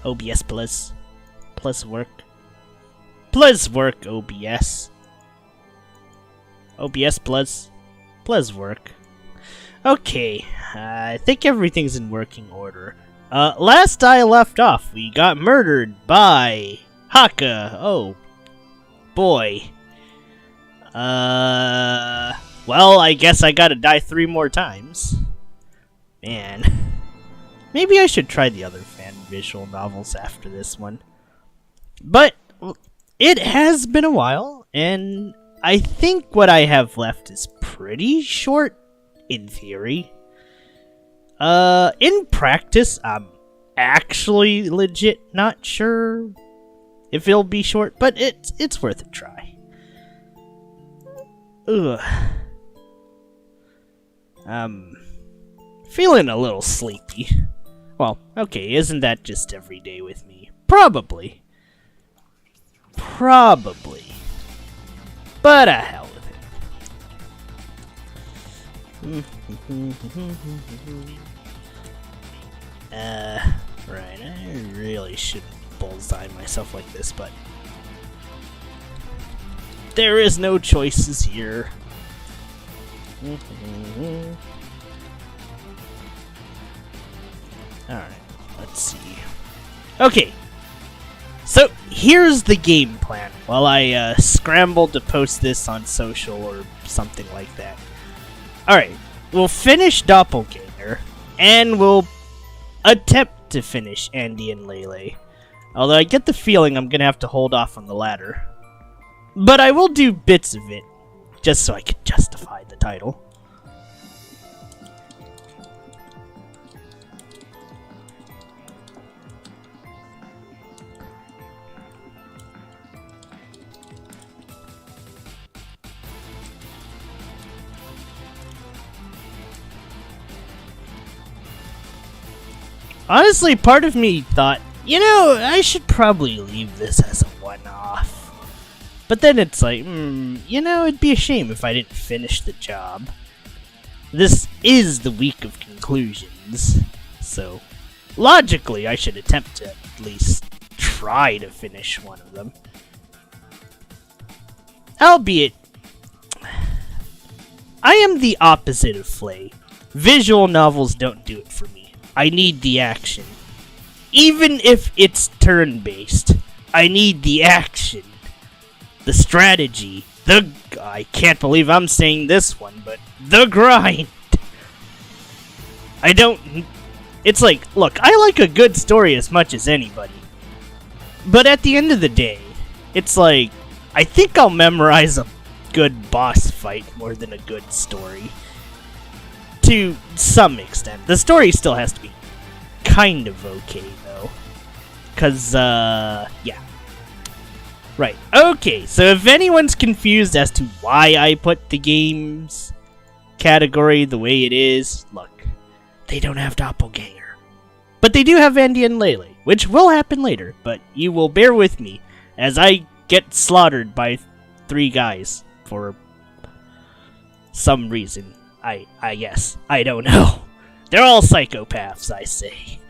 OBS plus. Plus work. Plus work, OBS. OBS plus. Plus work. Okay, I think everything's in working order. Last I left off, we got murdered by Haka. Oh, boy. Well, I guess I gotta die 3 more times. Man. Maybe I should try the other fan visual novels after this one. But it has been a while, and I think what I have left is pretty short, in theory. In practice, I'm actually legit not sure if it'll be short, but it's worth a try. Ugh. Feeling a little sleepy. Well, okay, isn't that just every day with me? Probably. But hell with it. Right, I really shouldn't bullseye myself like this, but there is no choices here. Alright, let's see. Okay, so here's the game plan while I scramble to post this on social or something like that. Alright, we'll finish Doppelganger, and we'll attempt to finish Andy and Leyley. Although I get the feeling I'm gonna have to hold off on the latter. But I will do bits of it, just so I can justify the title. Honestly, part of me thought, you know, I should probably leave this as a one-off. But then it's like, you know, it'd be a shame if I didn't finish the job. This is the week of conclusions, so logically I should attempt to at least try to finish one of them. Albeit, I am the opposite of Flay. Visual novels don't do it for me. I need the action. Even if it's turn-based, I need the action. The strategy. I can't believe I'm saying this one, but the grind. It's like, look, I like a good story as much as anybody. But at the end of the day, it's like, I think I'll memorize a good boss fight more than a good story. To some extent. The story still has to be kind of okay, though. 'Cause, yeah. Right, okay, so if anyone's confused as to why I put the games category the way it is, look, they don't have Doppelganger. But they do have Andy and Leyley, which will happen later, but you will bear with me as I get slaughtered by 3 guys for some reason. I guess. I don't know. They're all psychopaths, I say.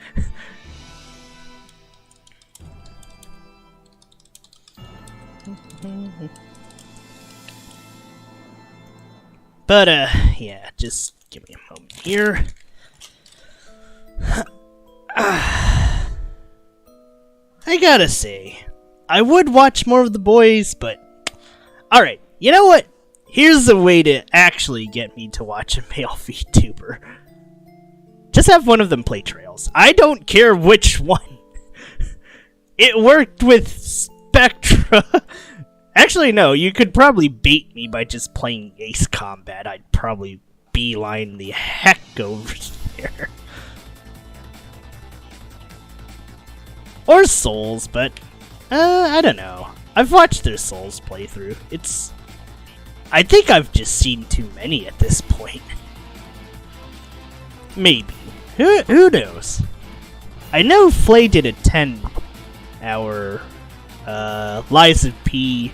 But, yeah, just give me a moment here. I gotta say, I would watch more of The Boys, but... Alright, you know what? Here's a way to actually get me to watch a male VTuber. Just have one of them play Trails. I don't care which one. It worked with Spectra. Actually, no, you could probably bait me by just playing Ace Combat. I'd probably beeline the heck over there. Or Souls, but I don't know. I've watched their Souls playthrough. I think I've just seen too many at this point. Maybe. Who knows? I know Flay did a 10-hour Lies of P.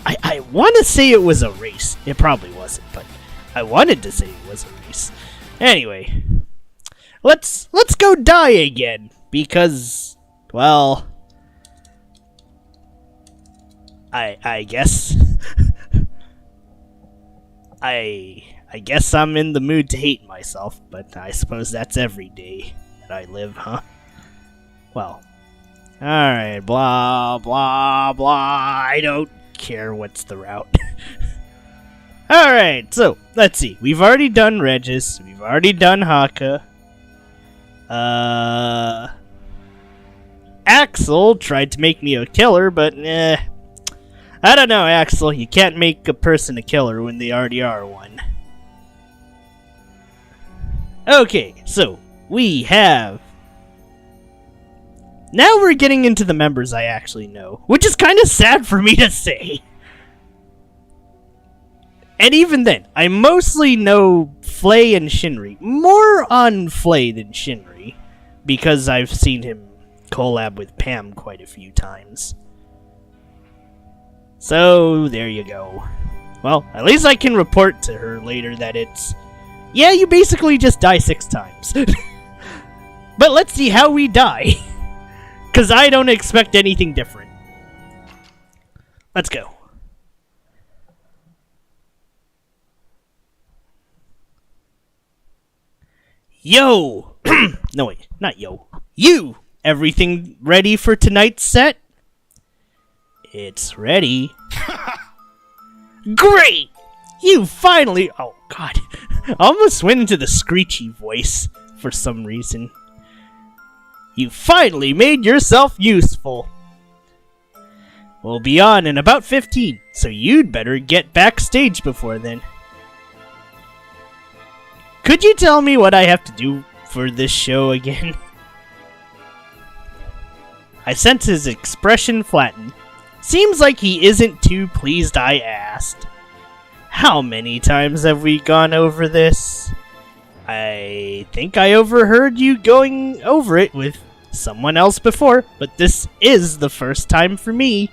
I want to say it was a race. It probably wasn't, but I wanted to say it was a race. Anyway, let's go die again, because Well, I guess I guess I'm in the mood to hate myself, but I suppose that's every day that I live, huh? Well, alright, blah, blah, blah, I don't care what's the route. Alright, so, let's see. We've already done Regis, we've already done Haka. Axel tried to make me a killer, but I don't know, Axel, you can't make a person a killer when they already are one. Okay, so, we have... Now we're getting into the members I actually know, which is kind of sad for me to say. And even then, I mostly know Flay and Shinri. More on Flay than Shinri, because I've seen him collab with Pam quite a few times. So, there you go. Well, at least I can report to her later that it's... Yeah, you basically just die 6 times. But let's see how we die. Because I don't expect anything different. Let's go. Yo! No, wait. Not yo. You! Everything ready for tonight's set? It's ready. Great! You finally... Oh, God. I almost went into the screechy voice for some reason. You finally made yourself useful. We'll be on in about 15, so you'd better get backstage before then. Could you tell me what I have to do for this show again? I sense his expression flatten. Seems like he isn't too pleased I asked. How many times have we gone over this? I think I overheard you going over it with someone else before, but this is the first time for me.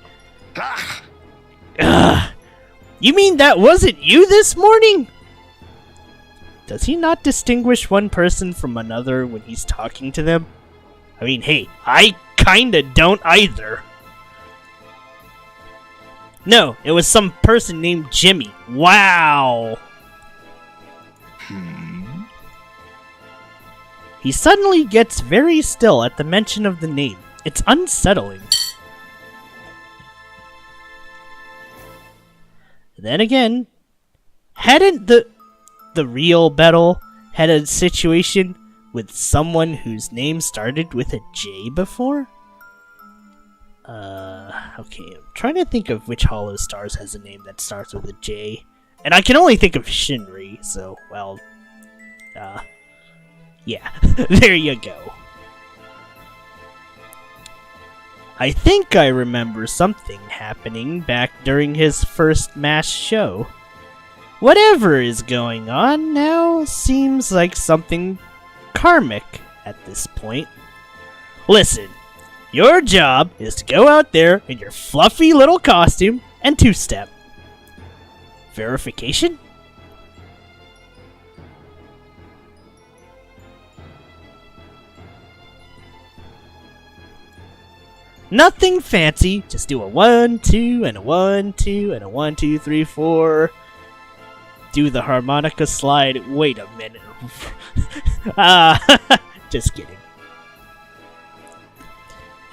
You mean that wasn't you this morning? Does he not distinguish one person from another when he's talking to them? I mean, hey, I kinda don't either. No, it was some person named Jimmy. Wow. He suddenly gets very still at the mention of the name. It's unsettling. Then again, hadn't the real Bettel had a situation with someone whose name started with a J before? Okay, I'm trying to think of which Hollow Stars has a name that starts with a J. And I can only think of Shinri, so, well, yeah, there you go. I think I remember something happening back during his first mass show. Whatever is going on now seems like something karmic at this point. Listen, your job is to go out there in your fluffy little costume and two-step. Verification? Nothing fancy, just do a 1, 2, and a 1, 2, and a 1, 2, 3, 4. Do the harmonica slide. Wait a minute. Just kidding.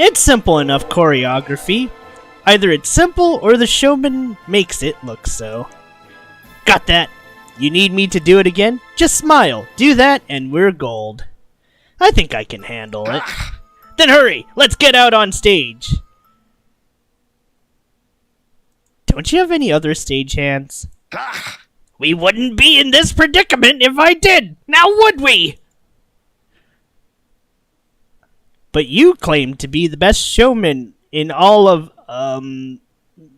It's simple enough choreography. Either it's simple or the showman makes it look so. Got that? You need me to do it again? Just smile, do that, and we're gold. I think I can handle it. Then hurry, let's get out on stage. Don't you have any other stagehands? We wouldn't be in this predicament if I did, now would we? But you claim to be the best showman in all of,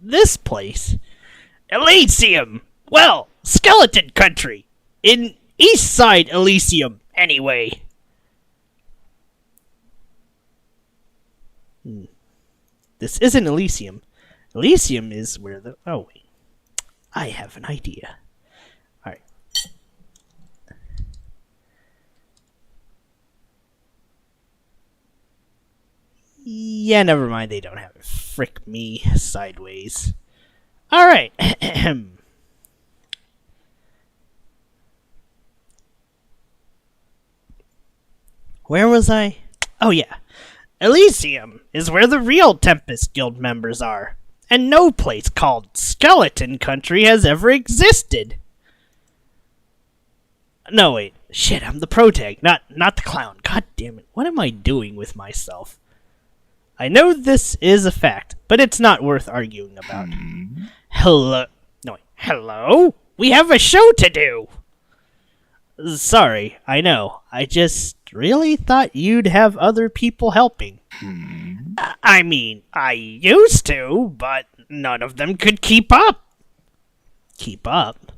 this place. Elysium! Well, Skeleton Country! In East Side Elysium, anyway. This isn't Elysium. Elysium is where the... Oh, wait. I have an idea. Alright. Yeah, never mind. They don't have it. Frick me sideways. Alright. Where was I? Oh, yeah. Elysium is where the real Tempest Guild members are, and no place called Skeleton Country has ever existed. No, wait. Shit, I'm the protag, not the clown. God damn it. What am I doing with myself? I know this is a fact, but it's not worth arguing about. Hello? No, wait. Hello? We have a show to do! Sorry, I know. I just really thought you'd have other people helping. I mean, I used to, but none of them could keep up. Keep up?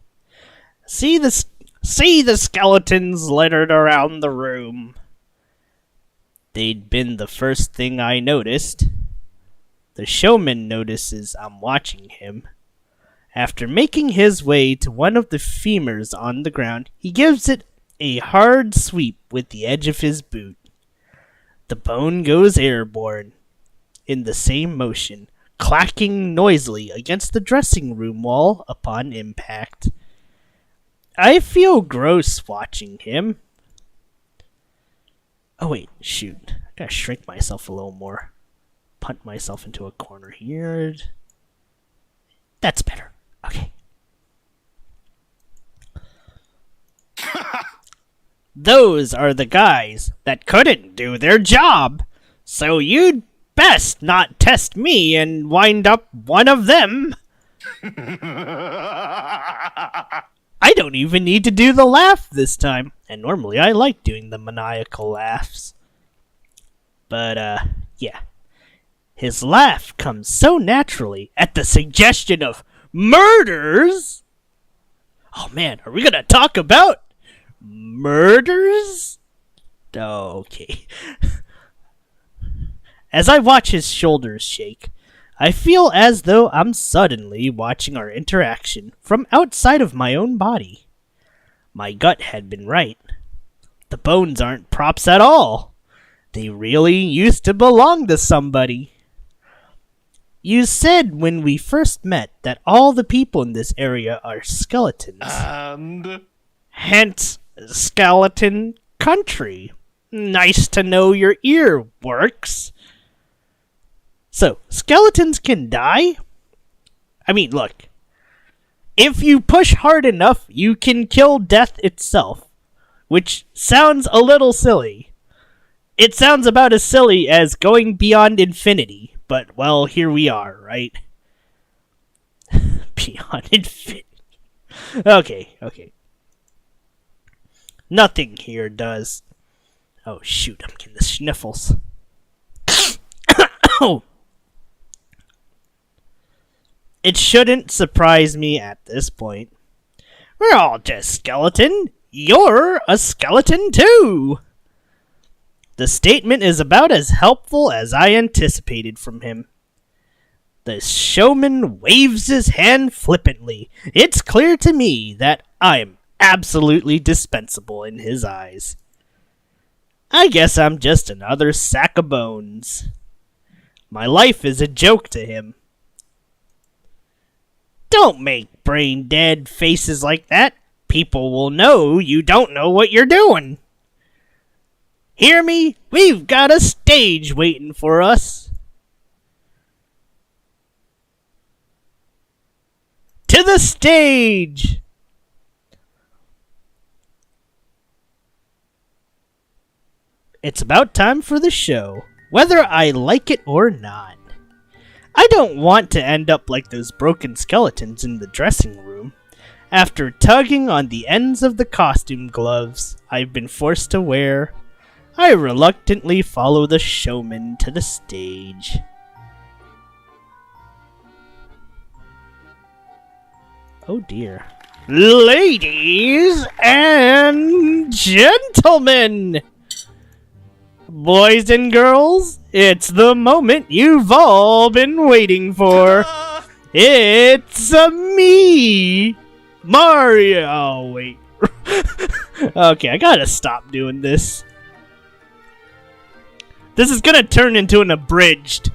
See the skeletons littered around the room. They'd been the first thing I noticed. The showman notices I'm watching him. After making his way to one of the femurs on the ground, he gives it a hard sweep with the edge of his boot. The bone goes airborne in the same motion, clacking noisily against the dressing room wall upon impact. I feel gross watching him. Oh wait, shoot. I gotta shrink myself a little more. Punt myself into a corner here. That's better. Okay. Those are the guys that couldn't do their job, so you'd best not test me and wind up one of them. I don't even need to do the laugh this time, and normally I like doing the maniacal laughs. But, yeah. His laugh comes so naturally at the suggestion of murders. Oh man, are we gonna talk about murders? Okay. As I watch his shoulders shake, I feel as though I'm suddenly watching our interaction from outside of my own body. My gut had been right. The bones aren't props at all. They really used to belong to somebody. You said when we first met that all the people in this area are skeletons. And? Hence, Skeleton Country. Nice to know your ear works. So, skeletons can die? I mean, look. If you push hard enough, you can kill death itself. Which sounds a little silly. It sounds about as silly as going beyond infinity. But, well, here we are, right? Beyond infinity. Okay. Nothing here does. Oh, shoot, I'm getting the sniffles. Oh. It shouldn't surprise me at this point. We're all just skeleton. You're a skeleton, too. The statement is about as helpful as I anticipated from him. The showman waves his hand flippantly. It's clear to me that I'm absolutely dispensable in his eyes. I guess I'm just another sack of bones. My life is a joke to him. Don't make brain-dead faces like that. People will know you don't know what you're doing. Hear me? We've got a stage waiting for us. To the stage! It's about time for the show, whether I like it or not. I don't want to end up like those broken skeletons in the dressing room. After tugging on the ends of the costume gloves I've been forced to wear, I reluctantly follow the showman to the stage. Oh dear. Ladies and gentlemen! Boys and girls, it's the moment you've all been waiting for. It's me, Mario. Oh, wait. Okay, I gotta stop doing this. This is gonna turn into an abridged.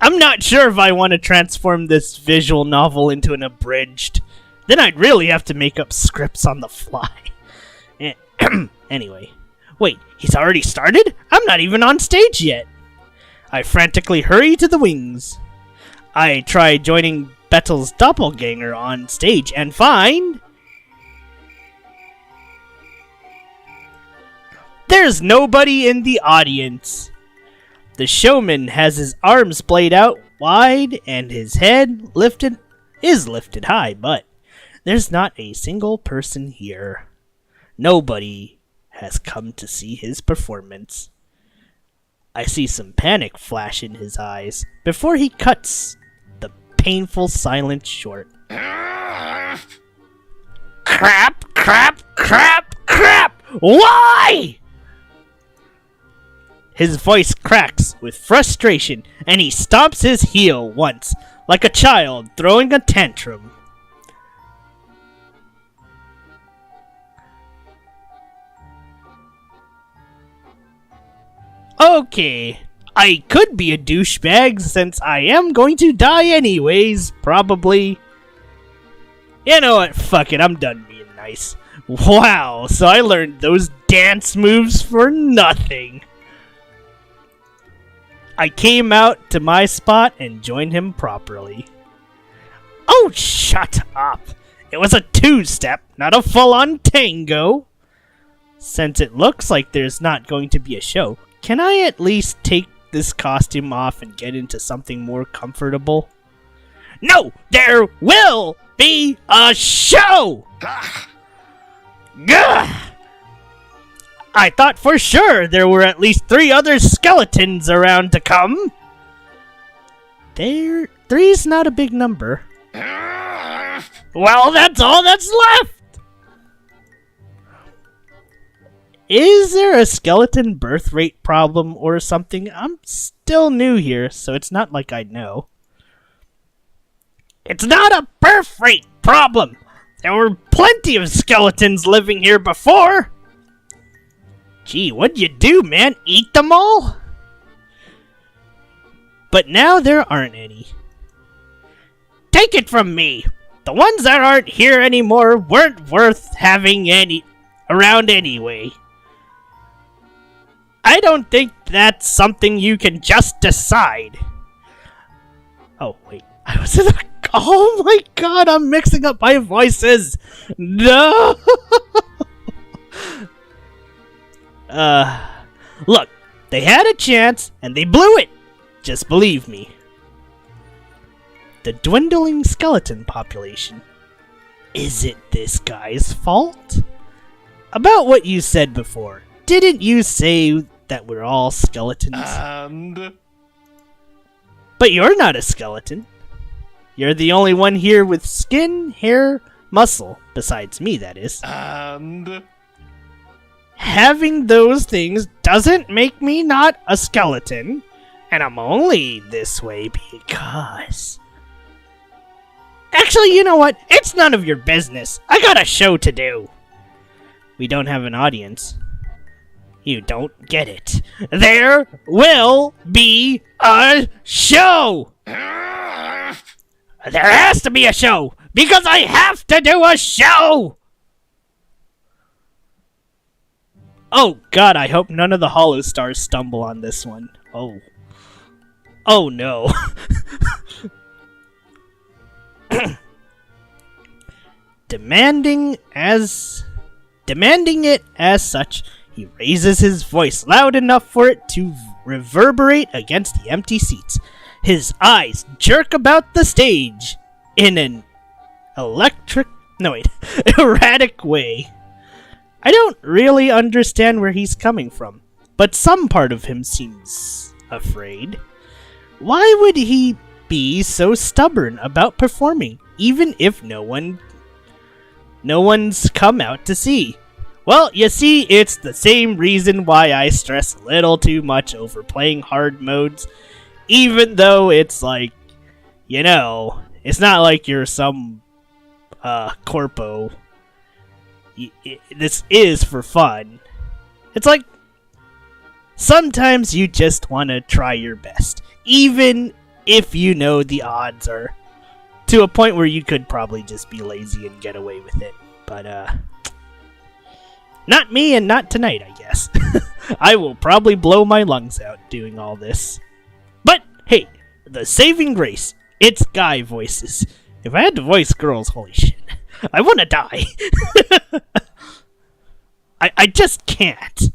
I'm not sure if I want to transform this visual novel into an abridged. Then I'd really have to make up scripts on the fly. Anyway. Wait, he's already started? I'm not even on stage yet. I frantically hurry to the wings. I try joining Bettel's doppelganger on stage and find... there's nobody in the audience. The showman has his arms splayed out wide and his head is lifted high, but there's not a single person here. Nobody has come to see his performance. I see some panic flash in his eyes before he cuts the painful silence short. Crap, crap, crap, crap! Why? His voice cracks with frustration, and he stomps his heel once, like a child throwing a tantrum. Okay, I could be a douchebag since I am going to die anyways, probably. You know what, fuck it, I'm done being nice. Wow, so I learned those dance moves for nothing. I came out to my spot and joined him properly. Oh, shut up! It was a two-step, not a full-on tango. Since it looks like there's not going to be a show, can I at least take this costume off and get into something more comfortable? No! There will be a show! Gah! I thought for sure there were at least 3 other skeletons around to come. Three's not a big number. Well, that's all that's left! Is there a skeleton birth rate problem or something? I'm still new here, so it's not like I know. It's not a birth rate problem! There were plenty of skeletons living here before! Gee, what'd you do, man? Eat them all? But now there aren't any. Take it from me! The ones that aren't here anymore weren't worth having around anyway. I don't think that's something you can just decide. Oh, wait. I was in a... Oh my god, I'm mixing up my voices! No! Look, they had a chance, and they blew it! Just believe me. The dwindling skeleton population. Is it this guy's fault? About what you said before. Didn't you say that we're all skeletons? But you're not a skeleton. You're the only one here with skin, hair, muscle. Besides me, that is. Having those things doesn't make me not a skeleton. And I'm only this way because... Actually, you know what? It's none of your business. I got a show to do. We don't have an audience. You don't get it. There will be a show! There has to be a show! Because I have to do a show! Oh god, I hope none of the Hollow Stars stumble on this one. Oh. Oh no. Demanding it as such, he raises his voice loud enough for it to reverberate against the empty seats. His eyes jerk about the stage in an erratic way. I don't really understand where he's coming from, but some part of him seems afraid. Why would he be so stubborn about performing, even if no one's come out to see? Well, you see, it's the same reason why I stress a little too much over playing hard modes, even though it's like, you know, it's not like you're some corpo. This is for fun. It's like Sometimes you just want to try your best, even if you know the odds are to a point where you could probably just be lazy and get away with it. But, not me and not tonight, I guess. I will probably blow my lungs out doing all this. But, hey, the saving grace, it's guy voices. If I had to voice girls, holy shit, I want to die. I just can't.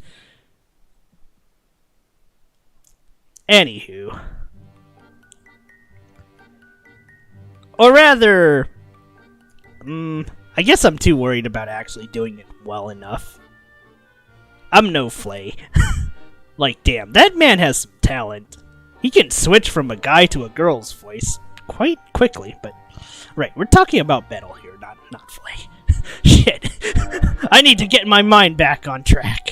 Anywho. Or rather, I guess I'm too worried about actually doing it well enough. I'm no Flay. Like, damn, that man has some talent. He can switch from a guy to a girl's voice quite quickly, but... Right, we're talking about Battle here, not Flay. Shit. I need to get my mind back on track.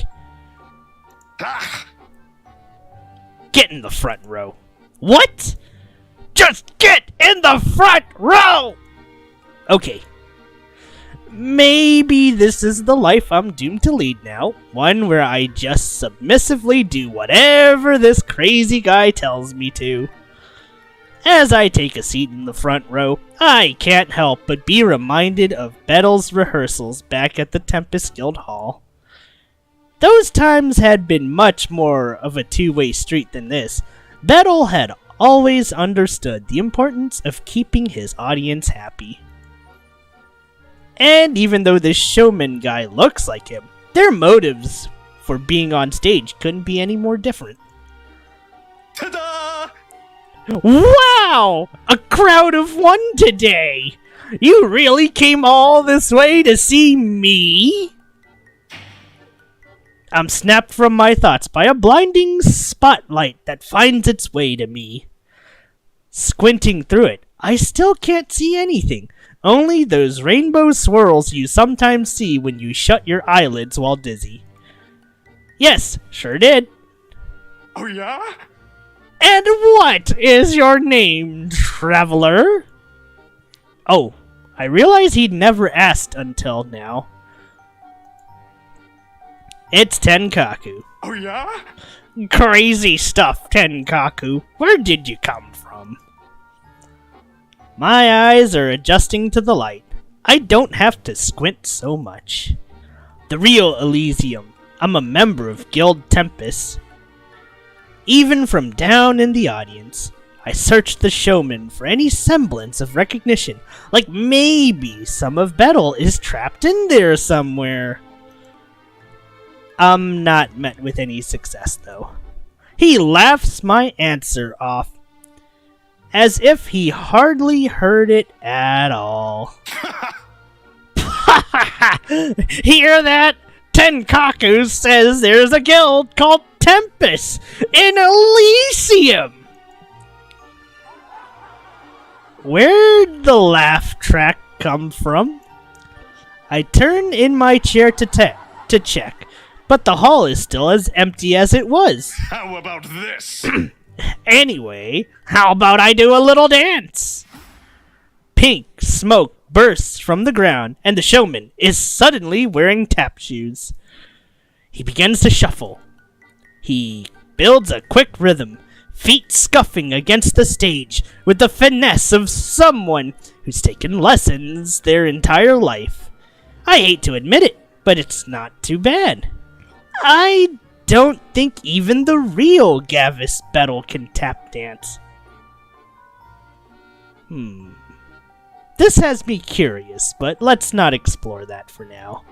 Get in the front row. What? Just get in the front row! Okay. Maybe this is the life I'm doomed to lead now. One where I just submissively do whatever this crazy guy tells me to. As I take a seat in the front row, I can't help but be reminded of Bettle's rehearsals back at the Tempest Guild Hall. Those times had been much more of a two-way street than this. Bettle had always understood the importance of keeping his audience happy. And even though this showman guy looks like him, their motives for being on stage couldn't be any more different. Ta-da! Wow! A crowd of one today! You really came all this way to see me? I'm snapped from my thoughts by a blinding spotlight that finds its way to me. Squinting through it, I still can't see anything. Only those rainbow swirls you sometimes see when you shut your eyelids while dizzy. Yes, sure did. Oh yeah? And what is your name, traveler? Oh, I realize he'd never asked until now. It's Tenkaku. Oh yeah? Crazy stuff, Tenkaku. Where did you come from? My eyes are adjusting to the light. I don't have to squint so much. The real Elysium. I'm a member of Guild Tempest. Even from down in the audience, I searched the showman for any semblance of recognition, like maybe some of Bettle is trapped in there somewhere. I'm not met with any success, though. He laughs my answer off, as if he hardly heard it at all. Hear that? Tenkaku says there's a guild called Tempest in Elysium! Where'd the laugh track come from? I turn in my chair to check, but the hall is still as empty as it was. How about this? Anyway, how about I do a little dance? Pink smoke bursts from the ground, and the showman is suddenly wearing tap shoes. He begins to shuffle. He builds a quick rhythm, feet scuffing against the stage with the finesse of someone who's taken lessons their entire life. I hate to admit it, but it's not too bad. I don't think even the real Gavis Bettle can tap dance. This has me curious, but let's not explore that for now.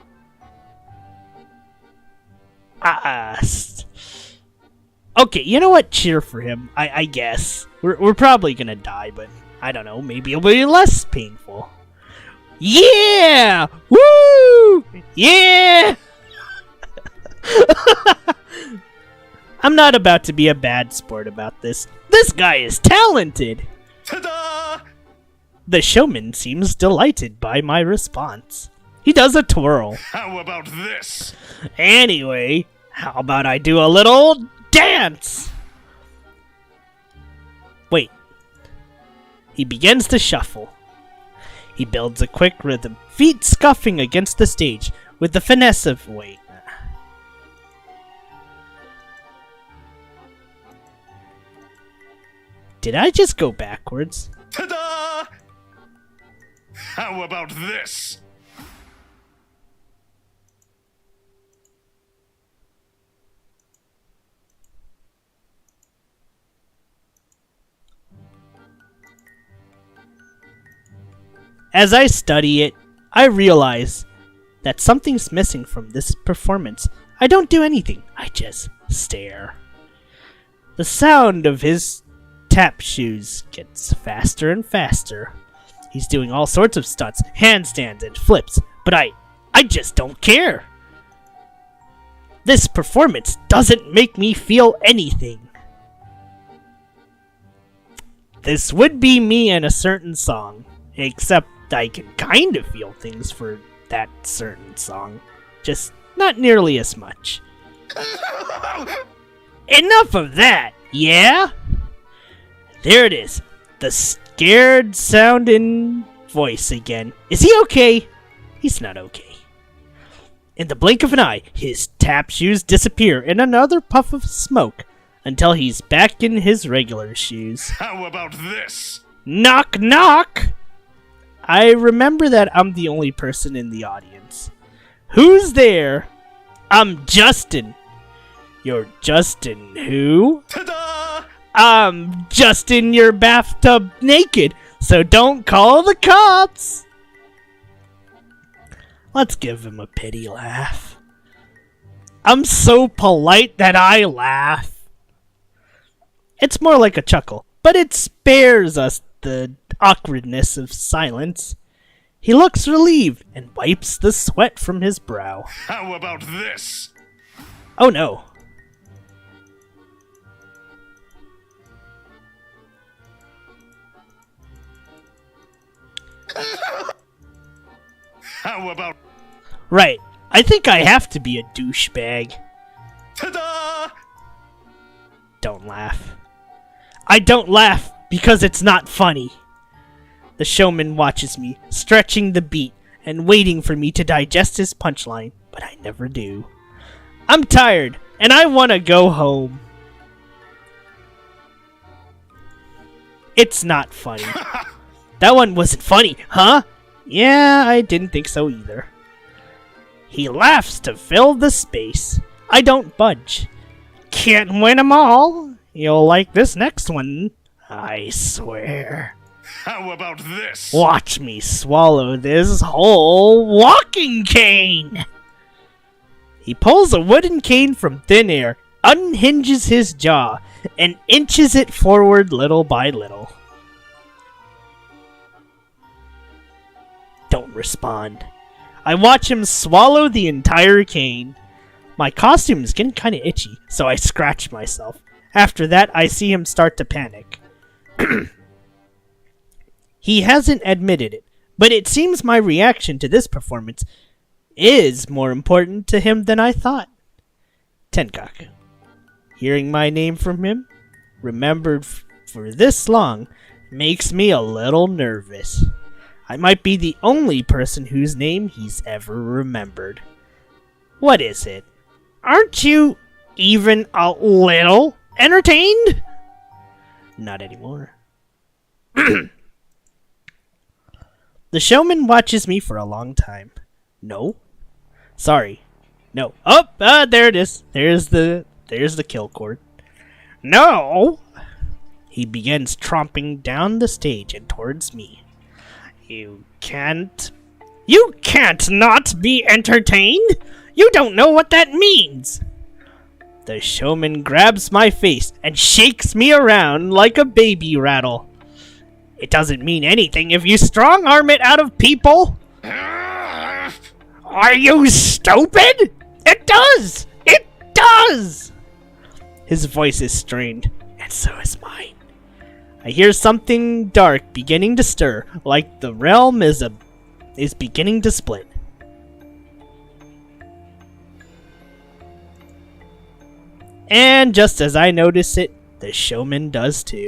Okay, you know what? Cheer for him, I guess. We're probably gonna die, but I don't know, maybe it'll be less painful. Yeah! Woo! Yeah! I'm not about to be a bad sport about this. This guy is talented! Ta-da! The showman seems delighted by my response. He does a twirl. How about this? Anyway, how about I do a little dance? Wait. He begins to shuffle. He builds a quick rhythm, feet scuffing against the stage with the finesse of... Wait. Did I just go backwards? Ta-da! How about this? As I study it, I realize that something's missing from this performance. I don't do anything, I just stare. The sound of his tap shoes gets faster and faster. He's doing all sorts of stunts, handstands and flips, but I just don't care. This performance doesn't make me feel anything. This would be me in a certain song, except I can kind of feel things for that certain song, just not nearly as much. Enough of that, yeah? There it is, the scared sounding voice again. Is he okay? He's not okay. In the blink of an eye, his tap shoes disappear in another puff of smoke until he's back in his regular shoes. How about this? Knock, knock! I remember that I'm the only person in the audience. Who's there? I'm Justin. You're Justin who? Ta-da! I'm just in your bathtub naked, so don't call the cops. Let's give him a pity laugh. I'm so polite that I laugh. It's more like a chuckle, but it spares us the awkwardness of silence. He looks relieved and wipes the sweat from his brow. How about this? Oh no. How about... Right. I think I have to be a douchebag. Ta-da! Don't laugh. I don't laugh because it's not funny. The showman watches me, stretching the beat and waiting for me to digest his punchline, but I never do. I'm tired, and I want to go home. It's not funny. That one wasn't funny, huh? Yeah, I didn't think so either. He laughs to fill the space. I don't budge. Can't win 'em all. You'll like this next one, I swear. How about this? Watch me swallow this whole walking cane. He pulls a wooden cane from thin air, unhinges his jaw, and inches it forward little by little. Don't respond. I watch him swallow the entire cane. My costume is getting kind of itchy, so I scratch myself. After that, I see him start to panic. He hasn't admitted it, but it seems my reaction to this performance is more important to him than I thought. Tenkaku. Hearing my name from him, remembered for this long, makes me a little nervous. I might be the only person whose name he's ever remembered. What is it? Aren't you even a little entertained? Not anymore. The showman watches me for a long time. No. Sorry. No. Oh, there it is. There's the kill cord. No. He begins tromping down the stage and towards me. You can't not be entertained. You don't know what that means. The showman grabs my face and shakes me around like a baby rattle. It doesn't mean anything if you strong-arm it out of people. Are you stupid? It does! It does! His voice is strained, and so is mine. I hear something dark beginning to stir, like the realm is beginning to split. And just as I notice it, the showman does too.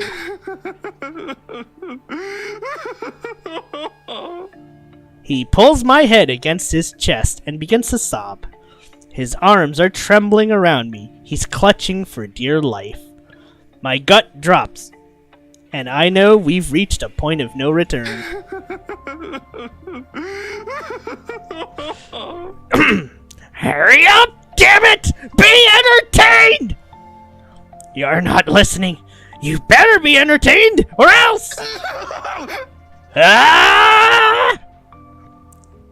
He pulls my head against his chest and begins to sob. His arms are trembling around me. He's clutching for dear life. My gut drops, and I know we've reached a point of no return. Hurry up, damn it! Be entertained! You're not listening. You better be entertained, or else! Ah!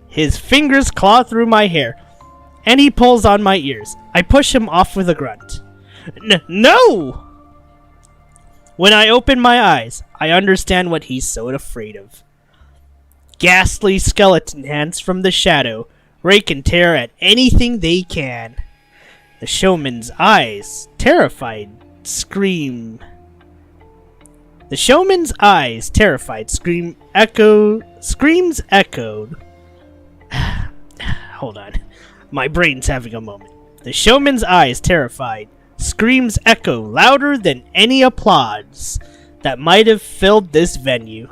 His fingers claw through my hair, and he pulls on my ears. I push him off with a grunt. No! When I open my eyes, I understand what he's so afraid of. Ghastly skeleton hands from the shadow rake and tear at anything they can. The showman's eyes, terrified, screams echoed. Hold on. My brain's having a moment. The showman's eyes, terrified, screams echo louder than any applause that might have filled this venue.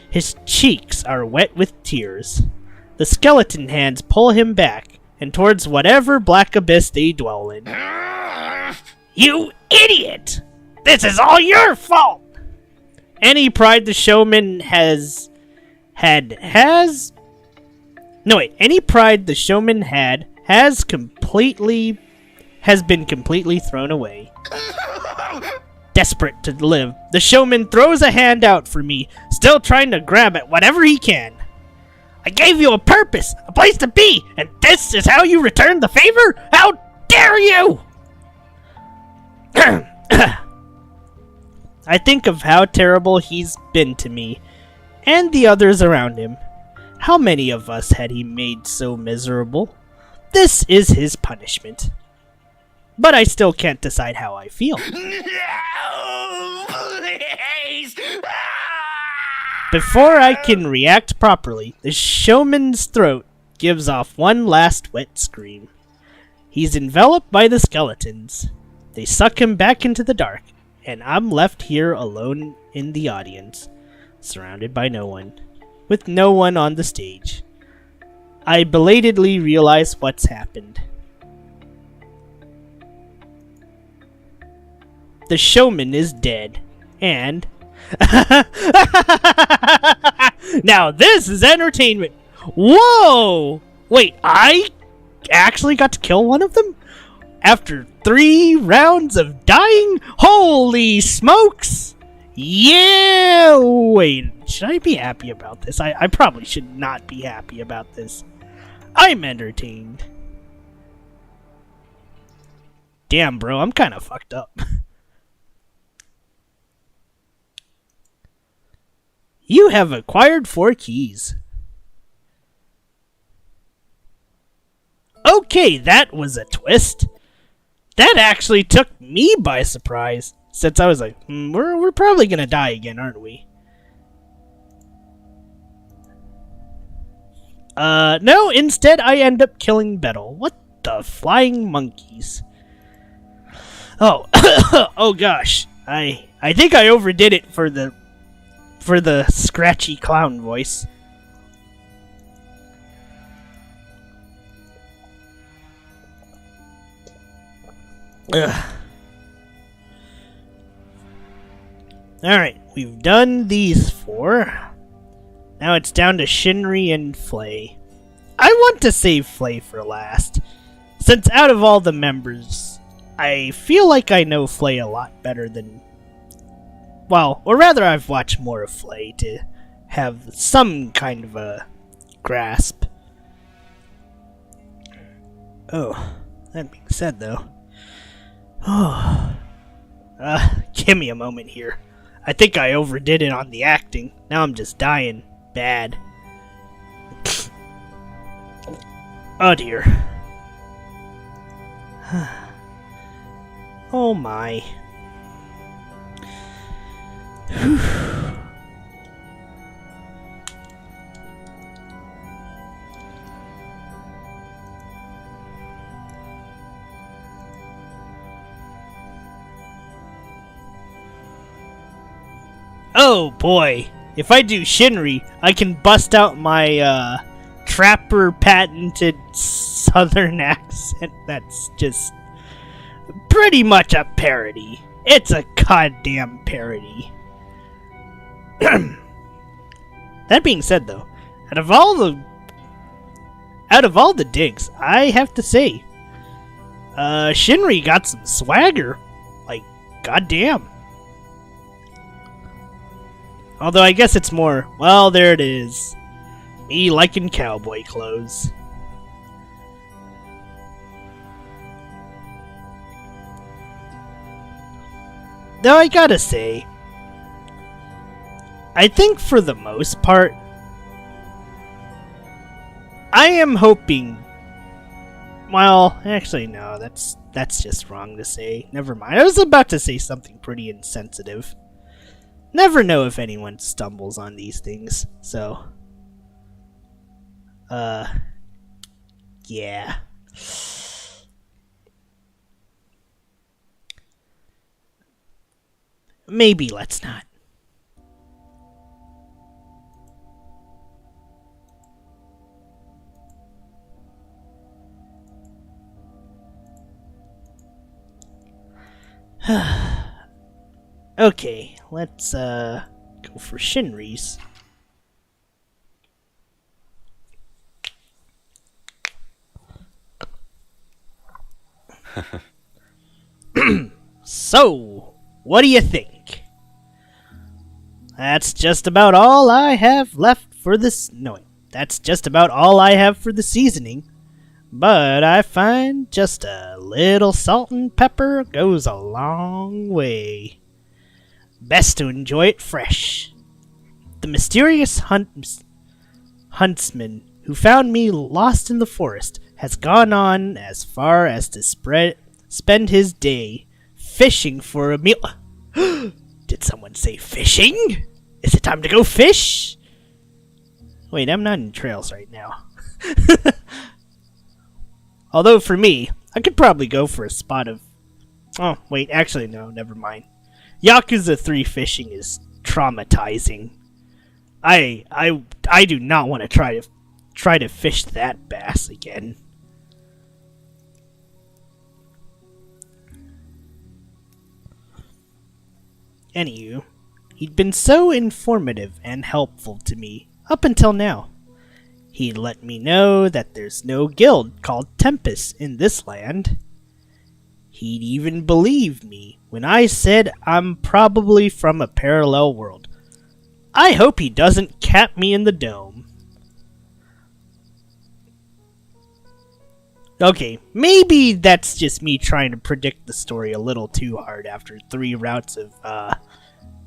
His cheeks are wet with tears. The skeleton hands pull him back and towards whatever black abyss they dwell in. You idiot! This is all your fault! Any pride the showman has been completely thrown away. Desperate to live, the showman throws a hand out for me, still trying to grab at whatever he can. I gave you a purpose, a place to be, and this is how you return the favor? How dare you! I think of how terrible he's been to me, and the others around him. How many of us had he made so miserable? This is his punishment. But I still can't decide how I feel. No, please. Before I can react properly, the showman's throat gives off one last wet scream. He's enveloped by the skeletons. They suck him back into the dark, and I'm left here alone in the audience, surrounded by no one, with no one on the stage. I belatedly realize what's happened. The showman is dead, and... Now this is entertainment! Whoa! Wait, I actually got to kill one of them? After 3 rounds of dying? Holy smokes! Yeah! Wait, should I be happy about this? I probably should not be happy about this. I'm entertained. Damn, bro, I'm kind of fucked up. You have acquired 4 keys. Okay, that was a twist. That actually took me by surprise, since I was like, we're probably gonna die again, aren't we? No, instead I end up killing Bettel. What the flying monkeys? Oh, oh gosh. I think I overdid it for the scratchy clown voice. Ugh. Alright, we've done these 4. Now it's down to Shinri and Flay. I want to save Flay for last, since out of all the members, I feel like I know Flay a lot better than... Well, or rather I've watched more of Flay to have some kind of a grasp. Oh, that being said though... give me a moment here. I think I overdid it on the acting. Now I'm just dying bad. Oh dear. Oh my. Oh boy, if I do Shinri, I can bust out my trapper patented southern accent. That's just pretty much a parody. It's a goddamn parody. That being said, though, out of all the digs, I have to say, Shinri got some swagger. Like, goddamn. Although I guess it's more, well, there it is. Me liking cowboy clothes. Though I gotta say, I think for the most part, I am hoping. Well, actually, no, that's just wrong to say. Never mind. I was about to say something pretty insensitive. Never know if anyone stumbles on these things, so. Yeah. Maybe let's not. Okay, let's go for Shinri's. So, what do you think? That's just about all I have left for this. No, that's just about all I have for the seasoning. But I find just a little salt and pepper goes a long way. Best to enjoy it fresh. The mysterious huntsman who found me lost in the forest has gone on as far as to spend his day fishing for a meal. Did someone say fishing? Is it time to go fish? Wait, I'm not in trails right now. Although for me, I could probably go for a spot of... Oh, wait, actually no, never mind. Yakuza 3 fishing is traumatizing. I do not want to try to fish that bass again. Anywho, he'd been so informative and helpful to me up until now. He let me know that there's no guild called Tempest in this land. He'd even believe me when I said I'm probably from a parallel world. I hope he doesn't cap me in the dome. Okay, maybe that's just me trying to predict the story a little too hard after 3 rounds of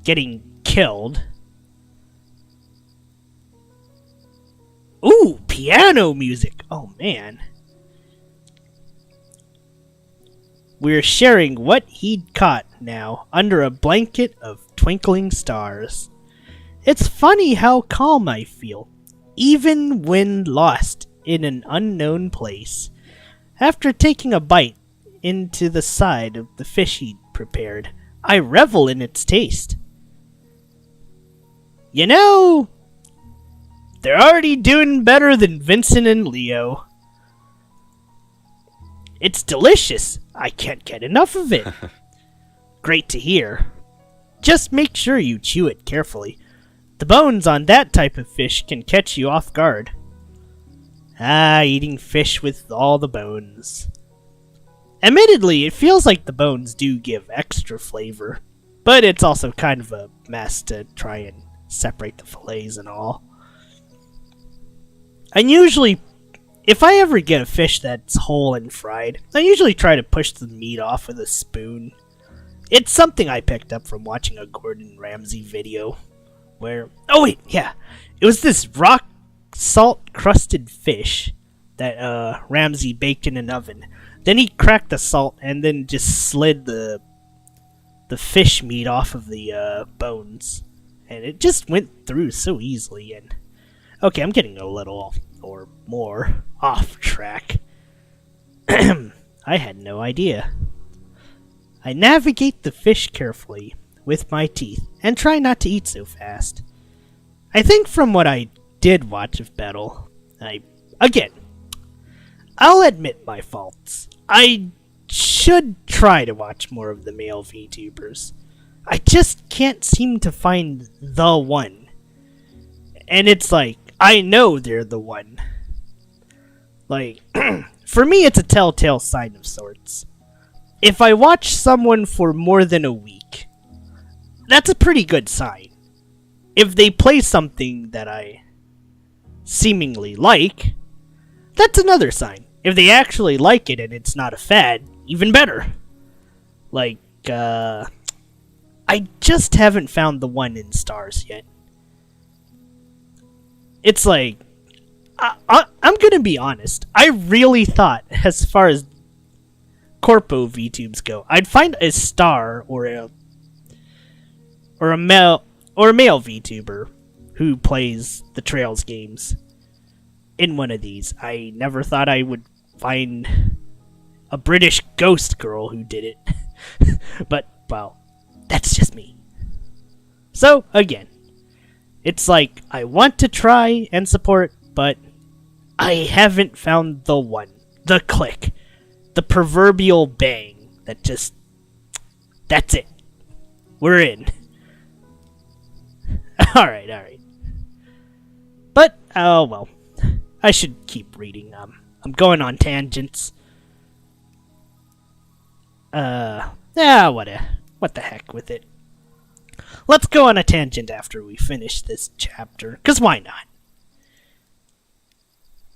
getting killed. Ooh, piano music! Oh man. We're sharing what he'd caught now under a blanket of twinkling stars. It's funny how calm I feel, even when lost in an unknown place. After taking a bite into the side of the fish he'd prepared, I revel in its taste. You know, they're already doing better than Vincent and Leo. It's delicious. I can't get enough of it. Great to hear. Just make sure you chew it carefully. The bones on that type of fish can catch you off guard. Ah, eating fish with all the bones. Admittedly, it feels like the bones do give extra flavor, but it's also kind of a mess to try and separate the fillets and all. And usually, if I ever get a fish that's whole and fried, I usually try to push the meat off with a spoon. It's something I picked up from watching a Gordon Ramsay video, where... Oh wait, yeah. It was this rock salt-crusted fish that Ramsay baked in an oven. Then he cracked the salt and then just slid the fish meat off of the bones. And it just went through so easily. And okay, I'm getting a little or more off track. I had no idea. I navigate the fish carefully with my teeth and try not to eat so fast. I think from what I did watch of Battle, I'll admit my faults. I should try to watch more of the male VTubers. I just can't seem to find the one. And it's like, I know they're the one. Like, for me, it's a telltale sign of sorts. If I watch someone for more than a week, that's a pretty good sign. If they play something that I seemingly like, that's another sign. If they actually like it and it's not a fad, even better. Like, I just haven't found the one in stars yet. It's like, I'm gonna be honest. I really thought, as far as corpo VTubes go, I'd find a star or a male VTuber who plays the Trails games in one of these. I never thought I would find a British ghost girl who did it. But, well, that's just me. So, again, it's like I want to try and support, but I haven't found the one, the click, the proverbial bang that just, that's it. We're in. Alright. But, oh well, I should keep reading. I'm going on tangents. What the heck with it. Let's go on a tangent after we finish this chapter, 'cause why not?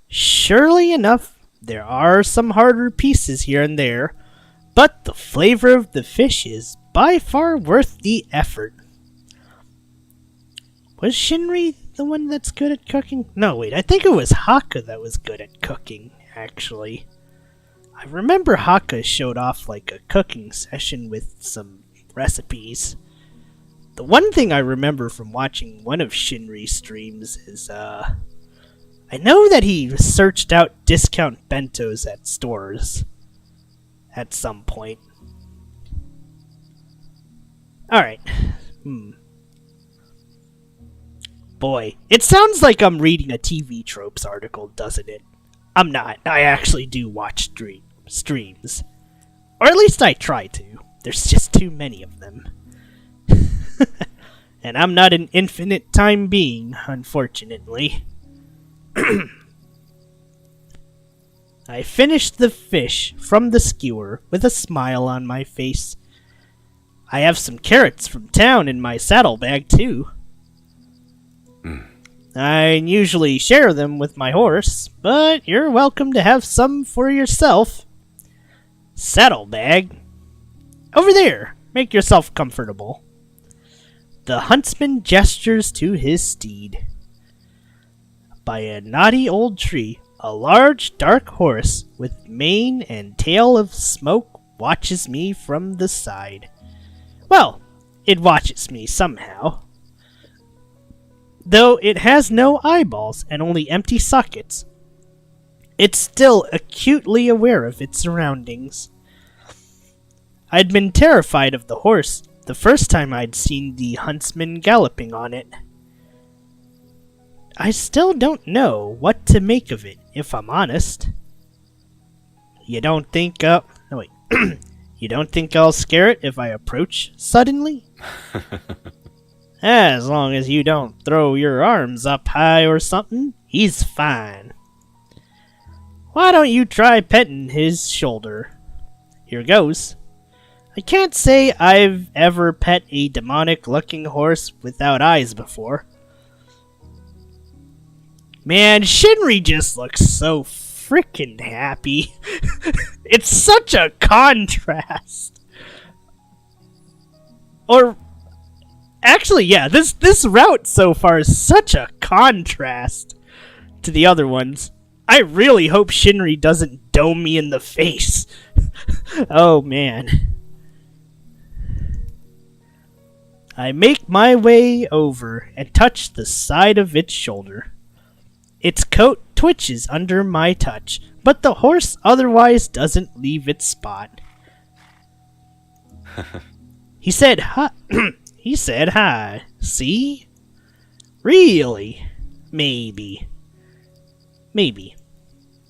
Surely enough, there are some harder pieces here and there, but the flavor of the fish is by far worth the effort. Was Shinri the one that's good at cooking? No, wait, I think it was Haka that was good at cooking, actually. I remember Haka showed off like a cooking session with some recipes. The one thing I remember from watching one of Shinri's streams is, I know that he searched out discount bentos at stores at some point. Alright. Boy, it sounds like I'm reading a TV tropes article, doesn't it? I'm not. I actually do watch streams. Or at least I try to. There's just too many of them. And I'm not an infinite time being, unfortunately. I finished the fish from the skewer with a smile on my face. I have some carrots from town in my saddlebag, too. I usually share them with my horse, but you're welcome to have some for yourself. Saddlebag? Over there. Make yourself comfortable. The huntsman gestures to his steed. By a knotty old tree, a large dark horse with mane and tail of smoke watches me from the side. Well, it watches me somehow. Though it has no eyeballs and only empty sockets, it's still acutely aware of its surroundings. I'd been terrified of the horse the first time I'd seen the huntsman galloping on it. I still don't know what to make of it, if I'm honest. You don't think, you don't think I'll scare it if I approach suddenly? As long as you don't throw your arms up high or something, he's fine. Why don't you try petting his shoulder? Here goes. I can't say I've ever pet a demonic-looking horse without eyes before. Man, Shinri just looks so frickin' happy. It's such a contrast. Or, actually, yeah, this route so far is such a contrast to the other ones. I really hope Shinri doesn't dome me in the face. Oh, man. I make my way over and touch the side of its shoulder. Its coat twitches under my touch, but the horse otherwise doesn't leave its spot. He said hi. He said hi. See? Really? Maybe.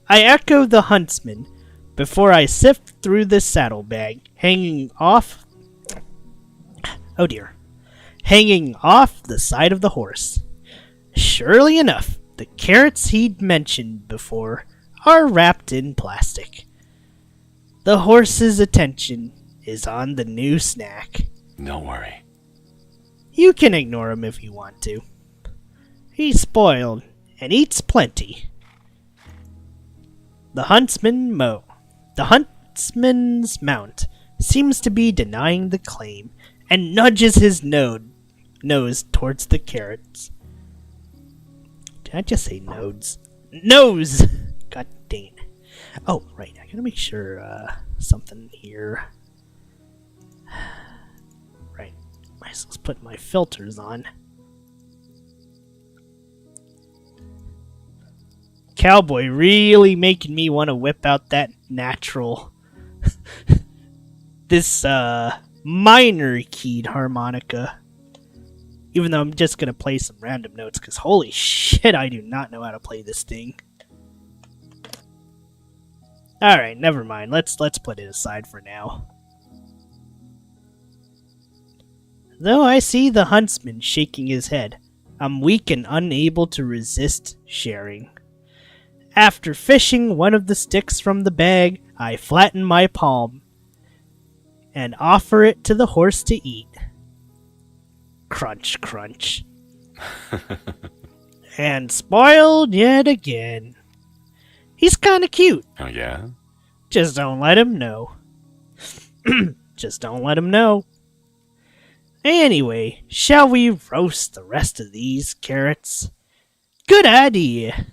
I echo the huntsman before I sift through the saddlebag, hanging off Oh dear. Hanging off the side of the horse. Surely enough, the carrots he'd mentioned before are wrapped in plastic. The horse's attention is on the new snack. Don't worry. You can ignore him if you want to. He's spoiled and eats plenty. The huntsman's mount seems to be denying the claim and nudges his nose towards the carrots. Did I just say nodes? Nose! God dang it. Oh, right. I gotta make sure something here. Right. Might as well put my filters on. Cowboy really making me want to whip out that natural. This minor keyed harmonica. Even though I'm just gonna play some random notes, because holy shit, I do not know how to play this thing. Alright, never mind. Let's put it aside for now. Though I see the huntsman shaking his head, I'm weak and unable to resist sharing. After fishing one of the sticks from the bag, I flatten my palm and offer it to the horse to eat. Crunch, crunch. And spoiled yet again. He's kinda cute. Oh, yeah? Just don't let him know. Just don't let him know. Anyway, shall we roast the rest of these carrots? Good idea.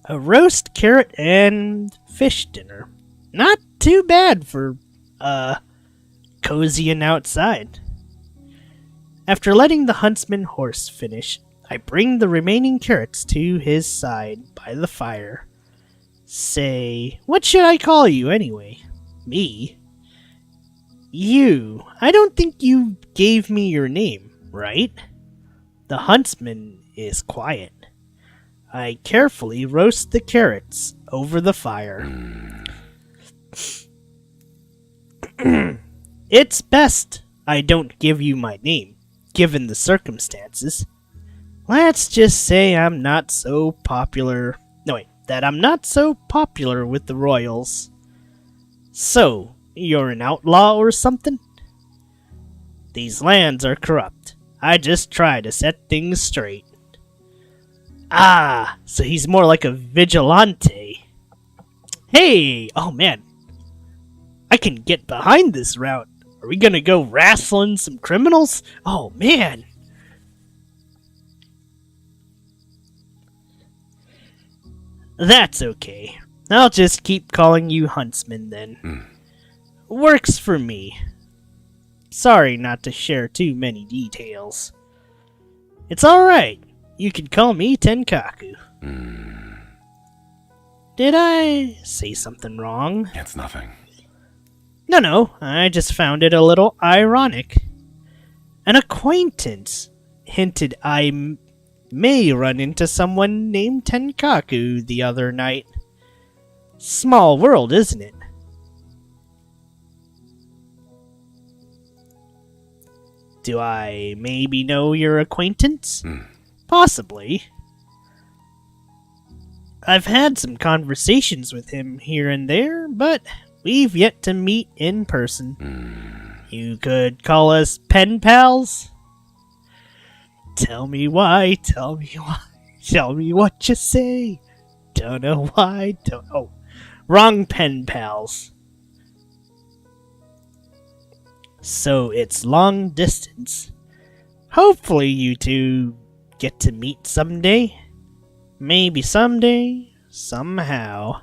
A roast carrot and fish dinner. Not too bad for, cozying outside. After letting the huntsman horse finish, I bring the remaining carrots to his side by the fire. Say, what should I call you anyway? Me? You. I don't think you gave me your name, right? The huntsman is quiet. I carefully roast the carrots over the fire. It's best I don't give you my name, given the circumstances. Let's just say I'm not so popular. No, wait, that I'm not so popular with the royals. So, you're an outlaw or something? These lands are corrupt. I just try to set things straight. Ah, so he's more like a vigilante. Hey, oh man. I can get behind this route. Are we gonna go wrestling some criminals? Oh man. That's okay. I'll just keep calling you Huntsman then. Works for me. Sorry not to share too many details. It's alright. You can call me Tenkaku. Did I say something wrong? It's nothing. No, I just found it a little ironic. An acquaintance hinted I may run into someone named Tenkaku the other night. Small world, isn't it? Do I maybe know your acquaintance? Possibly. I've had some conversations with him here and there, but we've yet to meet in person. You could call us pen pals? Tell me why, tell me what you say. Don't know why, wrong pen pals. So it's long distance. Hopefully you two get to meet someday. Maybe someday, somehow.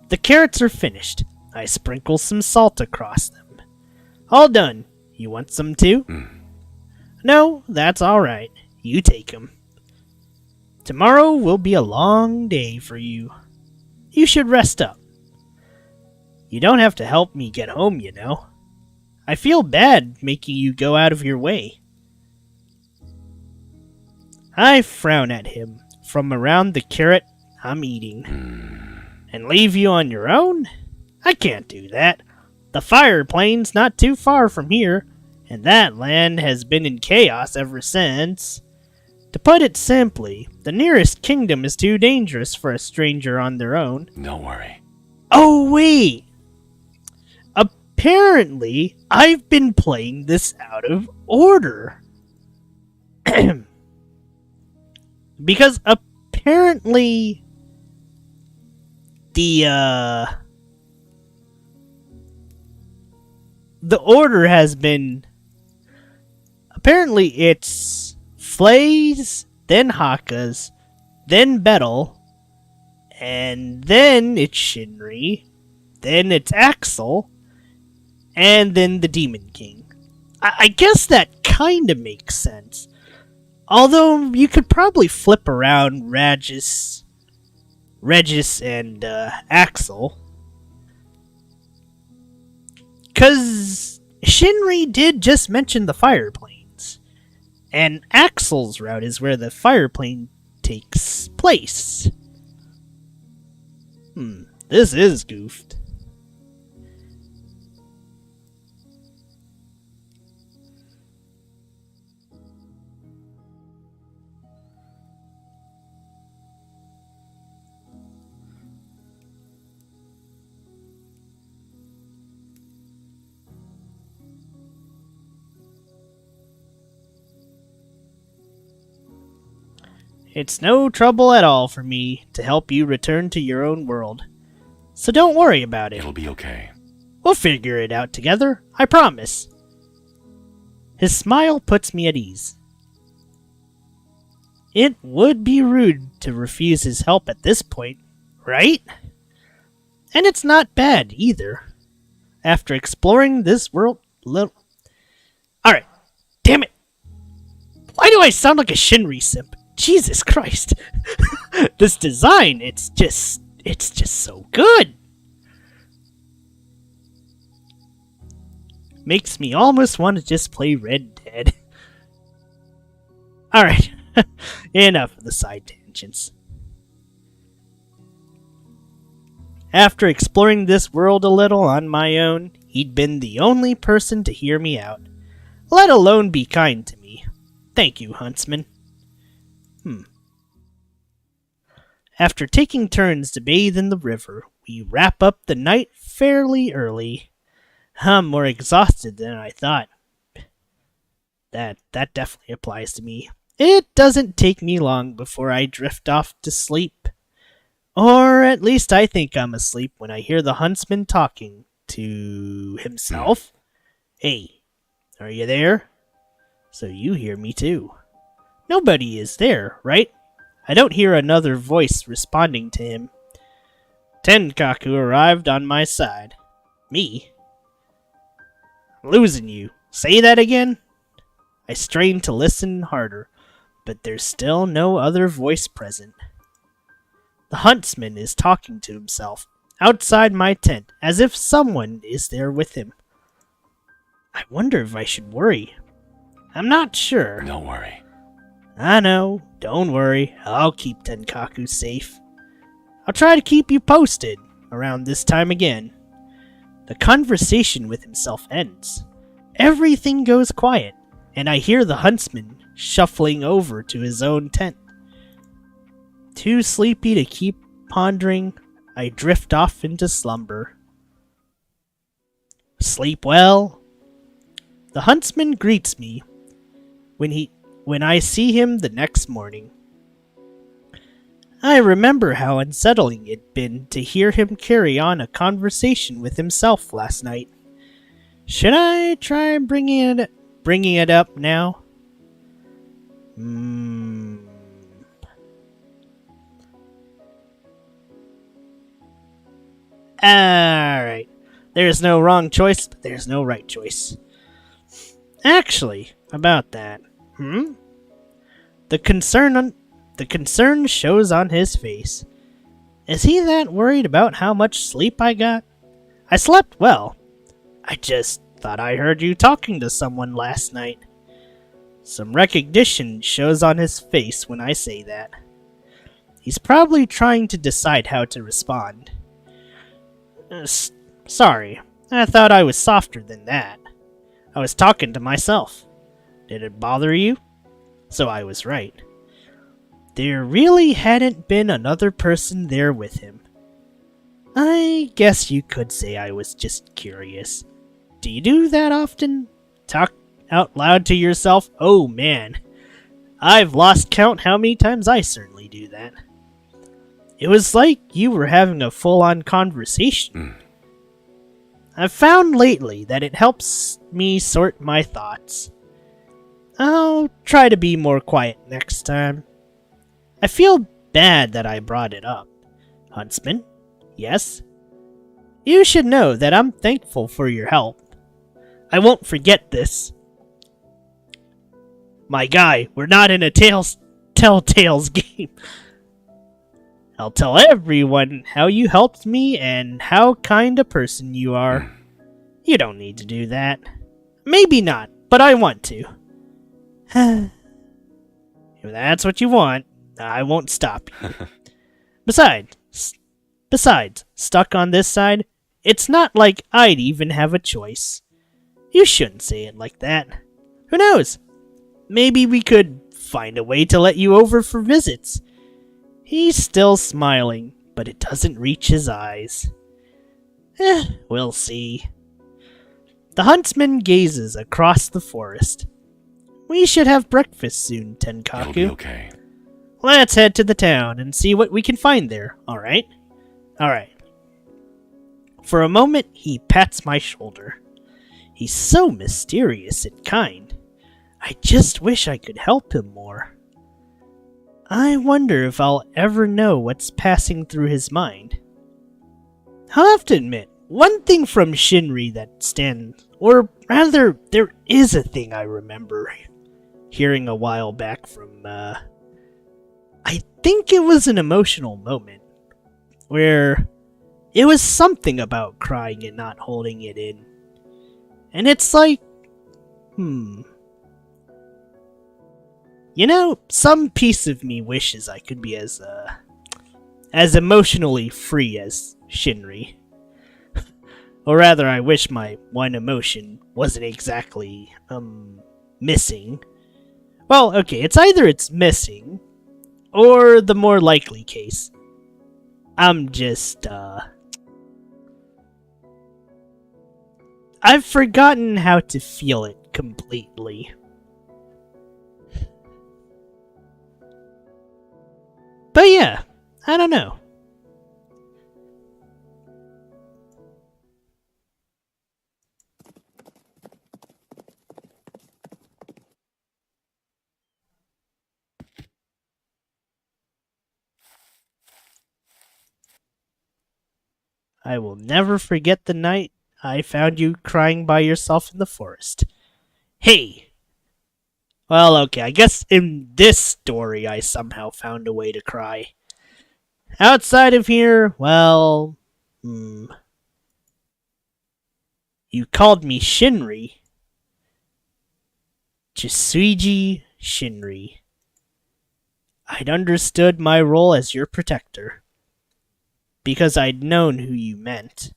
The carrots are finished. I sprinkle some salt across them. All done. You want some too? No, that's alright. You take 'em. Tomorrow will be a long day for you. You should rest up. You don't have to help me get home, you know. I feel bad making you go out of your way. I frown at him from around the carrot I'm eating. And leave you on your own? I can't do that. The fire plane's not too far from here, and that land has been in chaos ever since. To put it simply, the nearest kingdom is too dangerous for a stranger on their own. Don't worry. Oh, wait! Apparently, I've been playing this out of order. Because apparently the order has been, apparently it's Flays, then Hakkas, then Betel, and then it's Shinri, then it's Axel, and then the Demon King. I guess that kind of makes sense. Although you could probably flip around Regis and Axel. Because Shinri did just mention the fire planes. And Axel's route is where the fire plane takes place. This is goofed. It's no trouble at all for me to help you return to your own world. So don't worry about it. It'll be okay. We'll figure it out together, I promise. His smile puts me at ease. It would be rude to refuse his help at this point, right? And it's not bad either. After exploring this world Alright, damn it! Why do I sound like a Shinri simp? Jesus Christ. This design, it's just so good. Makes me almost want to just play Red Dead. Alright, enough of the side tangents. After exploring this world a little on my own, he'd been the only person to hear me out, let alone be kind to me. Thank you, Huntsman. After taking turns to bathe in the river, we wrap up the night fairly early. I'm more exhausted than I thought. That definitely applies to me. It doesn't take me long before I drift off to sleep. Or at least I think I'm asleep when I hear the huntsman talking to himself. Hey, are you there? So you hear me too. Nobody is there, right? I don't hear another voice responding to him. Tenkaku arrived on my side. Me? I'm losing you. Say that again? I strain to listen harder, but there's still no other voice present. The huntsman is talking to himself, outside my tent, as if someone is there with him. I wonder if I should worry. I'm not sure. Don't worry. I know. Don't worry. I'll keep Tenkaku safe. I'll try to keep you posted around this time again. The conversation with himself ends. Everything goes quiet, and I hear the huntsman shuffling over to his own tent. Too sleepy to keep pondering, I drift off into slumber. Sleep well. The huntsman greets me when I see him the next morning. I remember how unsettling it'd been to hear him carry on a conversation with himself last night. Should I try bringing it up now? Alright. There's no wrong choice, but there's no right choice. Actually, about that. The concern shows on his face. Is he that worried about how much sleep I got? I slept well. I just thought I heard you talking to someone last night. Some recognition shows on his face when I say that. He's probably trying to decide how to respond. Sorry, I thought I was softer than that. I was talking to myself. Did it bother you? So I was right. There really hadn't been another person there with him. I guess you could say I was just curious. Do you do that often? Talk out loud to yourself? Oh man, I've lost count how many times I certainly do that. It was like you were having a full-on conversation. I've found lately that it helps me sort my thoughts. I'll try to be more quiet next time. I feel bad that I brought it up. Huntsman? Yes? You should know that I'm thankful for your help. I won't forget this. My guy, we're not in a telltales game. I'll tell everyone how you helped me and how kind a person you are. You don't need to do that. Maybe not, but I want to. If that's what you want, I won't stop you. Besides, stuck on this side, it's not like I'd even have a choice. You shouldn't say it like that. Who knows? Maybe we could find a way to let you over for visits. He's still smiling, but it doesn't reach his eyes. We'll see. The huntsman gazes across the forest. We should have breakfast soon, Tenkaku. It'll be okay. Let's head to the town and see what we can find there, alright? Alright. For a moment, he pats my shoulder. He's so mysterious and kind. I just wish I could help him more. I wonder if I'll ever know what's passing through his mind. I'll have to admit, one thing from Shinri that stands, or rather, there is a thing I remember hearing a while back from, I think it was an emotional moment, where it was something about crying and not holding it in. And it's like, You know, some piece of me wishes I could be as emotionally free as Shinri. Or rather, I wish my one emotion wasn't exactly, missing. Well, okay, it's missing, or the more likely case, I'm just, I've forgotten how to feel it completely. But yeah, I don't know. I will never forget the night I found you crying by yourself in the forest. Hey! Well, okay, I guess in this story I somehow found a way to cry. Outside of here, well, You called me Shinri. Chisuiji Shinri. I'd understood my role as your protector. Because I'd known who you meant.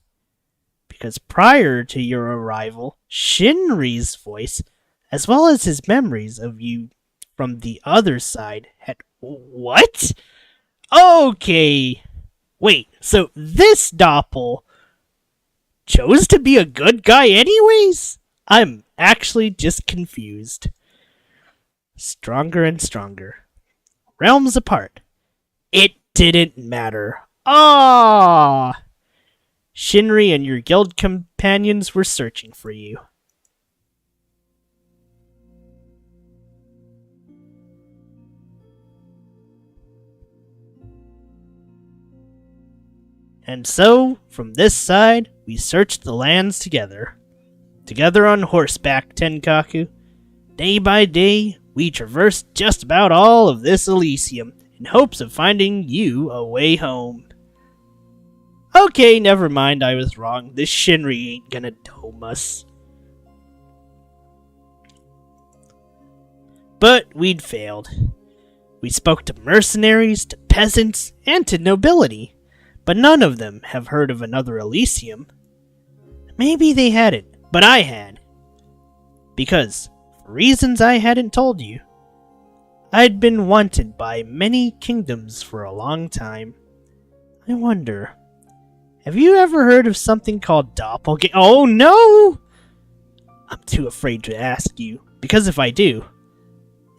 Because prior to your arrival, Shinri's voice, as well as his memories of you from the other side, had... What? Okay. Wait, so this Doppel chose to be a good guy anyways? I'm actually just confused. Stronger and stronger. Realms apart. It didn't matter. Ah! Shinri and your guild companions were searching for you. And so, from this side, we searched the lands together. Together on horseback, Tenkaku. Day by day, we traversed just about all of this Elysium in hopes of finding you a way home. Okay, never mind, I was wrong. This Shinri ain't gonna dome us. But we'd failed. We spoke to mercenaries, to peasants, and to nobility, but none of them have heard of another Elysium. Maybe they hadn't, but I had. Because, for reasons I hadn't told you, I'd been wanted by many kingdoms for a long time. I wonder, have you ever heard of something called Doppelganger? Oh no! I'm too afraid to ask you, because if I do,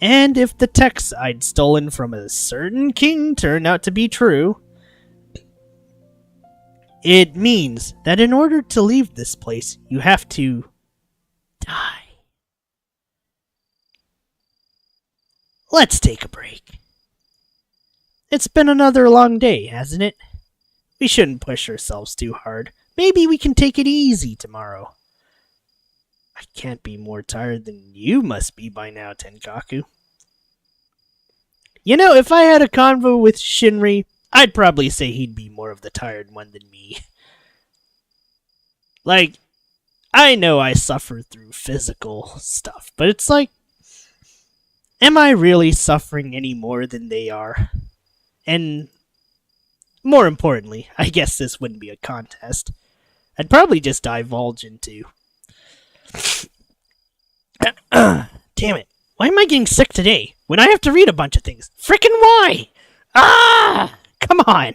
and if the texts I'd stolen from a certain king turn out to be true, it means that in order to leave this place, you have to die. Let's take a break. It's been another long day, hasn't it? We shouldn't push ourselves too hard. Maybe we can take it easy tomorrow. I can't be more tired than you must be by now, Tenkaku. You know, if I had a convo with Shinri, I'd probably say he'd be more of the tired one than me. Like, I know I suffer through physical stuff, but it's like, am I really suffering any more than they are? And more importantly, I guess this wouldn't be a contest. I'd probably just divulge into... Damn it. Why am I getting sick today when I have to read a bunch of things? Frickin' why? Ah! Come on!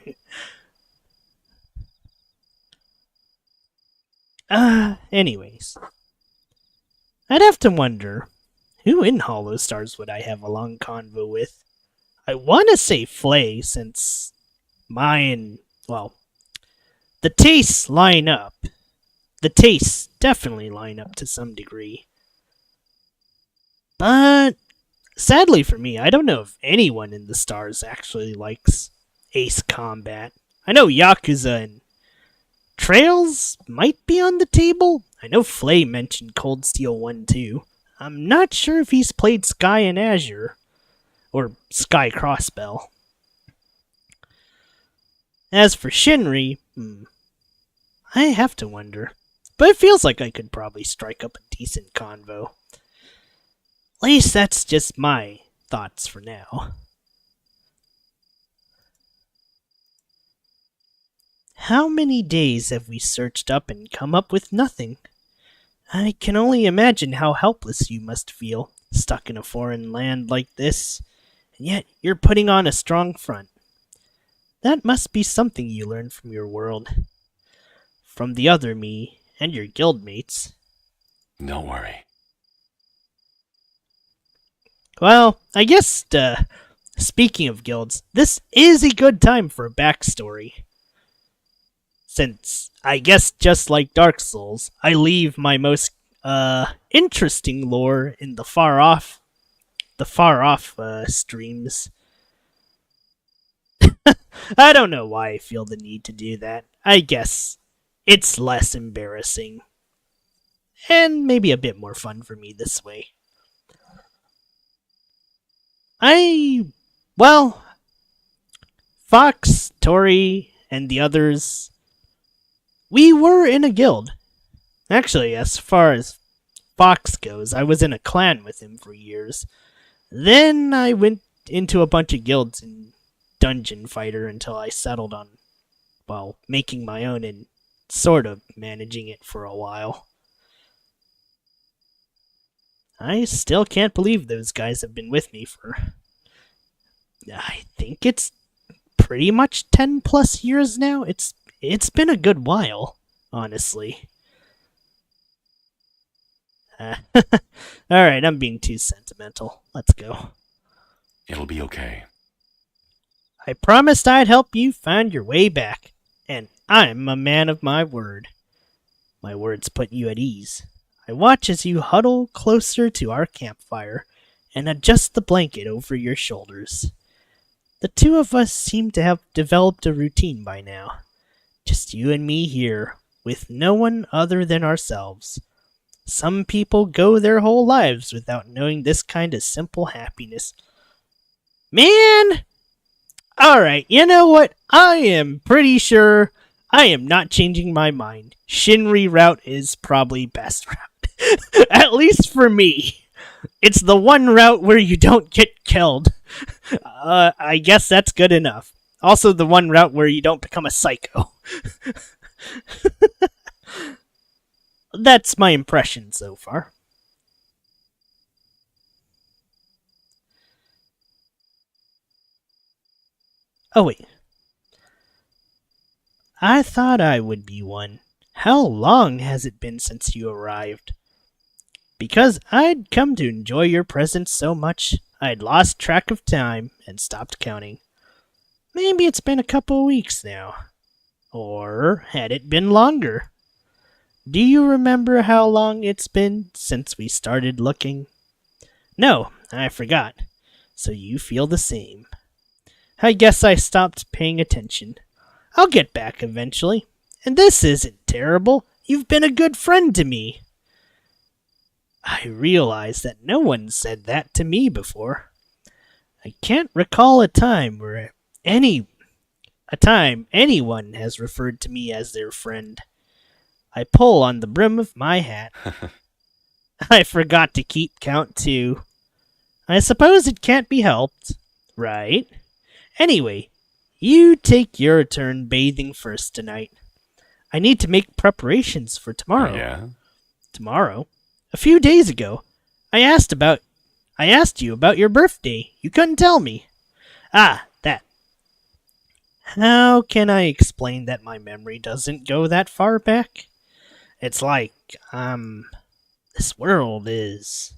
Anyways. I'd have to wonder, who in Hollow Stars would I have a long convo with? I want to say Flay, since mine, well, the tastes line up. The tastes definitely line up to some degree. But, sadly for me, I don't know if anyone in the stars actually likes Ace Combat. I know Yakuza and Trails might be on the table. I know Flay mentioned Cold Steel 1 too. I'm not sure if he's played Sky and Azure, or Sky Crossbell. As for Shinri, I have to wonder. But it feels like I could probably strike up a decent convo. At least that's just my thoughts for now. How many days have we searched up and come up with nothing? I can only imagine how helpless you must feel, stuck in a foreign land like this, and yet you're putting on a strong front. That must be something you learned from your world. From the other me and your guildmates. Don't worry. Well, I guess, speaking of guilds, this is a good time for a backstory. Since, I guess just like Dark Souls, I leave my most, interesting lore in the far off streams. I don't know why I feel the need to do that. I guess it's less embarrassing. And maybe a bit more fun for me this way. Fox, Tori, and the others, we were in a guild. Actually, as far as Fox goes, I was in a clan with him for years. Then I went into a bunch of guilds in Dungeon Fighter until I settled on, well, making my own and sort of managing it for a while. I still can't believe those guys have been with me for, I think it's pretty much 10 plus years now. It's been a good while, honestly. Alright, I'm being too sentimental. Let's go. It'll be okay. I promised I'd help you find your way back, and I'm a man of my word. My words put you at ease. I watch as you huddle closer to our campfire and adjust the blanket over your shoulders. The two of us seem to have developed a routine by now. Just you and me here, with no one other than ourselves. Some people go their whole lives without knowing this kind of simple happiness. Man! Alright, you know what? I am pretty sure I am not changing my mind. Shinri route is probably best route. At least for me. It's the one route where you don't get killed. I guess that's good enough. Also the one route where you don't become a psycho. That's my impression so far. Oh wait, I thought I would be one. How long has it been since you arrived? Because I'd come to enjoy your presence so much, I'd lost track of time and stopped counting. Maybe it's been a couple weeks now. Or had it been longer? Do you remember how long it's been since we started looking? No, I forgot. So you feel the same. I guess I stopped paying attention. I'll get back eventually. And this isn't terrible. You've been a good friend to me. I realize that no one said that to me before. I can't recall a time anyone has referred to me as their friend. I pull on the brim of my hat. I forgot to keep count too. I suppose it can't be helped, right? Anyway, you take your turn bathing first tonight. I need to make preparations for tomorrow. Yeah? Tomorrow? A few days ago, I asked you about your birthday. You couldn't tell me. Ah, that. How can I explain that my memory doesn't go that far back? It's like, this world is...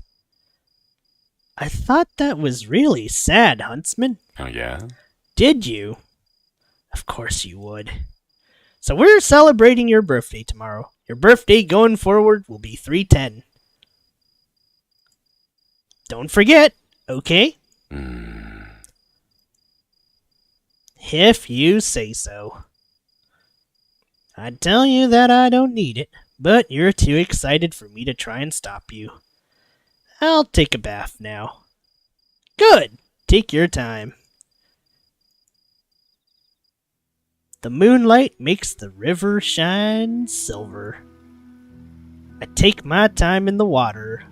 I thought that was really sad, Huntsman. Oh, yeah? Did you? Of course you would. So we're celebrating your birthday tomorrow. Your birthday going forward will be 310. Don't forget, okay? If you say so. I'd tell you that I don't need it, but you're too excited for me to try and stop you. I'll take a bath now. Good! Take your time. The moonlight makes the river shine silver. I take my time in the water.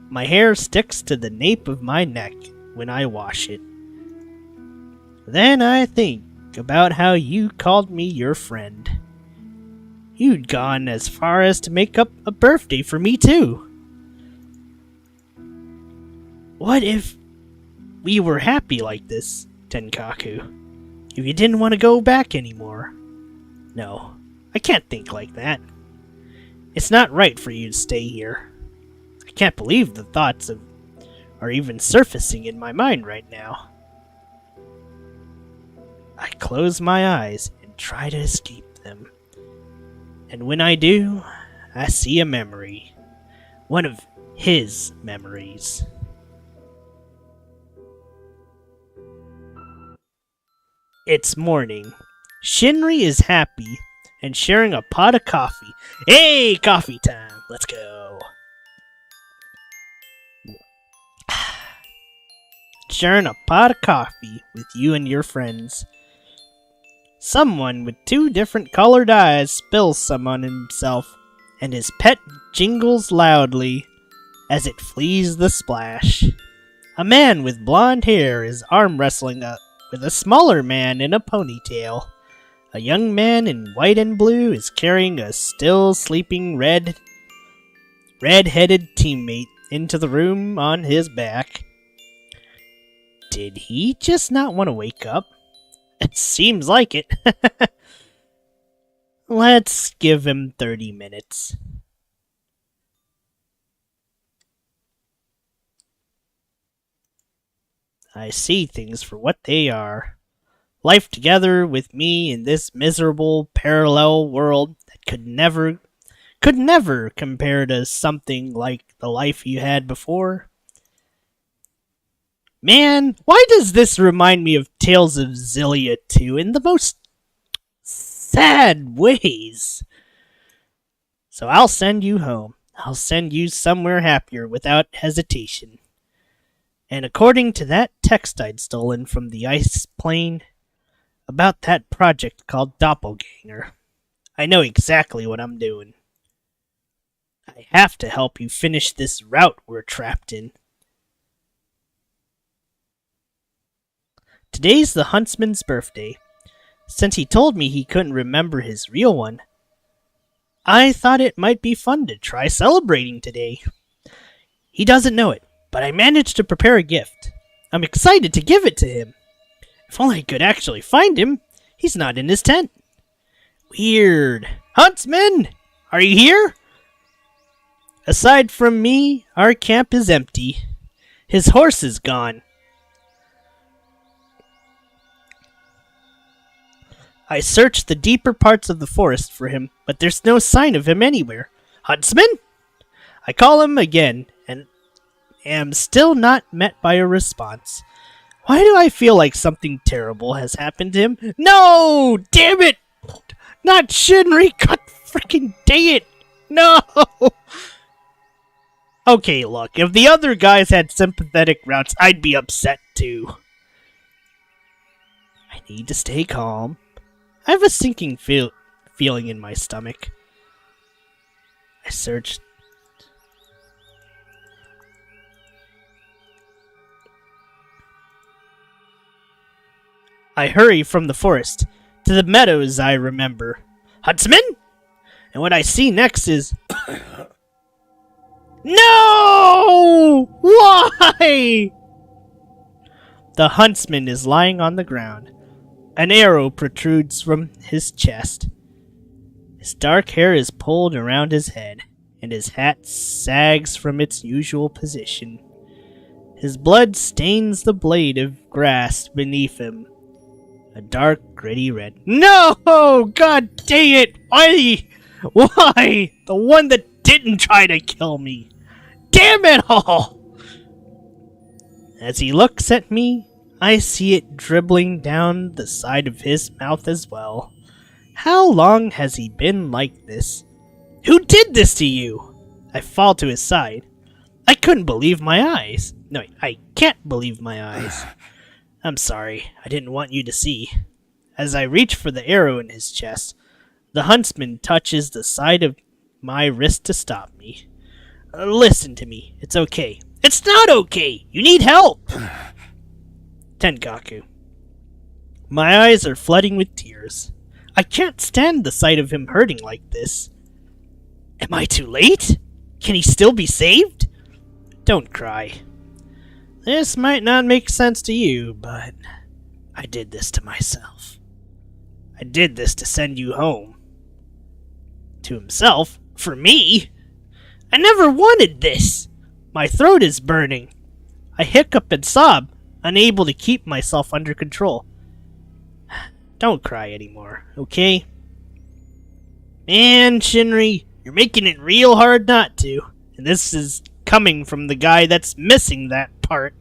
My hair sticks to the nape of my neck when I wash it. Then I think about how you called me your friend. You'd gone as far as to make up a birthday for me too. What if we were happy like this, Tenkaku? If you didn't want to go back anymore? No, I can't think like that. It's not right for you to stay here. I can't believe the thoughts are even surfacing in my mind right now. I close my eyes and try to escape them. And when I do, I see a memory. One of his memories. It's morning. Shinri is happy and sharing a pot of coffee. Hey, coffee time. Let's go. Sharing a pot of coffee with you and your friends. Someone with two different colored eyes spills some on himself, and his pet jingles loudly as it flees the splash. A man with blonde hair is arm wrestling with a smaller man in a ponytail. A young man in white and blue is carrying a still sleeping red-headed teammate into the room on his back. Did he just not want to wake up? It seems like it. Let's give him 30 minutes. I see things for what they are. Life together with me in this miserable parallel world that could never compare to something like the life you had before. Man, why does this remind me of Tales of Xillia 2 in the most sad ways? So I'll send you home. I'll send you somewhere happier without hesitation. And according to that text I'd stolen from the ice plane about that project called Doppelganger, I know exactly what I'm doing. I have to help you finish this route we're trapped in. Today's the huntsman's birthday. Since he told me he couldn't remember his real one, I thought it might be fun to try celebrating today. He doesn't know it, but I managed to prepare a gift. I'm excited to give it to him. If only I could actually find him. He's not in his tent. Weird. Huntsman! Are you here? Aside from me, our camp is empty. His horse is gone. I searched the deeper parts of the forest for him, but there's no sign of him anywhere. Huntsman? I call him again, and am still not met by a response. Why do I feel like something terrible has happened to him? No! Damn it! Not Shinri! God freaking dang it! No! Okay, look, if the other guys had sympathetic routes, I'd be upset too. I need to stay calm. I have a sinking feeling in my stomach. I searched. I hurry from the forest to the meadows I remember. Huntsman? And what I see next is... No! Why? The huntsman is lying on the ground. An arrow protrudes from his chest. His dark hair is pulled around his head, and his hat sags from its usual position. His blood stains the blade of grass beneath him. A dark, gritty red. No! God dang it! Why? Why? The one that didn't try to kill me. Damn it all! As he looks at me, I see it dribbling down the side of his mouth as well. How long has he been like this? Who did this to you? I fall to his side. I couldn't believe my eyes. No, I can't believe my eyes. I'm sorry, I didn't want you to see. As I reach for the arrow in his chest, the huntsman touches the side of my wrist to stop me. Listen to me, it's okay. It's not okay! You need help! Tengaku. My eyes are flooding with tears. I can't stand the sight of him hurting like this. Am I too late? Can he still be saved? Don't cry. This might not make sense to you, but I did this to myself. I did this to send you home. To himself? For me? I never wanted this! My throat is burning. I hiccup and sob, unable to keep myself under control. Don't cry anymore, okay? Man, Shinri, you're making it real hard not to. And this is coming from the guy that's missing that part.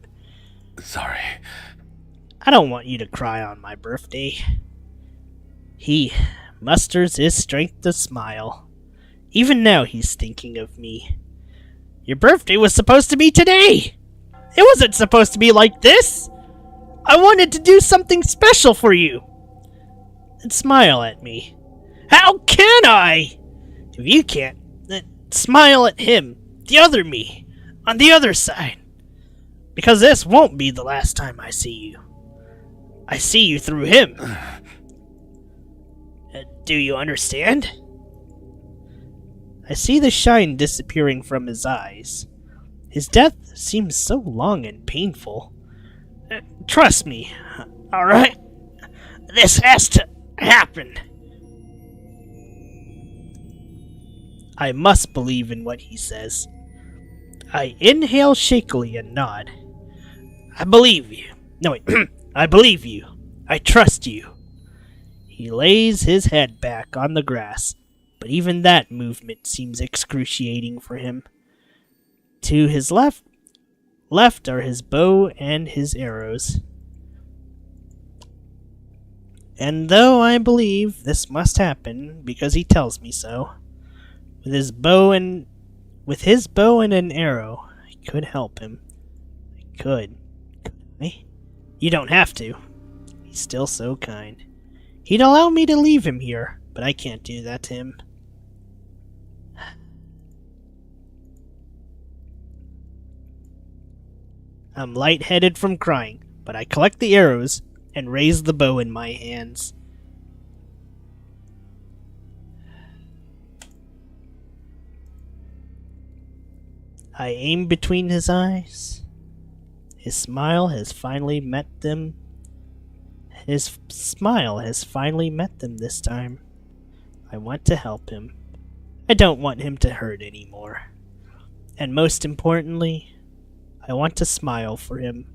Sorry. I don't want you to cry on my birthday. He musters his strength to smile. Even now he's thinking of me. Your birthday was supposed to be today! It wasn't supposed to be like this! I wanted to do something special for you! And smile at me. How can I? If you can't, then smile at him, the other me, on the other side. Because this won't be the last time I see you. I see you through him. Do you understand? I see the shine disappearing from his eyes. His death seems so long and painful. Trust me, alright? This has to happen. I must believe in what he says. I inhale shakily and nod. I believe you. No, wait. I believe you. I trust you. He lays his head back on the grass, but even that movement seems excruciating for him. To his left are his bow and his arrows. And though I believe this must happen because he tells me so, with his bow and an arrow, I could help him. I could. Could I? You don't have to. He's still so kind. He'd allow me to leave him here, but I can't do that to him. I'm lightheaded from crying, but I collect the arrows and raise the bow in my hands. I aim between his eyes. His smile has finally met them. His smile has finally met them this time. I want to help him. I don't want him to hurt anymore. And most importantly, I want to smile for him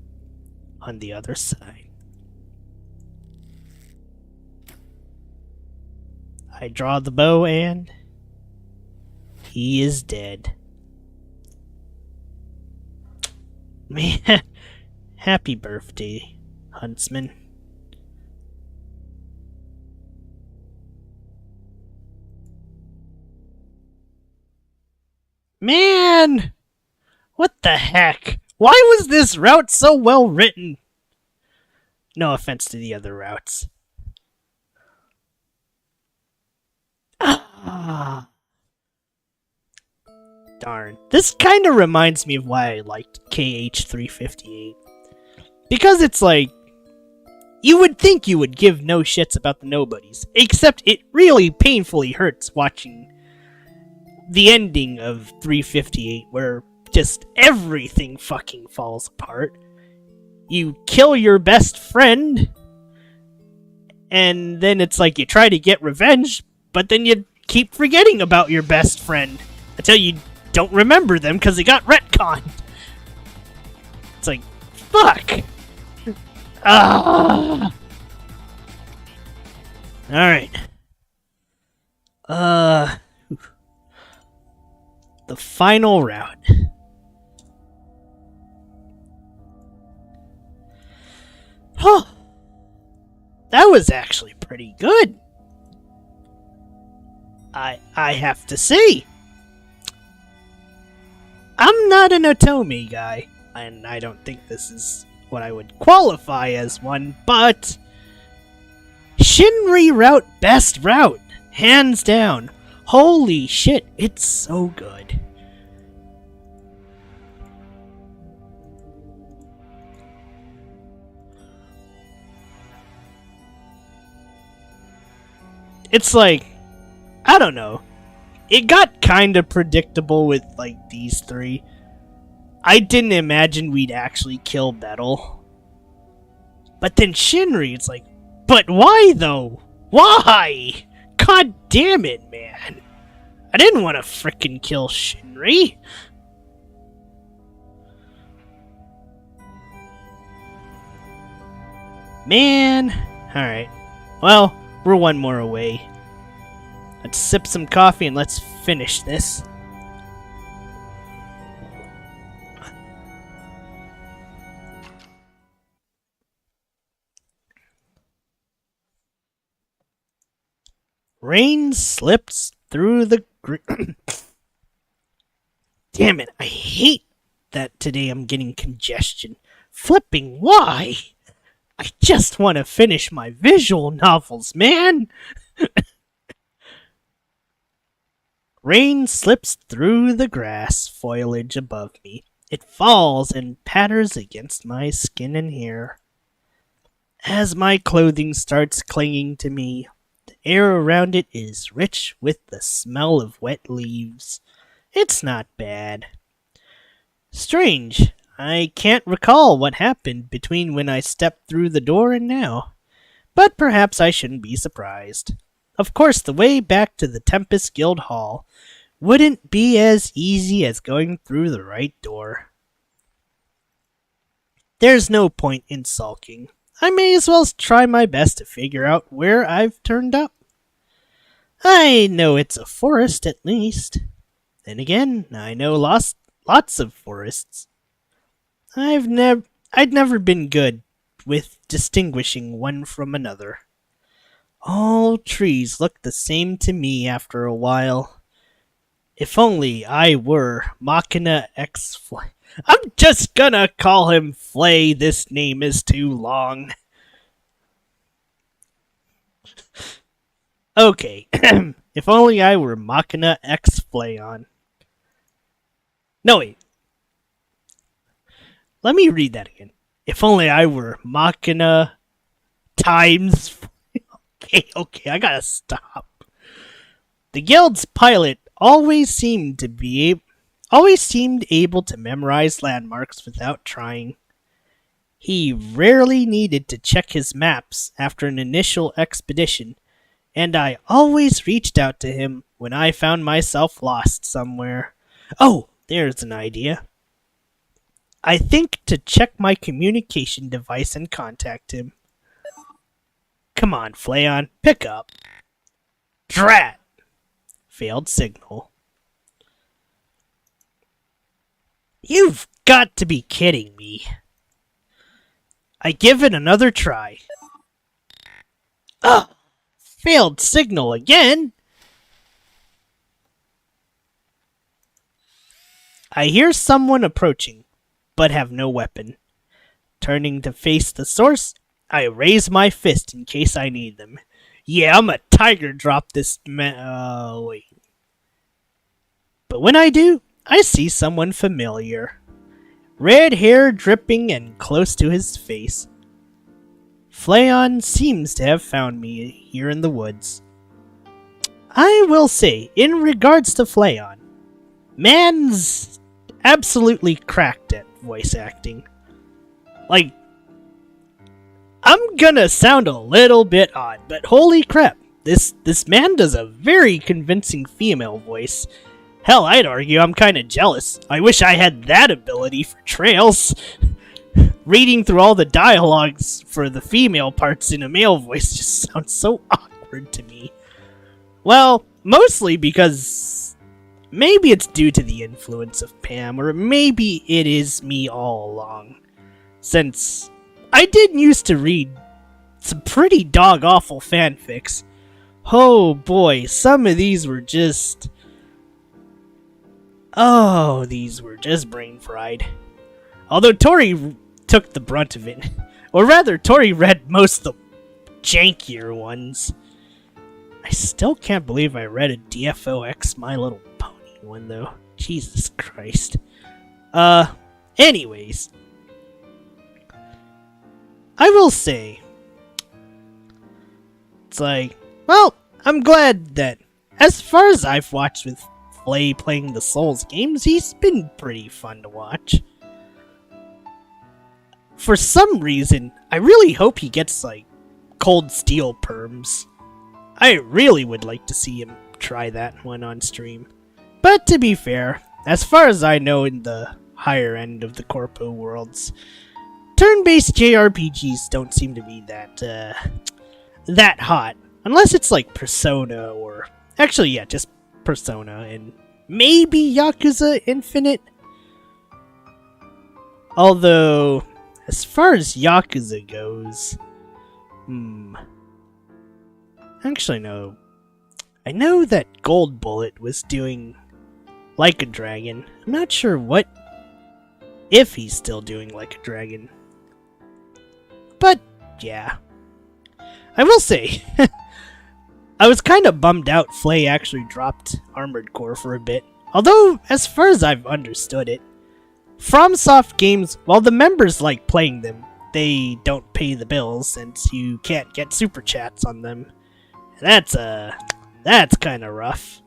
on the other side. I draw the bow and he is dead. Man, happy birthday, Huntsman. Man! What the heck? Why was this route so well written? No offense to the other routes. Ah. Darn. This kind of reminds me of why I liked KH358. Because it's like, you would think you would give no shits about the nobodies, except it really painfully hurts watching the ending of 358 where just everything fucking falls apart. You kill your best friend, and then it's like you try to get revenge, but then you keep forgetting about your best friend until you don't remember them because they got retconned. It's like, fuck. Ah. Alright. The final route. Huh. That was actually pretty good. I have to say. I'm not an Otome guy, and I don't think this is what I would qualify as one, but Shinri route, best route, hands down. Holy shit, it's so good. It's like, I don't know. It got kind of predictable with, like, these three. I didn't imagine we'd actually kill Betel. But then Shinri, it's like, but why, though? Why? God damn it, man. I didn't want to frickin' kill Shinri. Man. Alright. Well, we're one more away. Let's sip some coffee and let's finish this. Rain slips through the Damn it, I hate that today I'm getting congestion. Flipping why? I just want to finish my visual novels, man! Rain slips through the grass foliage above me. It falls and patters against my skin and hair. As my clothing starts clinging to me, the air around it is rich with the smell of wet leaves. It's not bad. Strange. I can't recall what happened between when I stepped through the door and now. But perhaps I shouldn't be surprised. Of course, the way back to the Tempest Guild Hall wouldn't be as easy as going through the right door. There's no point in sulking. I may as well try my best to figure out where I've turned up. I know it's a forest at least. Then again, I know lots of forests. I'd never been good with distinguishing one from another. All trees look the same to me after a while. If only I were Machina X Flay. I'm just gonna call him Flay. This name is too long. Okay. If only I were Machina X Flayon. No, wait. Let me read that again. If only I were Machina times... Okay, I gotta stop. The guild's pilot always seemed to be always seemed able to memorize landmarks without trying. He rarely needed to check his maps after an initial expedition, and I always reached out to him when I found myself lost somewhere. Oh, there's an idea. I think to check my communication device and contact him. Come on, Flayon, pick up. Drat! Failed signal. You've got to be kidding me. I give it another try. Ugh! Failed signal again? I hear someone approaching, but have no weapon. Turning to face the source, I raise my fist in case I need them. Yeah, I'm a tiger drop this wait. But when I do, I see someone familiar. Red hair dripping and close to his face. Flayon seems to have found me here in the woods. I will say, in regards to Flayon, man's absolutely cracked at voice acting. Like, I'm gonna sound a little bit odd, but holy crap, this man does a very convincing female voice. Hell, I'd argue I'm kinda jealous. I wish I had that ability for Trails. Reading through all the dialogues for the female parts in a male voice just sounds so awkward to me. Well, mostly because maybe it's due to the influence of Pam, or maybe it is me all along. Since I did used to read some pretty dog-awful fanfics. Oh boy, some of these were just... Oh, these were just brain fried. Although Tori took the brunt of it. Or rather, Tori read most of the jankier ones. I still can't believe I read a DFOX My Little Pony one, though. Jesus Christ. Anyways. I will say, it's like, well, I'm glad that, as far as I've watched with Flay playing the Souls games, he's been pretty fun to watch. For some reason, I really hope he gets, like, Cold Steel perms. I really would like to see him try that one on stream. But to be fair, as far as I know in the higher end of the Corpo worlds, turn-based JRPGs don't seem to be that hot. Unless it's like Persona or... Actually, yeah, just Persona and maybe Yakuza Infinite. Although, as far as Yakuza goes... Actually, no. I know that Gold Bullet was doing Like a Dragon. I'm not sure if he's still doing Like a Dragon. But, yeah. I will say, I was kind of bummed out Flay actually dropped Armored Core for a bit. Although, as far as I've understood it, FromSoft games, while the members like playing them, they don't pay the bills since you can't get super chats on them. That's kind of rough.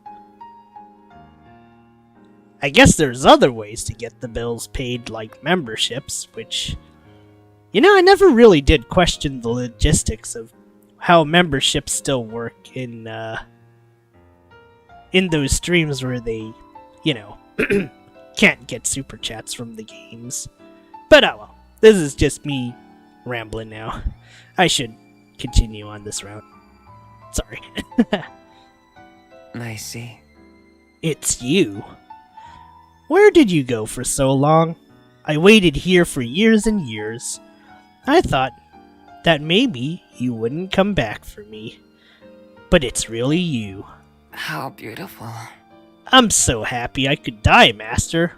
I guess there's other ways to get the bills paid, like memberships, which... You know, I never really did question the logistics of how memberships still work in those streams where they, you know, can't get super chats from the games. But oh well, this is just me rambling now. I should continue on this route. Sorry. I see. It's you. Where did you go for so long? I waited here for years and years. I thought that maybe you wouldn't come back for me. But it's really you. How beautiful. I'm so happy I could die, Master.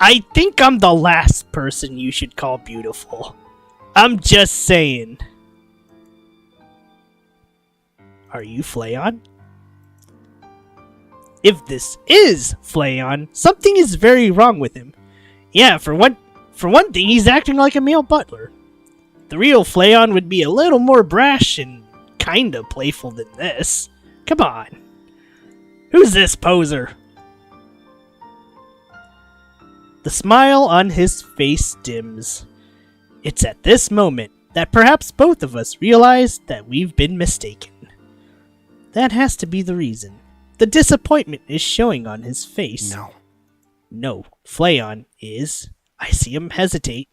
I think I'm the last person you should call beautiful. I'm just saying. Are you Flayon? If this is Flayon, something is very wrong with him. Yeah, for one thing, he's acting like a male butler. The real Flayon would be a little more brash and kinda playful than this. Come on. Who's this poser? The smile on his face dims. It's at this moment that perhaps both of us realize that we've been mistaken. That has to be the reason. The disappointment is showing on his face. No, Flayon is. I see him hesitate.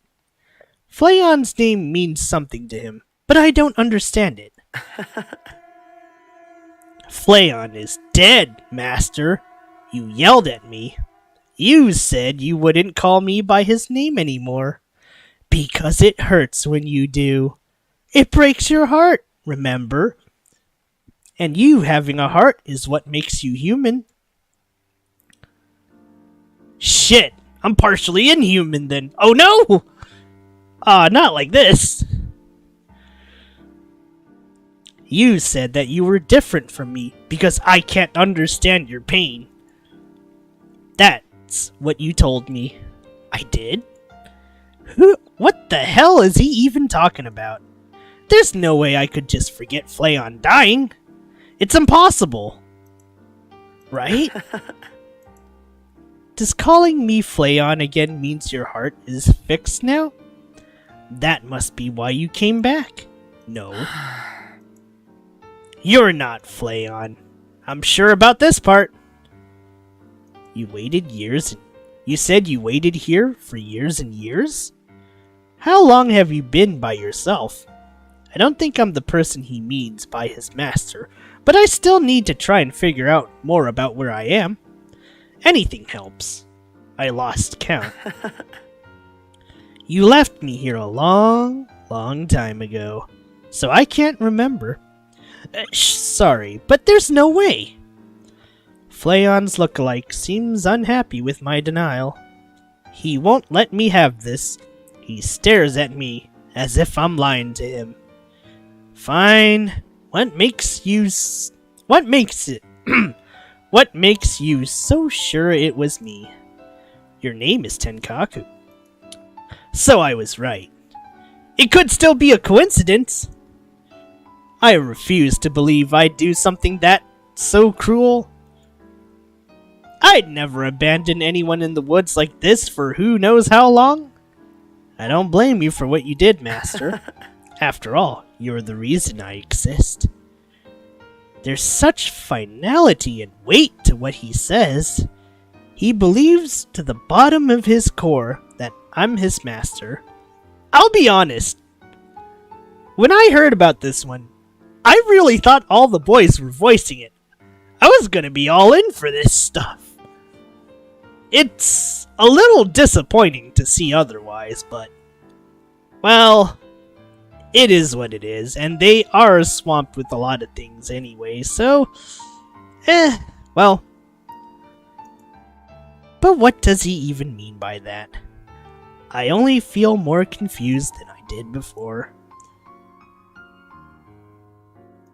Flayon's name means something to him, but I don't understand it. Flayon is dead, Master. You yelled at me. You said you wouldn't call me by his name anymore. Because it hurts when you do. It breaks your heart, remember? And you having a heart is what makes you human. Shit, I'm partially inhuman then. Oh no! Not like this. You said that you were different from me because I can't understand your pain. That's what you told me. I did? What the hell is he even talking about? There's no way I could just forget Flayon dying. It's impossible. Right? Does calling me Flayon again means your heart is fixed now? That must be why you came back. No. You're not Flayon. I'm sure about this part. You waited years and you said you waited here for years and years? How long have you been by yourself? I don't think I'm the person he means by his master, but I still need to try and figure out more about where I am. Anything helps. I lost count. You left me here a long time ago, so I can't remember. Sorry, but there's no way. Flayon's lookalike seems unhappy with my denial. He won't let me have this. He stares at me as if I'm lying to him. Fine. What makes you what makes you so sure it was me? Your name is Tenkaku. So I was right. It could still be a coincidence. I refuse to believe I'd do something that so cruel. I'd never abandon anyone in the woods like this for who knows how long. I don't blame you for what you did, Master. After all, you're the reason I exist. There's such finality and weight to what he says. He believes to the bottom of his core that I'm his master. I'll be honest. When I heard about this one, I really thought all the boys were voicing it. I was gonna be all in for this stuff. It's a little disappointing to see otherwise, but, well, it is what it is, and they are swamped with a lot of things anyway, so, well. But what does he even mean by that? I only feel more confused than I did before.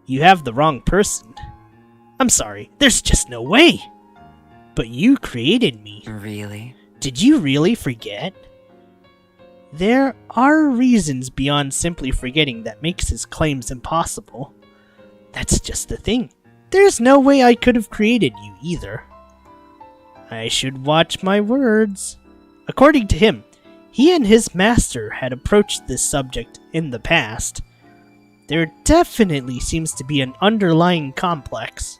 You have the wrong person. I'm sorry, there's just no way. But you created me. Really? Did you really forget? There are reasons beyond simply forgetting that makes his claims impossible. That's just the thing. There's no way I could have created you either. I should watch my words. According to him, he and his master had approached this subject in the past. There definitely seems to be an underlying complex.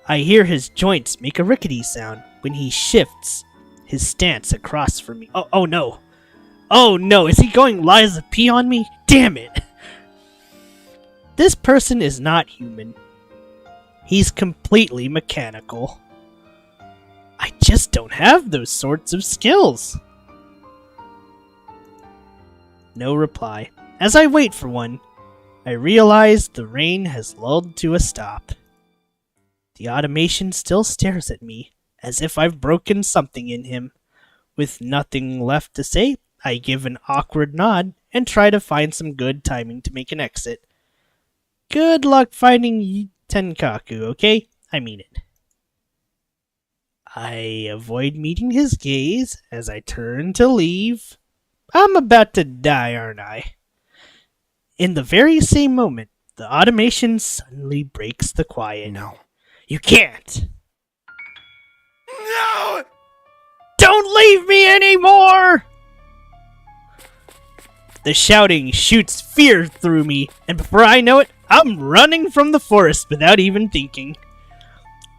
I hear his joints make a rickety sound when he shifts his stance across from me. Oh no. Oh no, is he going Liza P on me? Damn it. This person is not human. He's completely mechanical. I just don't have those sorts of skills. No reply. As I wait for one, I realize the rain has lulled to a stop. The automation still stares at me, as if I've broken something in him. With nothing left to say, I give an awkward nod and try to find some good timing to make an exit. Good luck finding Tenkaku, okay? I mean it. I avoid meeting his gaze as I turn to leave. I'm about to die, aren't I? In the very same moment, the automation suddenly breaks the quiet. No. You can't! No! Don't Don't leave me anymore! The shouting shoots fear through me, and before I know it, I'm running from the forest without even thinking.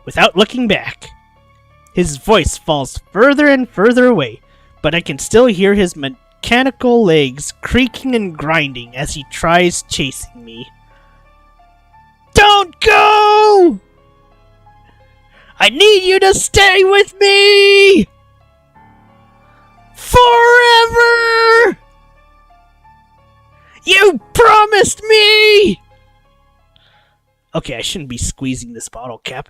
Without looking back. His voice falls further and further away, but I can still hear his mechanical legs creaking and grinding as he tries chasing me. Don't go! I need you to stay with me! Forever! You promised me! Okay, I shouldn't be squeezing this bottle cap.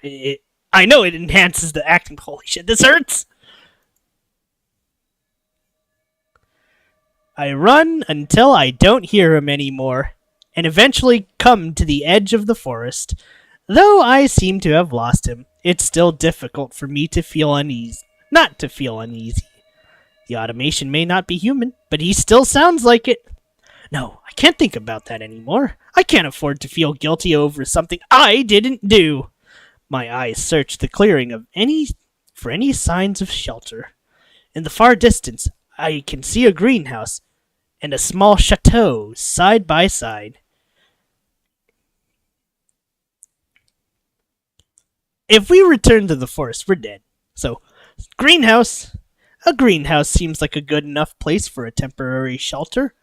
I know it enhances the acting. Holy shit, this hurts! I run until I don't hear him anymore, and eventually come to the edge of the forest. Though I seem to have lost him, it's still difficult for me to feel uneasy. Not to feel uneasy. The automation may not be human, but he still sounds like it. No, I can't think about that anymore. I can't afford to feel guilty over something I didn't do. My eyes search the clearing for any signs of shelter. In the far distance, I can see a greenhouse and a small chateau side by side. If we return to the forest, we're dead. So, greenhouse. A greenhouse seems like a good enough place for a temporary shelter.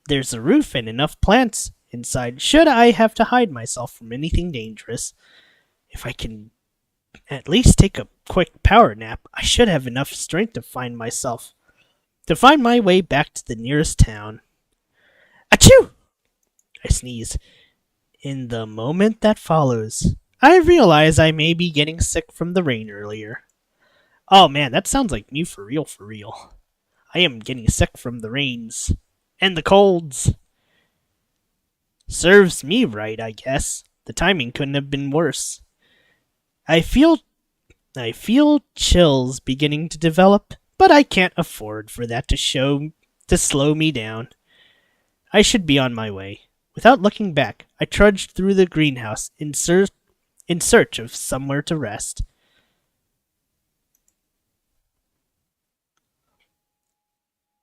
There's a roof and enough plants inside should I have to hide myself from anything dangerous. If I can at least take a quick power nap, I should have enough strength to find my way back to the nearest town. Achoo! I sneeze. In the moment that follows, I realize I may be getting sick from the rain earlier. Oh man, that sounds like me for real, for real. I am getting sick from the rains. And the colds. Serves me right, I guess. The timing couldn't have been worse. I feel chills beginning to develop, but I can't afford for that to slow me down. I should be on my way. Without looking back, I trudged through the greenhouse in search of somewhere to rest.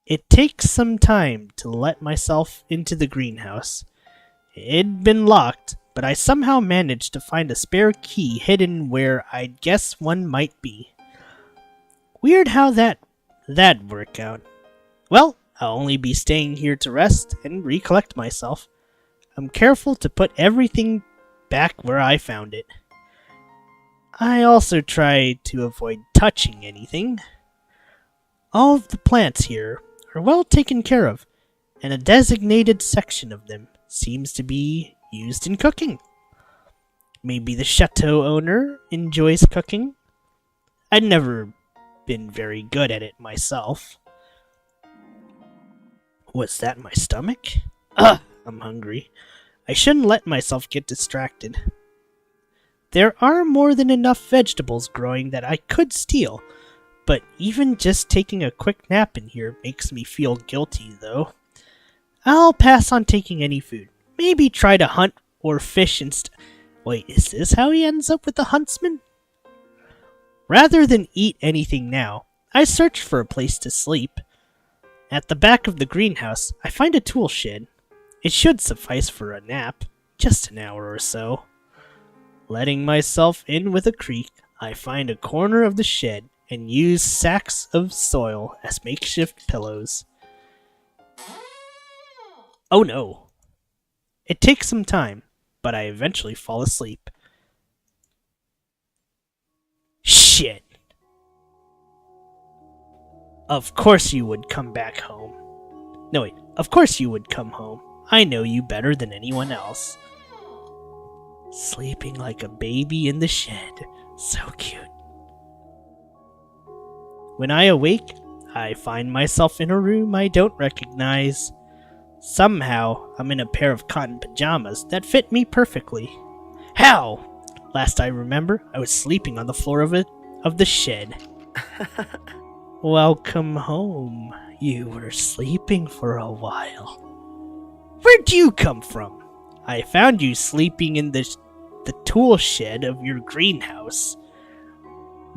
It takes some time to let myself into the greenhouse. It'd been locked, but I somehow managed to find a spare key hidden where I'd guess one might be. Weird how that'd work out. Well, I'll only be staying here to rest and recollect myself. I'm careful to put everything back where I found it. I also try to avoid touching anything. All of the plants here are well taken care of, and a designated section of them seems to be used in cooking. Maybe the chateau owner enjoys cooking. I'd never been very good at it myself. Was that my stomach? I'm hungry. I shouldn't let myself get distracted. There are more than enough vegetables growing that I could steal, but even just taking a quick nap in here makes me feel guilty, though. I'll pass on taking any food. Maybe try to hunt or fish instead. Wait, is this how he ends up with the huntsman? Rather than eat anything now, I search for a place to sleep. At the back of the greenhouse, I find a tool shed. It should suffice for a nap, just an hour or so. Letting myself in with a creak, I find a corner of the shed and use sacks of soil as makeshift pillows. Oh no. It takes some time, but I eventually fall asleep. Shit. Of course you would come back home. No wait, of course you would come home. I know you better than anyone else. Sleeping like a baby in the shed. So cute. When I awake, I find myself in a room I don't recognize. Somehow, I'm in a pair of cotton pajamas that fit me perfectly. How? Last I remember, I was sleeping on the floor of the shed. Welcome home. You were sleeping for a while. Where'd you come from? I found you sleeping in the tool shed of your greenhouse.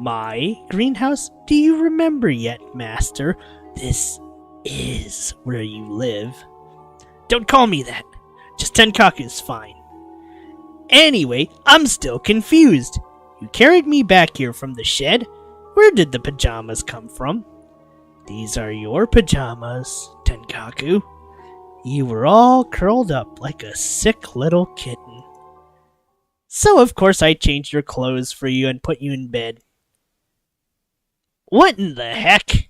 My greenhouse? Do you remember yet, master? This is where you live. Don't call me that. Just Tenkaku's fine. Anyway, I'm still confused. You carried me back here from the shed? Where did the pajamas come from? These are your pajamas, Tenkaku. You were all curled up like a sick little kitten. So of course I changed your clothes for you and put you in bed. What in the heck?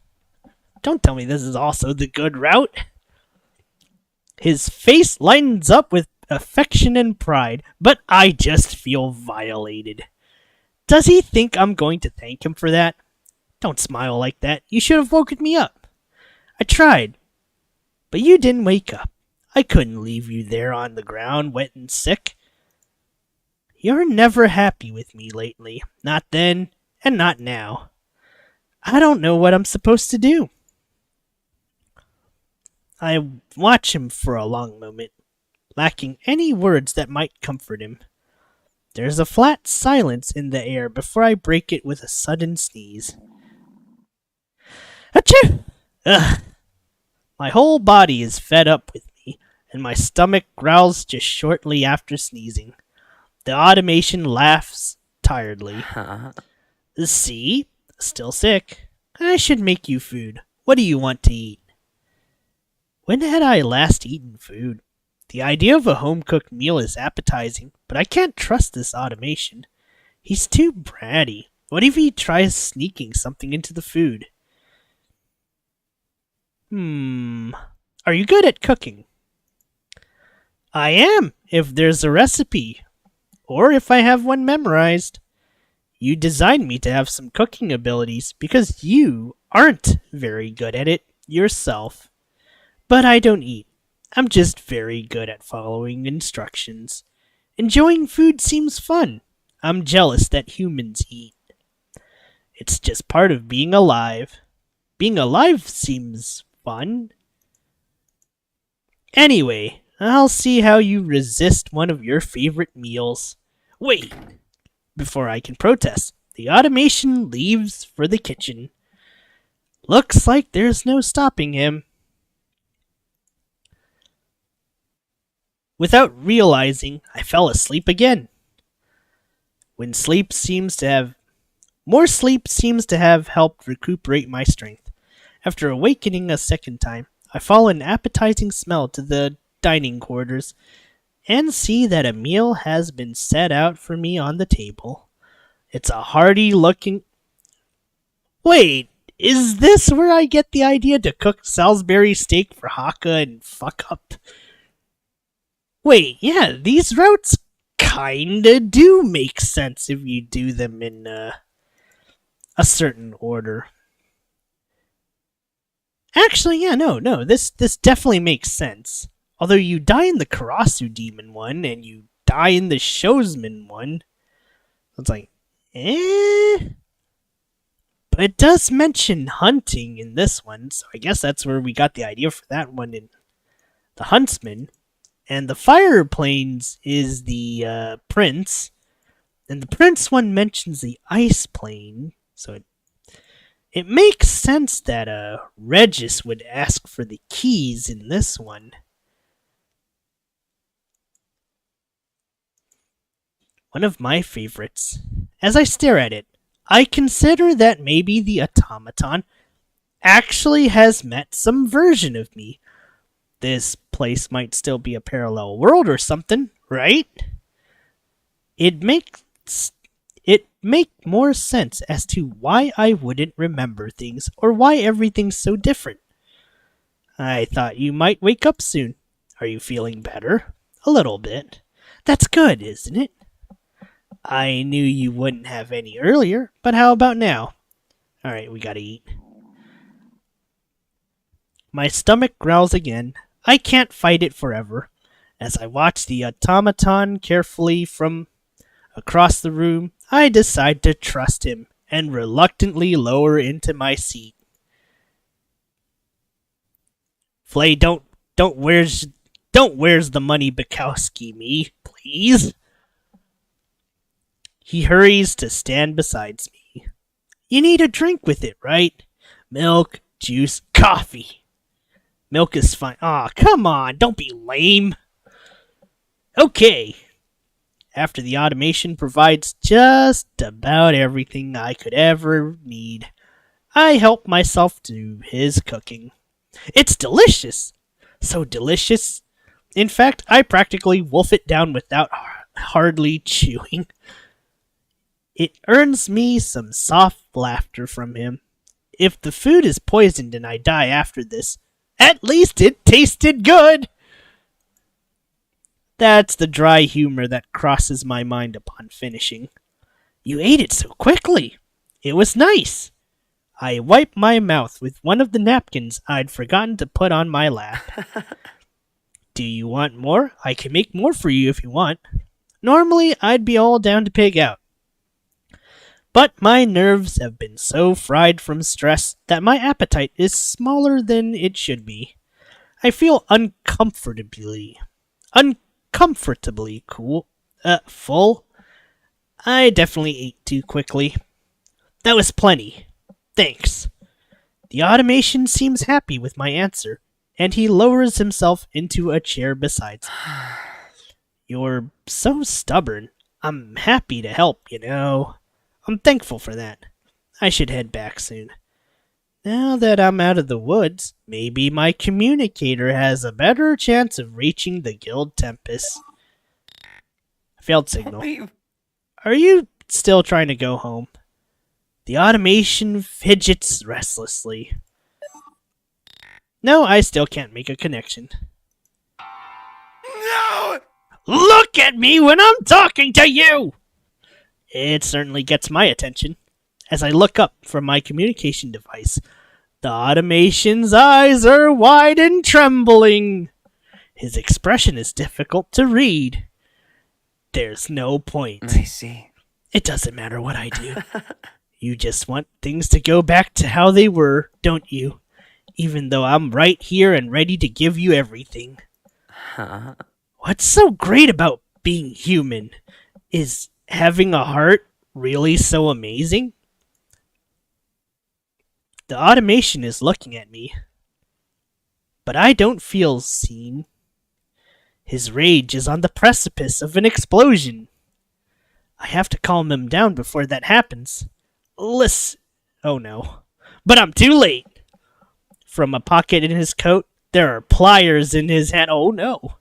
Don't tell me this is also the good route. His face lightens up with affection and pride, but I just feel violated. Does he think I'm going to thank him for that? Don't smile like that. You should have woken me up. I tried, but you didn't wake up. I couldn't leave you there on the ground, wet and sick. You're never happy with me lately. Not then, and not now. I don't know what I'm supposed to do. I watch him for a long moment, lacking any words that might comfort him. There's a flat silence in the air before I break it with a sudden sneeze. Achoo! Ugh. My whole body is fed up with me, and my stomach growls just shortly after sneezing. The automation laughs tiredly. See? Still sick. I should make you food. What do you want to eat? When had I last eaten food? The idea of a home-cooked meal is appetizing, but I can't trust this automation. He's too bratty. What if he tries sneaking something into the food? Are you good at cooking? I am, if there's a recipe, or if I have one memorized. You designed me to have some cooking abilities because you aren't very good at it yourself. But I don't eat. I'm just very good at following instructions. Enjoying food seems fun. I'm jealous that humans eat. It's just part of being alive. Being alive seems fun. Anyway, I'll see how you resist one of your favorite meals. Wait! Before I can protest, the automation leaves for the kitchen. Looks like there's no stopping him. Without realizing, I fell asleep again. More sleep seems to have helped recuperate my strength. After awakening a second time, I follow an appetizing smell to the dining quarters and see that a meal has been set out for me on the table. It's a hearty looking... Wait, is this where I get the idea to cook Salisbury steak for Haka and fuck up? Wait, yeah, these routes kinda do make sense if you do them in a certain order. Actually, yeah, no, this definitely makes sense. Although you die in the Karasu Demon one, and you die in the Shosman one. It's like, But it does mention hunting in this one, so I guess that's where we got the idea for that one in the Huntsman. And the Fire Plains is the Prince. And the Prince one mentions the Ice Plane, so it makes sense that Regis would ask for the keys in this one. One of my favorites. As I stare at it, I consider that maybe the automaton actually has met some version of me. This place might still be a parallel world or something, right? It make more sense as to why I wouldn't remember things or why everything's so different. I thought you might wake up soon. Are you feeling better? A little bit. That's good, isn't it? I knew you wouldn't have any earlier, but how about now? Alright, we gotta eat. My stomach growls again. I can't fight it forever. As I watch the automaton carefully from across the room, I decide to trust him and reluctantly lower into my seat. Flay, don't where's the money Bukowski me, please? He hurries to stand beside me. You need a drink with it, right? Milk, juice, coffee. Milk is fine. Aw, come on, don't be lame. Okay. After the automation provides just about everything I could ever need, I help myself to his cooking. It's delicious. So delicious. In fact, I practically wolf it down without hardly chewing. It earns me some soft laughter from him. If the food is poisoned and I die after this, at least it tasted good! That's the dry humor that crosses my mind upon finishing. You ate it so quickly. It was nice. I wiped my mouth with one of the napkins I'd forgotten to put on my lap. Do you want more? I can make more for you if you want. Normally, I'd be all down to pig out. But my nerves have been so fried from stress that my appetite is smaller than it should be. I feel uncomfortably full. I definitely ate too quickly. That was plenty. Thanks. The automation seems happy with my answer, and he lowers himself into a chair beside me. You're so stubborn. I'm happy to help, you know. I'm thankful for that. I should head back soon. Now that I'm out of the woods, maybe my communicator has a better chance of reaching the Guild Tempest. Failed signal. Are you still trying to go home? The automation fidgets restlessly. No, I still can't make a connection. No! Look at me when I'm talking to you! It certainly gets my attention. As I look up from my communication device, the automation's eyes are wide and trembling. His expression is difficult to read. There's no point. I see. It doesn't matter what I do. You just want things to go back to how they were, don't you? Even though I'm right here and ready to give you everything. Huh? What's so great about being human? Is having a heart really so amazing? The automation is looking at me, but I don't feel seen. His rage is on the precipice of an explosion. I have to calm him down before that happens. Listen. Oh no. But I'm too late. From a pocket in his coat, there are pliers in his hand. Oh no.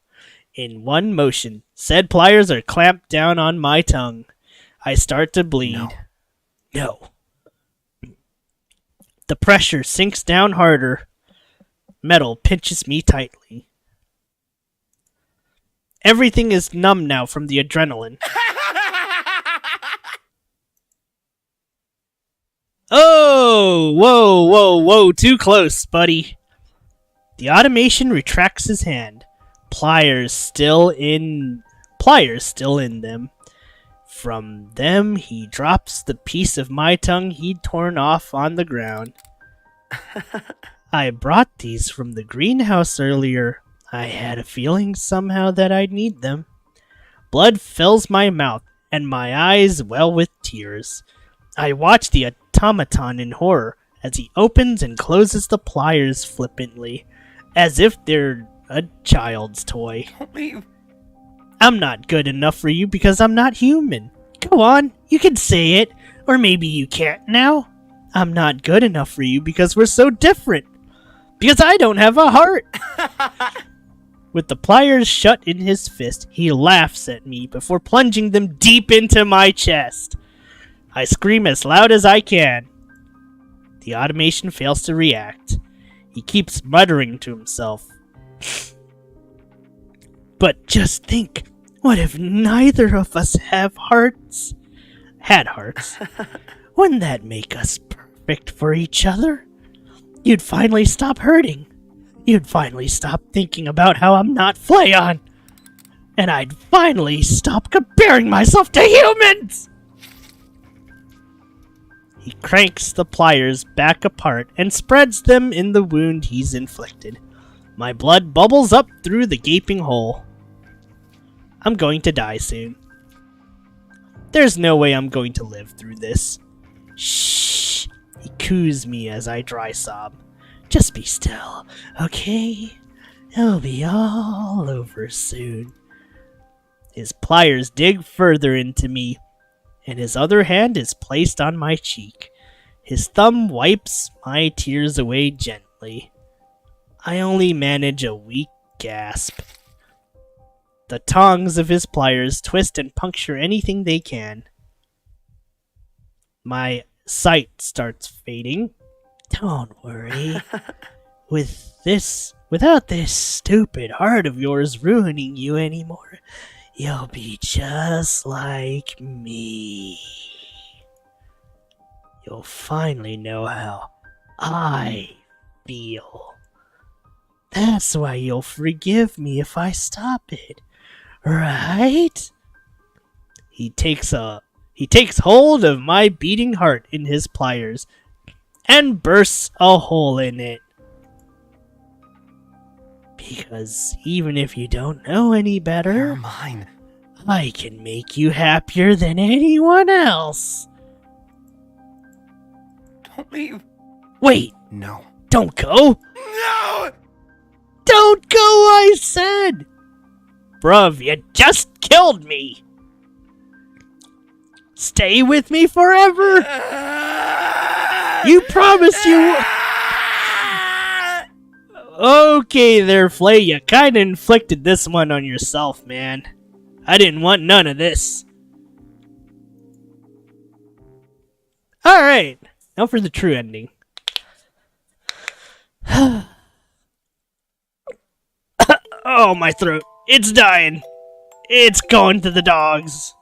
In one motion, said pliers are clamped down on my tongue. I start to bleed. No. The pressure sinks down harder. Metal pinches me tightly. Everything is numb now from the adrenaline. Oh! Whoa, too close, buddy. The automation retracts his hand. Pliers still in them. From them, he drops the piece of my tongue he'd torn off on the ground. I brought these from the greenhouse earlier. I had a feeling somehow that I'd need them. Blood fills my mouth, and my eyes well with tears. I watch the automaton in horror as he opens and closes the pliers flippantly, as if they're a child's toy. Don't leave. I'm not good enough for you because I'm not human. Go on, you can say it, or maybe you can't now. I'm not good enough for you because we're so different. Because I don't have a heart. With the pliers shut in his fist, he laughs at me before plunging them deep into my chest. I scream as loud as I can. The automation fails to react. He keeps muttering to himself. But just think, what if neither of us had hearts? Wouldn't that make us perfect for each other? You'd finally stop hurting. You'd finally stop thinking about how I'm not Flayon. And I'd finally stop comparing myself to humans! He cranks the pliers back apart and spreads them in the wound he's inflicted. My blood bubbles up through the gaping hole. I'm going to die soon. There's no way I'm going to live through this. Shh! He coos me as I dry sob. Just be still, okay? It'll be all over soon. His pliers dig further into me, and his other hand is placed on my cheek. His thumb wipes my tears away gently. I only manage a weak gasp. The tongs of his pliers twist and puncture anything they can. My sight starts fading. Don't worry. Without this stupid heart of yours ruining you anymore, you'll be just like me. You'll finally know how I feel. That's why you'll forgive me if I stop it, right? He takes hold of my beating heart in his pliers and bursts a hole in it. Because even if you don't know any better, You're mine. I can make you happier than anyone else. Don't leave. Wait, No. don't go. No! Don't go, I said. Bruv, you just killed me. Stay with me forever. You promised you... Okay there, Flay, you kinda inflicted this one on yourself, man. I didn't want none of this. Alright, now for the true ending. Oh, my throat. It's dying. It's going to the dogs.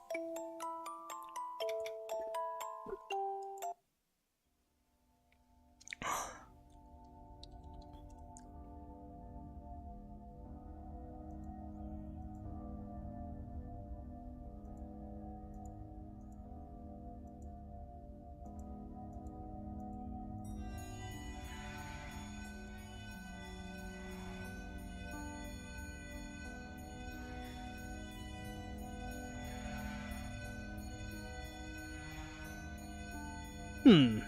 Hmm.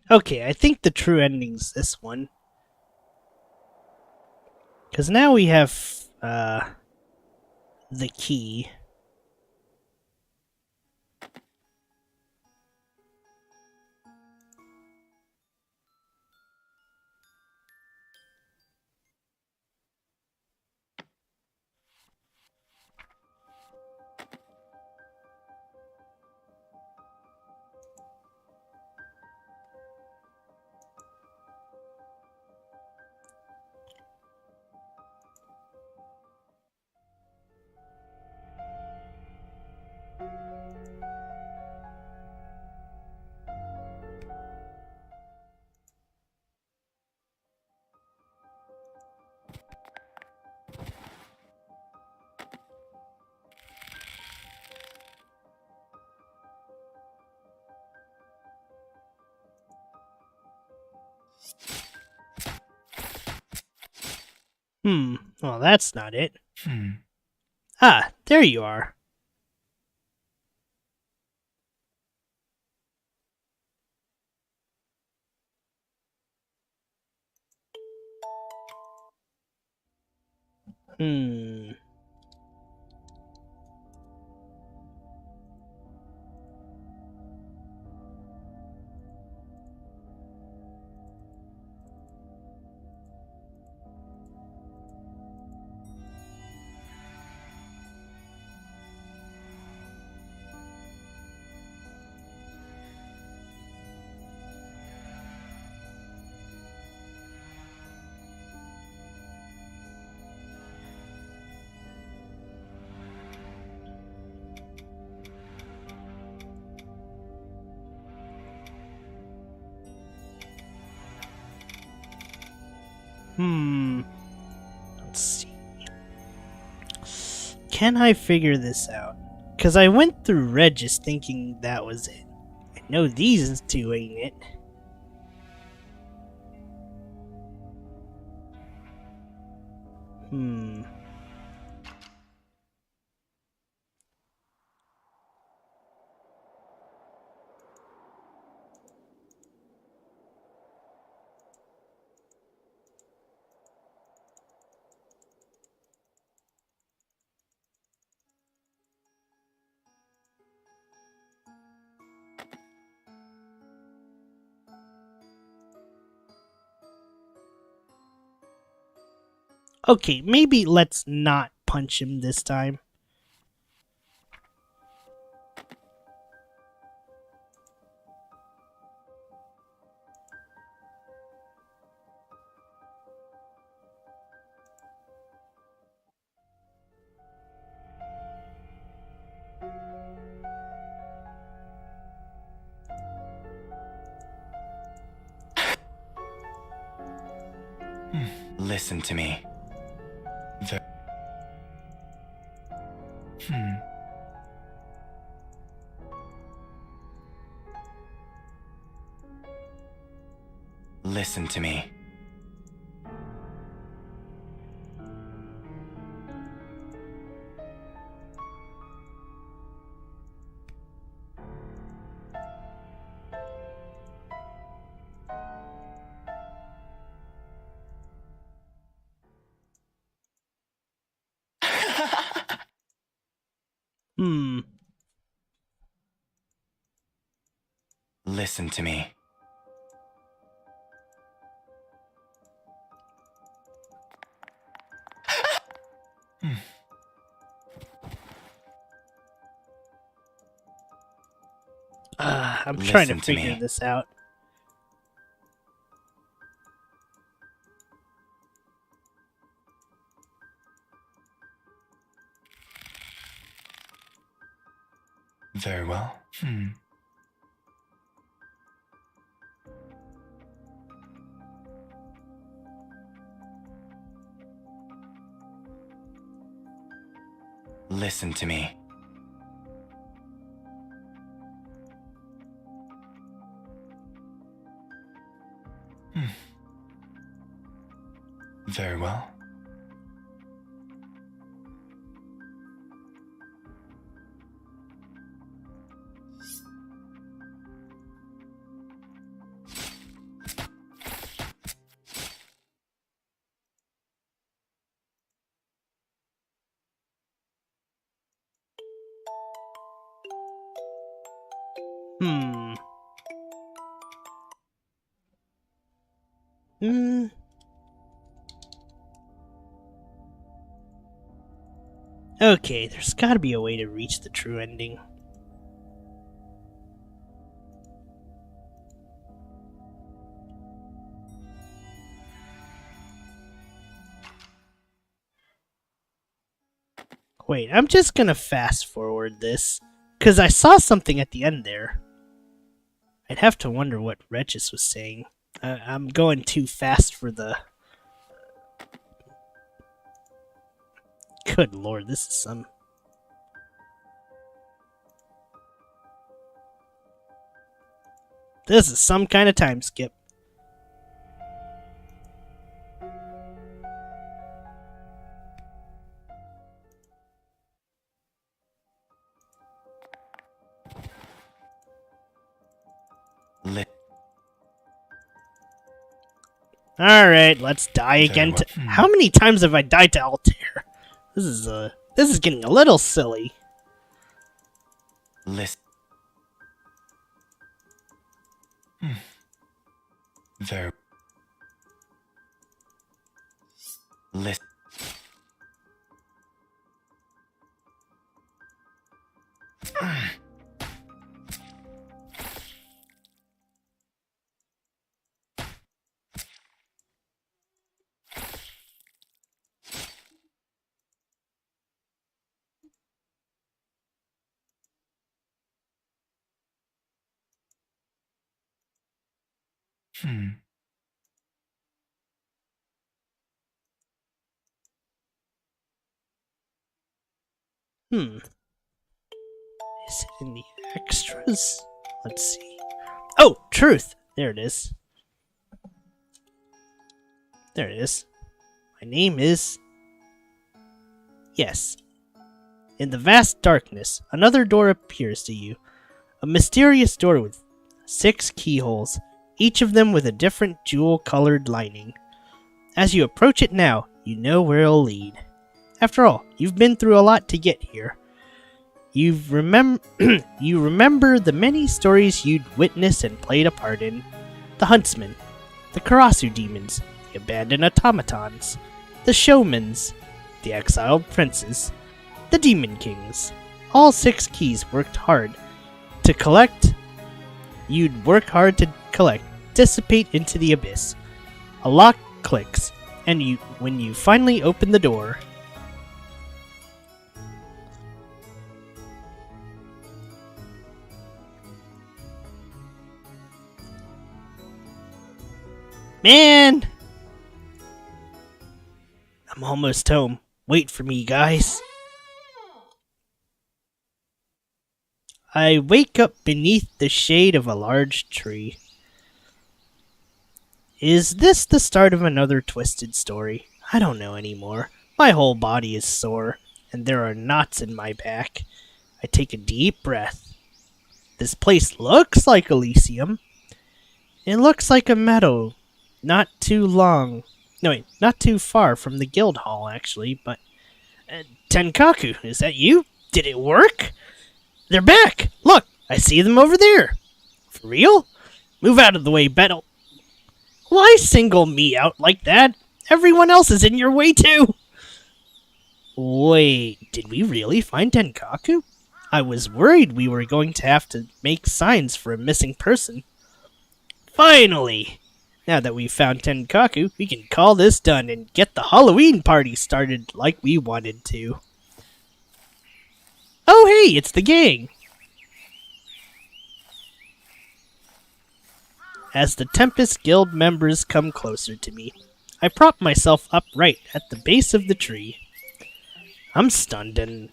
Okay, I think the true ending's this one. Because now we have, the key. Well, that's not it. Ah, there you are. Hmm. Let's see. Can I figure this out? Because I went through Regis thinking that was it. I know these two ain't it. Okay, maybe let's not punch him this time. Listen to me. Listen to me. Listen to me. I'm trying to Listen to figure me. this out. Very well. Listen to me. Very well. Okay, there's gotta be a way to reach the true ending. Wait, I'm just gonna fast forward this, because I saw something at the end there. I'd have to wonder what Regis was saying. I'm going too fast for the... Good lord, this is some... This is some kind of time skip. Alright, let's die again. How many times have I died to Altair? This is getting a little silly. Listen. Very. Listen. Is it in the extras? Let's see. Oh, truth! There it is. There it is. My name is... Yes. In the vast darkness, another door appears to you. A mysterious door with 6 keyholes, each of them with a different jewel-colored lining. As you approach it now, you know where it'll lead. After all, you've been through a lot to get here. You remember the many stories you'd witnessed and played a part in. The huntsmen, the Karasu demons, the abandoned automatons, the showmans, the exiled princes, the demon kings. All 6 keys worked hard to collect. You'd work hard to collect, dissipate into the abyss. A lock clicks, and when you finally open the door, man! I'm almost home. Wait for me, guys. I wake up beneath the shade of a large tree. Is this the start of another twisted story? I don't know anymore. My whole body is sore, and there are knots in my back. I take a deep breath. This place looks like Elysium. It looks like a meadow. Not too far from the guild hall, actually, but... Tenkaku, is that you? Did it work? They're back! Look, I see them over there! For real? Move out of the way, Bettle. Why single me out like that? Everyone else is in your way, too! Wait, did we really find Tenkaku? I was worried we were going to have to make signs for a missing person. Finally! Now that we've found Tenkaku, we can call this done and get the Halloween party started like we wanted to. Oh hey, it's the gang! As the Tempest Guild members come closer to me, I prop myself upright at the base of the tree. I'm stunned and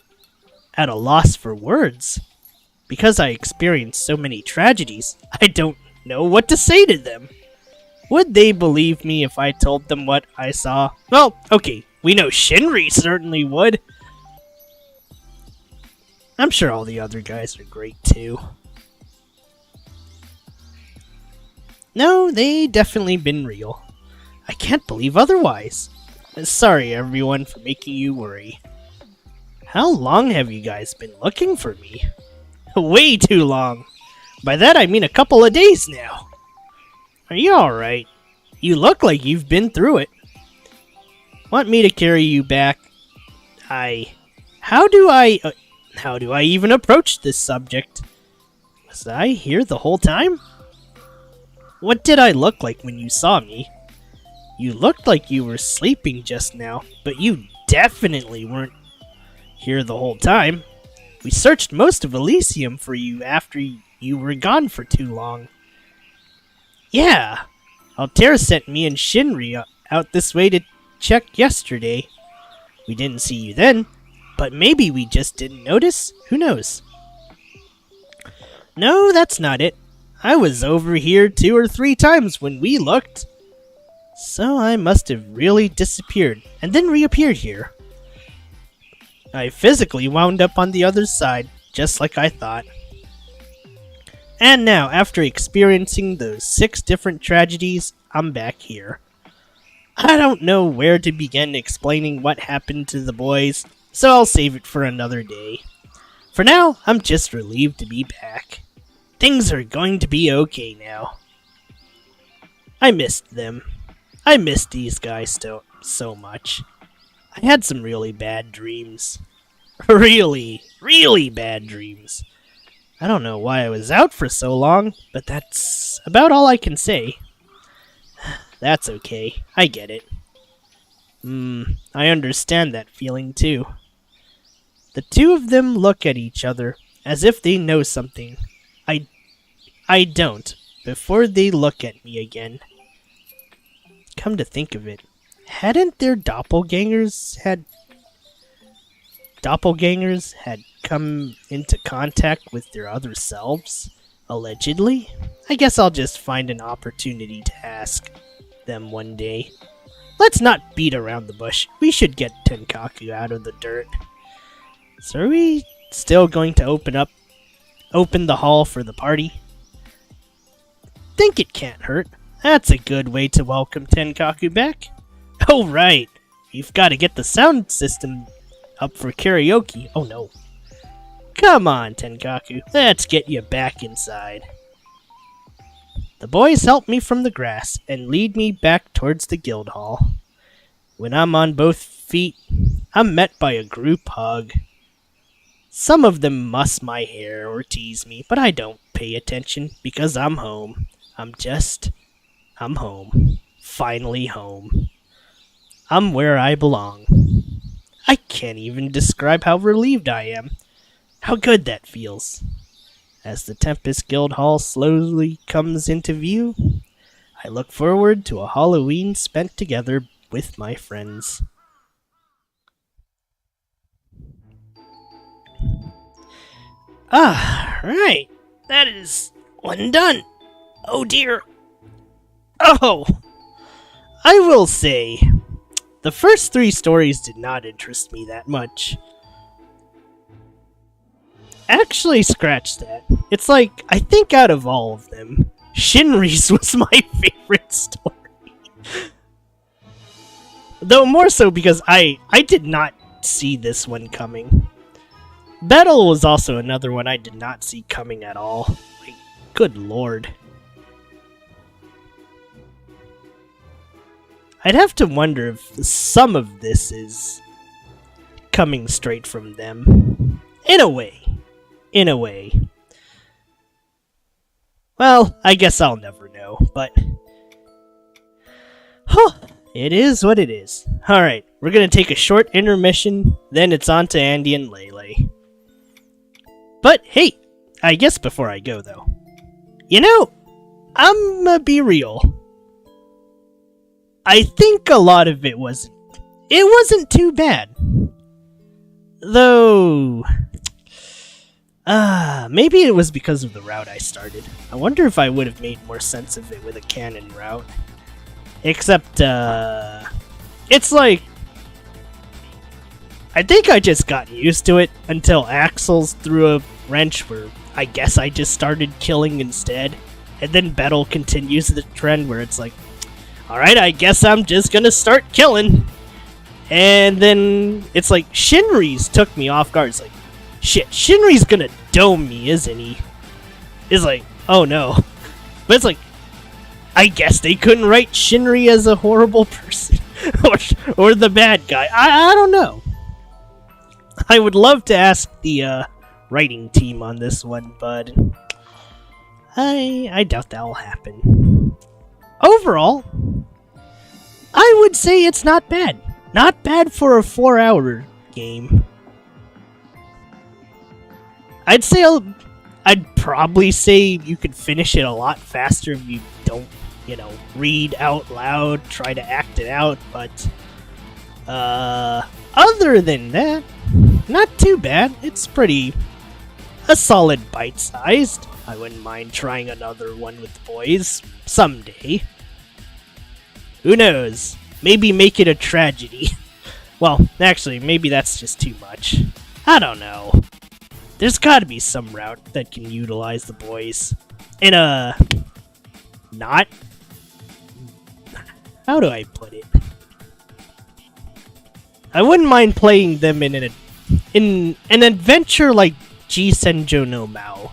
at a loss for words. Because I experienced so many tragedies, I don't know what to say to them. Would they believe me if I told them what I saw? Well, okay, we know Shinri certainly would. I'm sure all the other guys are great too. No, they definitely been real. I can't believe otherwise. Sorry everyone for making you worry. How long have you guys been looking for me? Way too long. By that I mean a couple of days now. Are you alright? You look like you've been through it. Want me to carry you back? How do I even approach this subject? Was I here the whole time? What did I look like when you saw me? You looked like you were sleeping just now, but you definitely weren't here the whole time. We searched most of Elysium for you after you were gone for too long. Yeah, Altera sent me and Shinri out this way to check yesterday. We didn't see you then, but maybe we just didn't notice? Who knows? No, that's not it. I was over here 2 or 3 times when we looked. So I must have really disappeared and then reappeared here. I physically wound up on the other side, just like I thought. And now, after experiencing those 6 different tragedies, I'm back here. I don't know where to begin explaining what happened to the boys, so I'll save it for another day. For now, I'm just relieved to be back. Things are going to be okay now. I missed them. I missed these guys so much. I had some really bad dreams. Really, really bad dreams. I don't know why I was out for so long, but that's about all I can say. That's okay. I get it. I understand that feeling too. The two of them look at each other as if they know something. I don't, before they look at me again. Come to think of it, hadn't their doppelgangers had doppelgangers had come into contact with their other selves, allegedly. I guess I'll just find an opportunity to ask them one day. Let's not beat around the bush. We should get Tenkaku out of the dirt. So are we still going to open the hall for the party? Think it can't hurt. That's a good way to welcome Tenkaku back. Oh right, we've got to get the sound system up for karaoke. Oh no. Come on, Tenkaku, let's get you back inside. The boys help me from the grass and lead me back towards the guild hall. When I'm on both feet, I'm met by a group hug. Some of them muss my hair or tease me, but I don't pay attention because I'm home. I'm home. Finally home. I'm where I belong. I can't even describe how relieved I am. How good that feels. As the Tempest Guild Hall slowly comes into view, I look forward to a Halloween spent together with my friends. Right. That is one done. Oh dear. Oh! I will say, the first 3 stories did not interest me that much. Actually, scratch that. It's like, I think out of all of them, Shinri's was my favorite story. Though more so because I did not see this one coming. Battle was also another one I did not see coming at all. Like, good lord. I'd have to wonder if some of this is coming straight from them. In a way. Well, I guess I'll never know, but... It is what it is. Alright, we're gonna take a short intermission, then it's on to Andy and Leyley. But hey, I guess before I go though, you know, I'ma be real. I think a lot of it wasn't too bad. Though, maybe it was because of the route I started. I wonder if I would have made more sense of it with a canon route. Except, it's like, I think I just got used to it until Axel's threw a wrench where I guess I just started killing instead. And then Battle continues the trend where it's like, alright, I guess I'm just gonna start killing. And then it's like, Shinri's took me off guard. It's like, shit, Shinri's gonna dome me, isn't he? It's like, oh no. But it's like, I guess they couldn't write Shinri as a horrible person. or the bad guy. I don't know. I would love to ask the writing team on this one, but I doubt that will happen. Overall, I would say it's not bad. Not bad for a 4-hour game. I'd probably say you could finish it a lot faster if you don't, read out loud, try to act it out, but other than that, not too bad. It's a solid bite-sized. I wouldn't mind trying another one with the boys someday. Who knows? Maybe make it a tragedy. Well, actually, maybe that's just too much. I don't know. There's gotta be some route that can utilize the boys. In a... not... how do I put it? I wouldn't mind playing them in an adventure like G Senjo no Mao.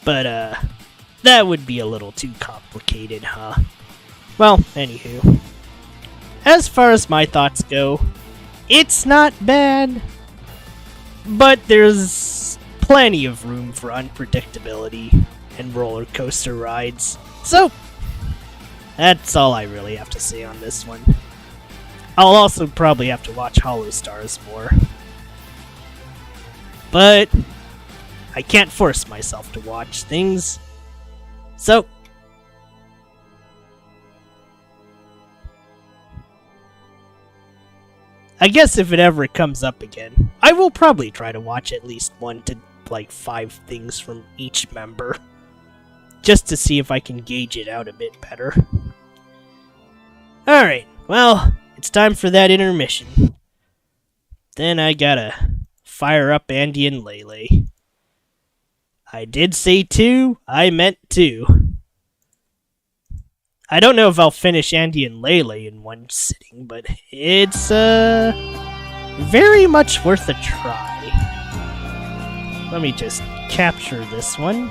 But, that would be a little too complicated, huh? Well, anywho. As far as my thoughts go, it's not bad, but there's plenty of room for unpredictability and roller coaster rides. So, that's all I really have to say on this one. I'll also probably have to watch Hollow Stars more. But I can't force myself to watch things. So, I guess if it ever comes up again, I will probably try to watch at least 1 to 5 things from each member, just to see if I can gauge it out a bit better. Alright, well, it's time for that intermission. Then I gotta fire up Andy and Leyley. I did say 2, I meant 2. I don't know if I'll finish Andy and Leyley in one sitting, but it's very much worth a try. Let me just capture this one.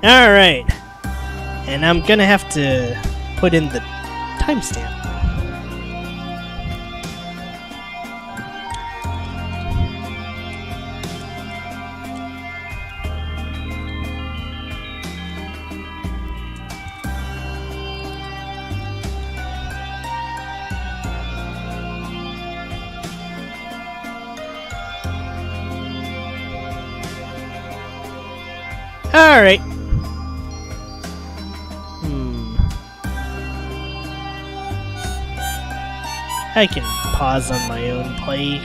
Alright. And I'm gonna have to put in the timestamp. Alright. I can pause on my own play.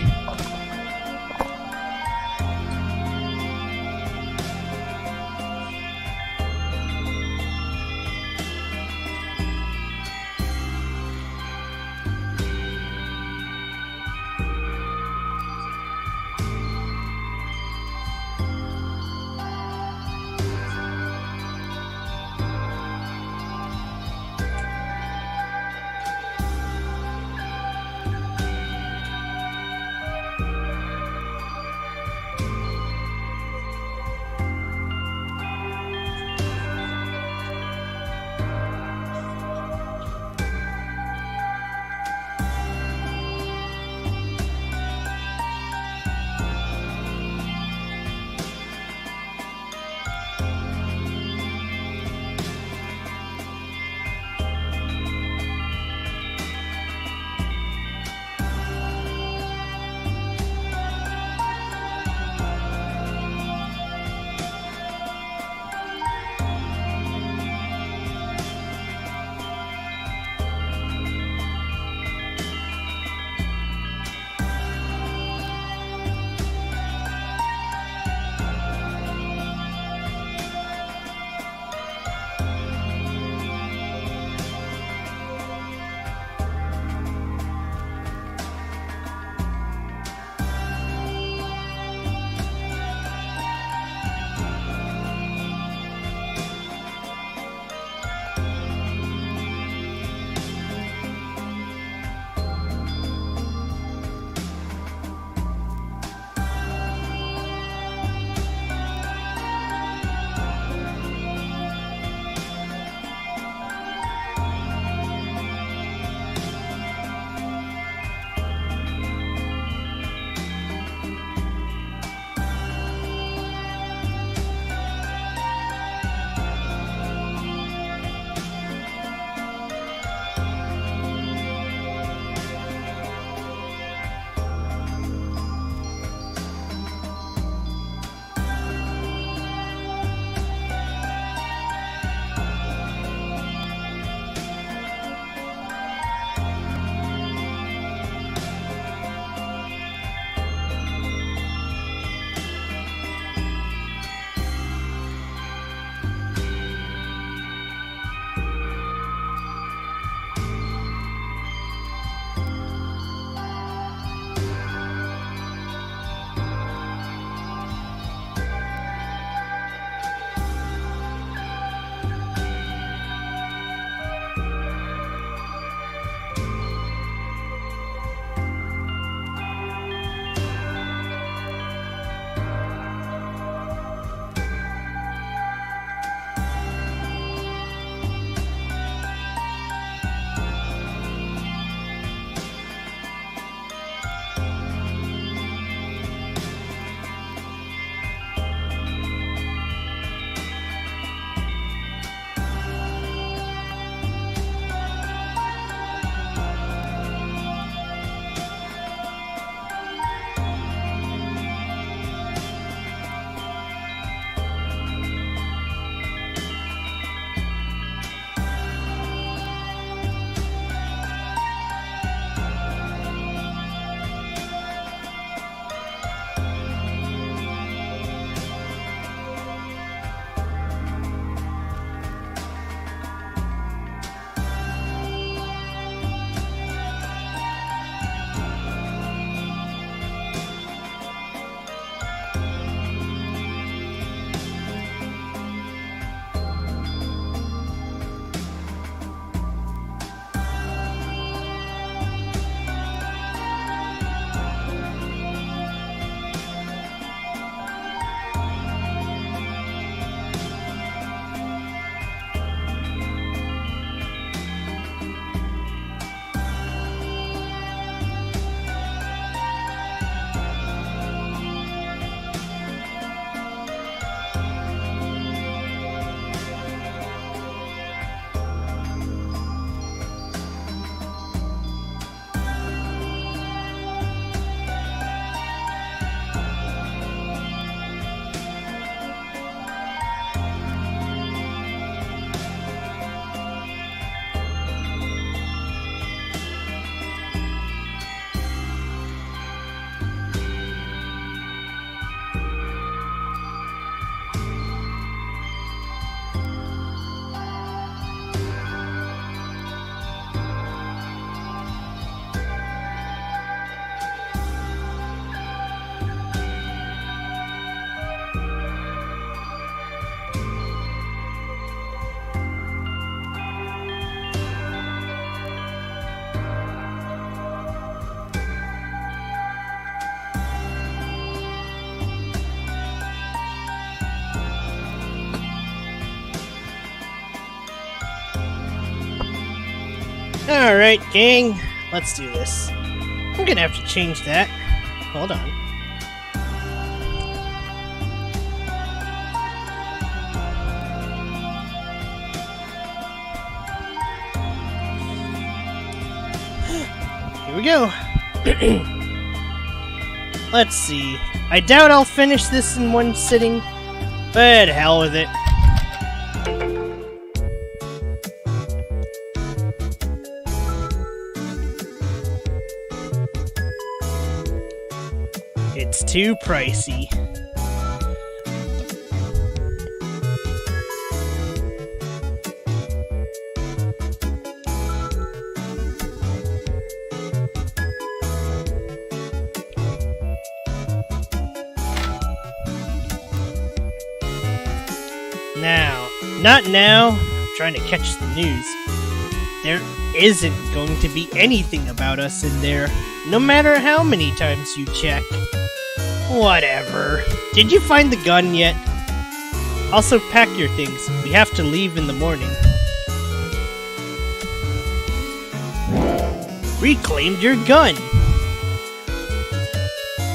Alright, gang. Let's do this. I'm gonna have to change that. Hold on. Here we go. Let's see. I doubt I'll finish this in one sitting, but hell with it. It's too pricey. Now, not now. I'm trying to catch the news. There isn't going to be anything about us in there, no matter how many times you check. Whatever. Did you find the gun yet? Also, pack your things. We have to leave in the morning. Reclaimed your gun.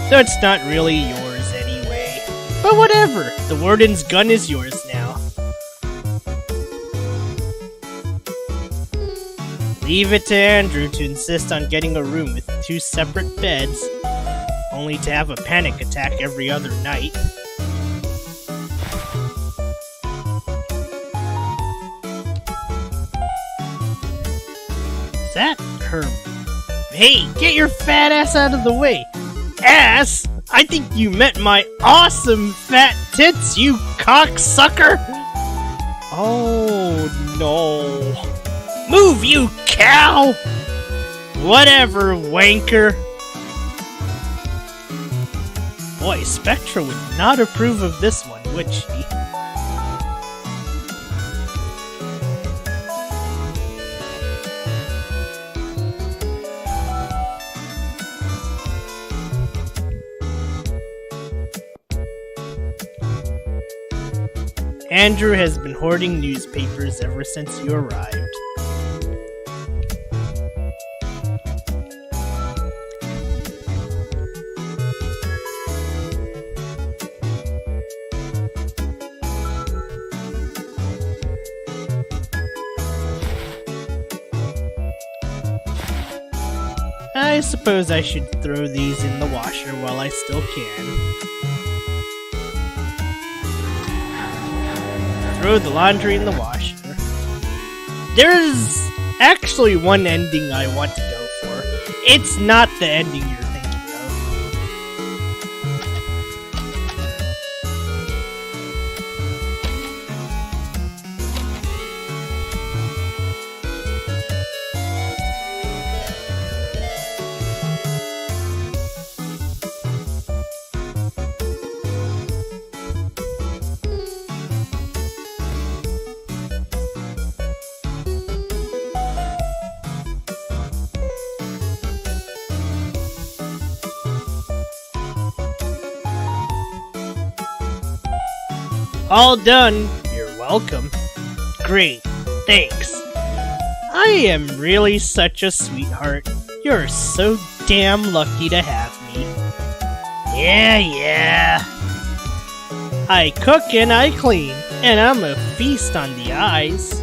So it's not really yours anyway. But whatever. The warden's gun is yours now. Leave it to Andrew to insist on getting a room with 2 separate beds, only to have a panic attack every other night. Is that her? Hey, get your fat ass out of the way! Ass? I think you meant my awesome fat tits, you cocksucker! Oh no. Move, you cow! Whatever, wanker. Boy, Spectra would not approve of this one, would she? Andrew has been hoarding newspapers ever since you arrived. I suppose I should throw these in the washer while I still can. Throw the laundry in the washer. There's actually one ending I want to go for. It's not the ending you're thinking of. All done. You're welcome. Great. Thanks. I am really such a sweetheart. You're so damn lucky to have me. Yeah. I cook and I clean, and I'm a feast on the eyes.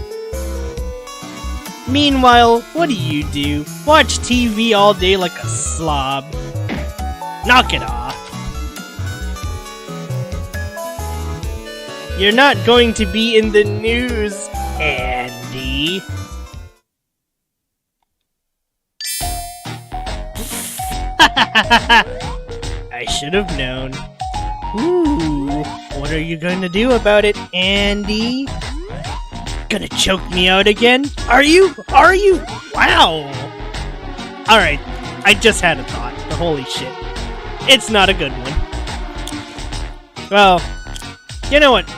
Meanwhile, what do? Watch TV all day like a slob. Knock it off. You're not going to be in the news, Andy. I should have known. Ooh, what are you going to do about it, Andy? Gonna choke me out again? Are you? Wow! Alright, I just had a thought. Holy shit. It's not a good one. Well, you know what?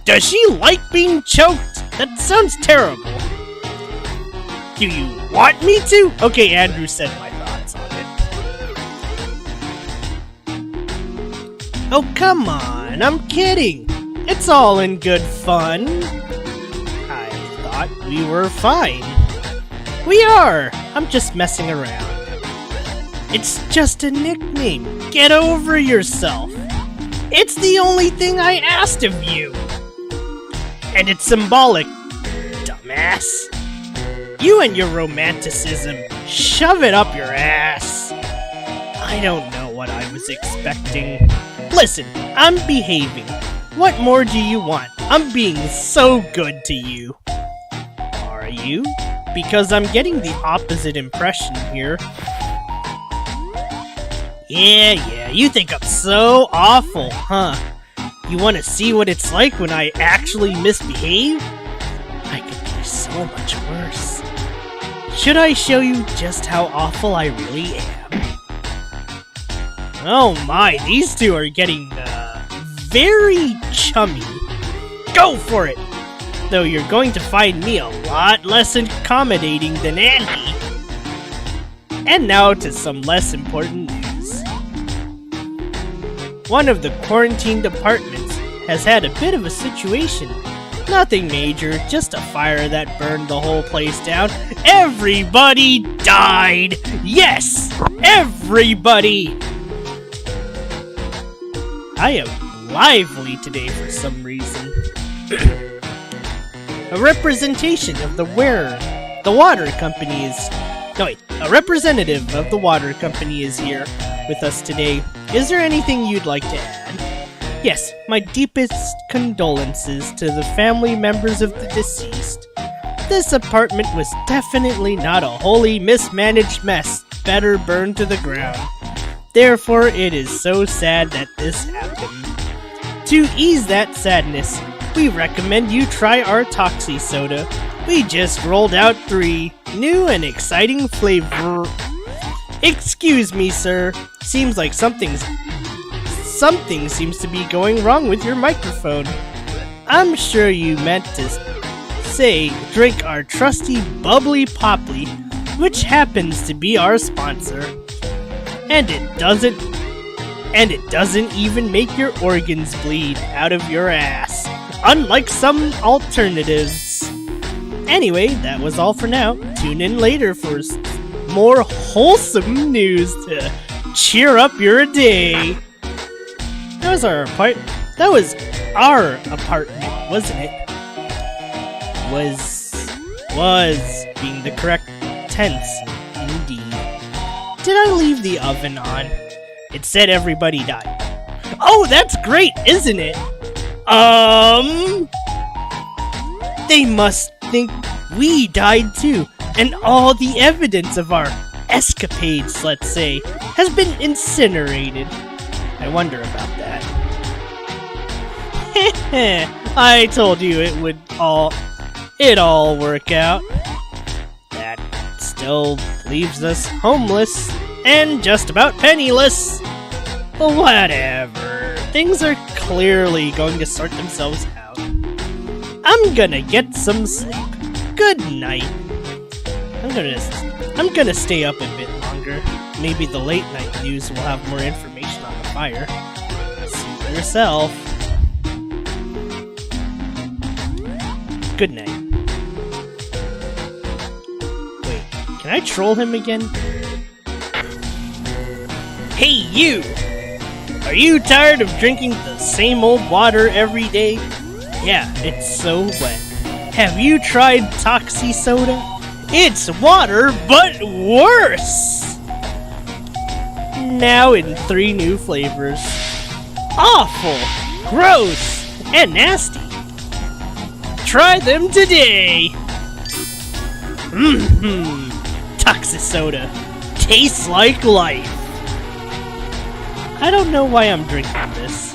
Does she like being choked? That sounds terrible. Do you want me to? Okay, Andrew said my thoughts on it. Oh, come on. I'm kidding. It's all in good fun. I thought we were fine. We are! I'm just messing around. It's just a nickname. Get over yourself. It's the only thing I asked of you. And it's symbolic, dumbass. You and your romanticism, shove it up your ass. I don't know what I was expecting. Listen, I'm behaving. What more do you want? I'm being so good to you. Are you? Because I'm getting the opposite impression here. Yeah, you think I'm so awful, huh? You want to see what it's like when I actually misbehave? I could be so much worse. Should I show you just how awful I really am? Oh my, these two are getting very chummy. Go for it! Though you're going to find me a lot less accommodating than Andy. And now to some less important news. One of the quarantined apartments has had a bit of a situation. Nothing major, just a fire that burned the whole place down. Everybody died! Yes! Everybody! I am lively today for some reason. A representation of the water company is... No wait, a representative of the water company is here with us today. Is there anything you'd like to add? Yes, my deepest condolences to the family members of the deceased. This apartment was definitely not a wholly mismanaged mess, better burned to the ground. Therefore, it is so sad that this happened. To ease that sadness, we recommend you try our Toxie soda. We just rolled out 3 new and exciting flavor. Excuse me, sir. Seems like something seems to be going wrong with your microphone. I'm sure you meant to say drink our trusty Bubbly Popply, which happens to be our sponsor. And it doesn't even make your organs bleed out of your ass, unlike some alternatives. Anyway, that was all for now. Tune in later for more wholesome news to cheer up your day. That was our apartment, wasn't it? Was being the correct tense, indeed. Did I leave the oven on? It said everybody died. Oh, that's great, isn't it? They must think we died too, and all the evidence of our escapades, let's say, has been incinerated. I wonder about that. I told you it all work out. That still leaves us homeless and just about penniless. But whatever. Things are clearly going to sort themselves out. I'm gonna get some sleep. Good night. I'm gonna stay up a bit longer. Maybe the late night news will have more information on the fire. See for yourself. Good night. Wait, can I troll him again? Hey you! Are you tired of drinking the same old water every day? Yeah, it's so wet. Have you tried Toxie soda? It's water, but worse! Now in 3 new flavors. Awful, gross, and nasty. Try them today! Toxie soda. Tastes like life. I don't know why I'm drinking this.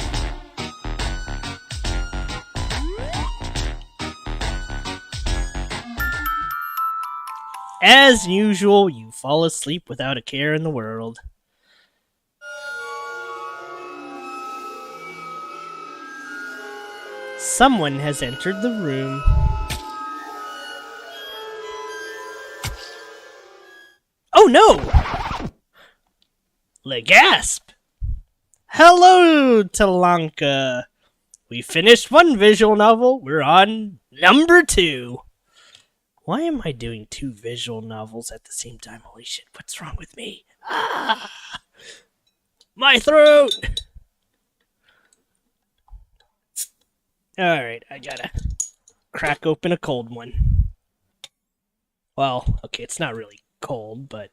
As usual, you fall asleep without a care in the world. Someone has entered the room. Oh no! Legasp! Hello, Talanka. We finished 1 visual novel. We're on number 2. Why am I doing 2 visual novels at the same time? Holy shit, what's wrong with me? Ah! My throat! Alright, I gotta crack open a cold one. Well, okay, it's not really cold, but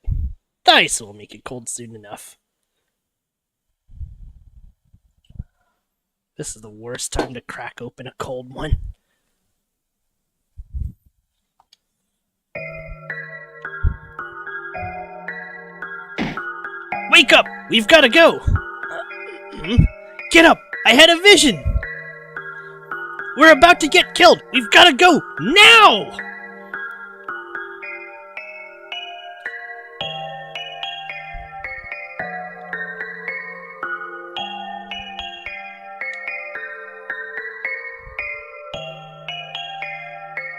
the ice will make it cold soon enough. This is the worst time to crack open a cold one. Wake up! We've gotta go! Get up! I had a vision! We're about to get killed! We've gotta go! Now!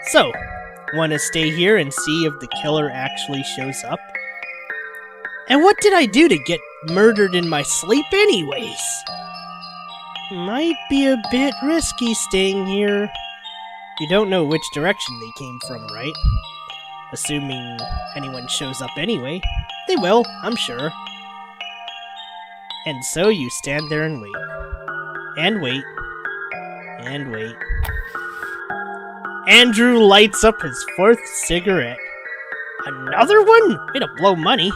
So, want to stay here and see if the killer actually shows up? And what did I do to get murdered in my sleep anyways? Might be a bit risky staying here. You don't know which direction they came from, right? Assuming anyone shows up anyway. They will, I'm sure. And so you stand there and wait. And wait. And wait. Andrew lights up his 4th cigarette. Another one? Way to blow money.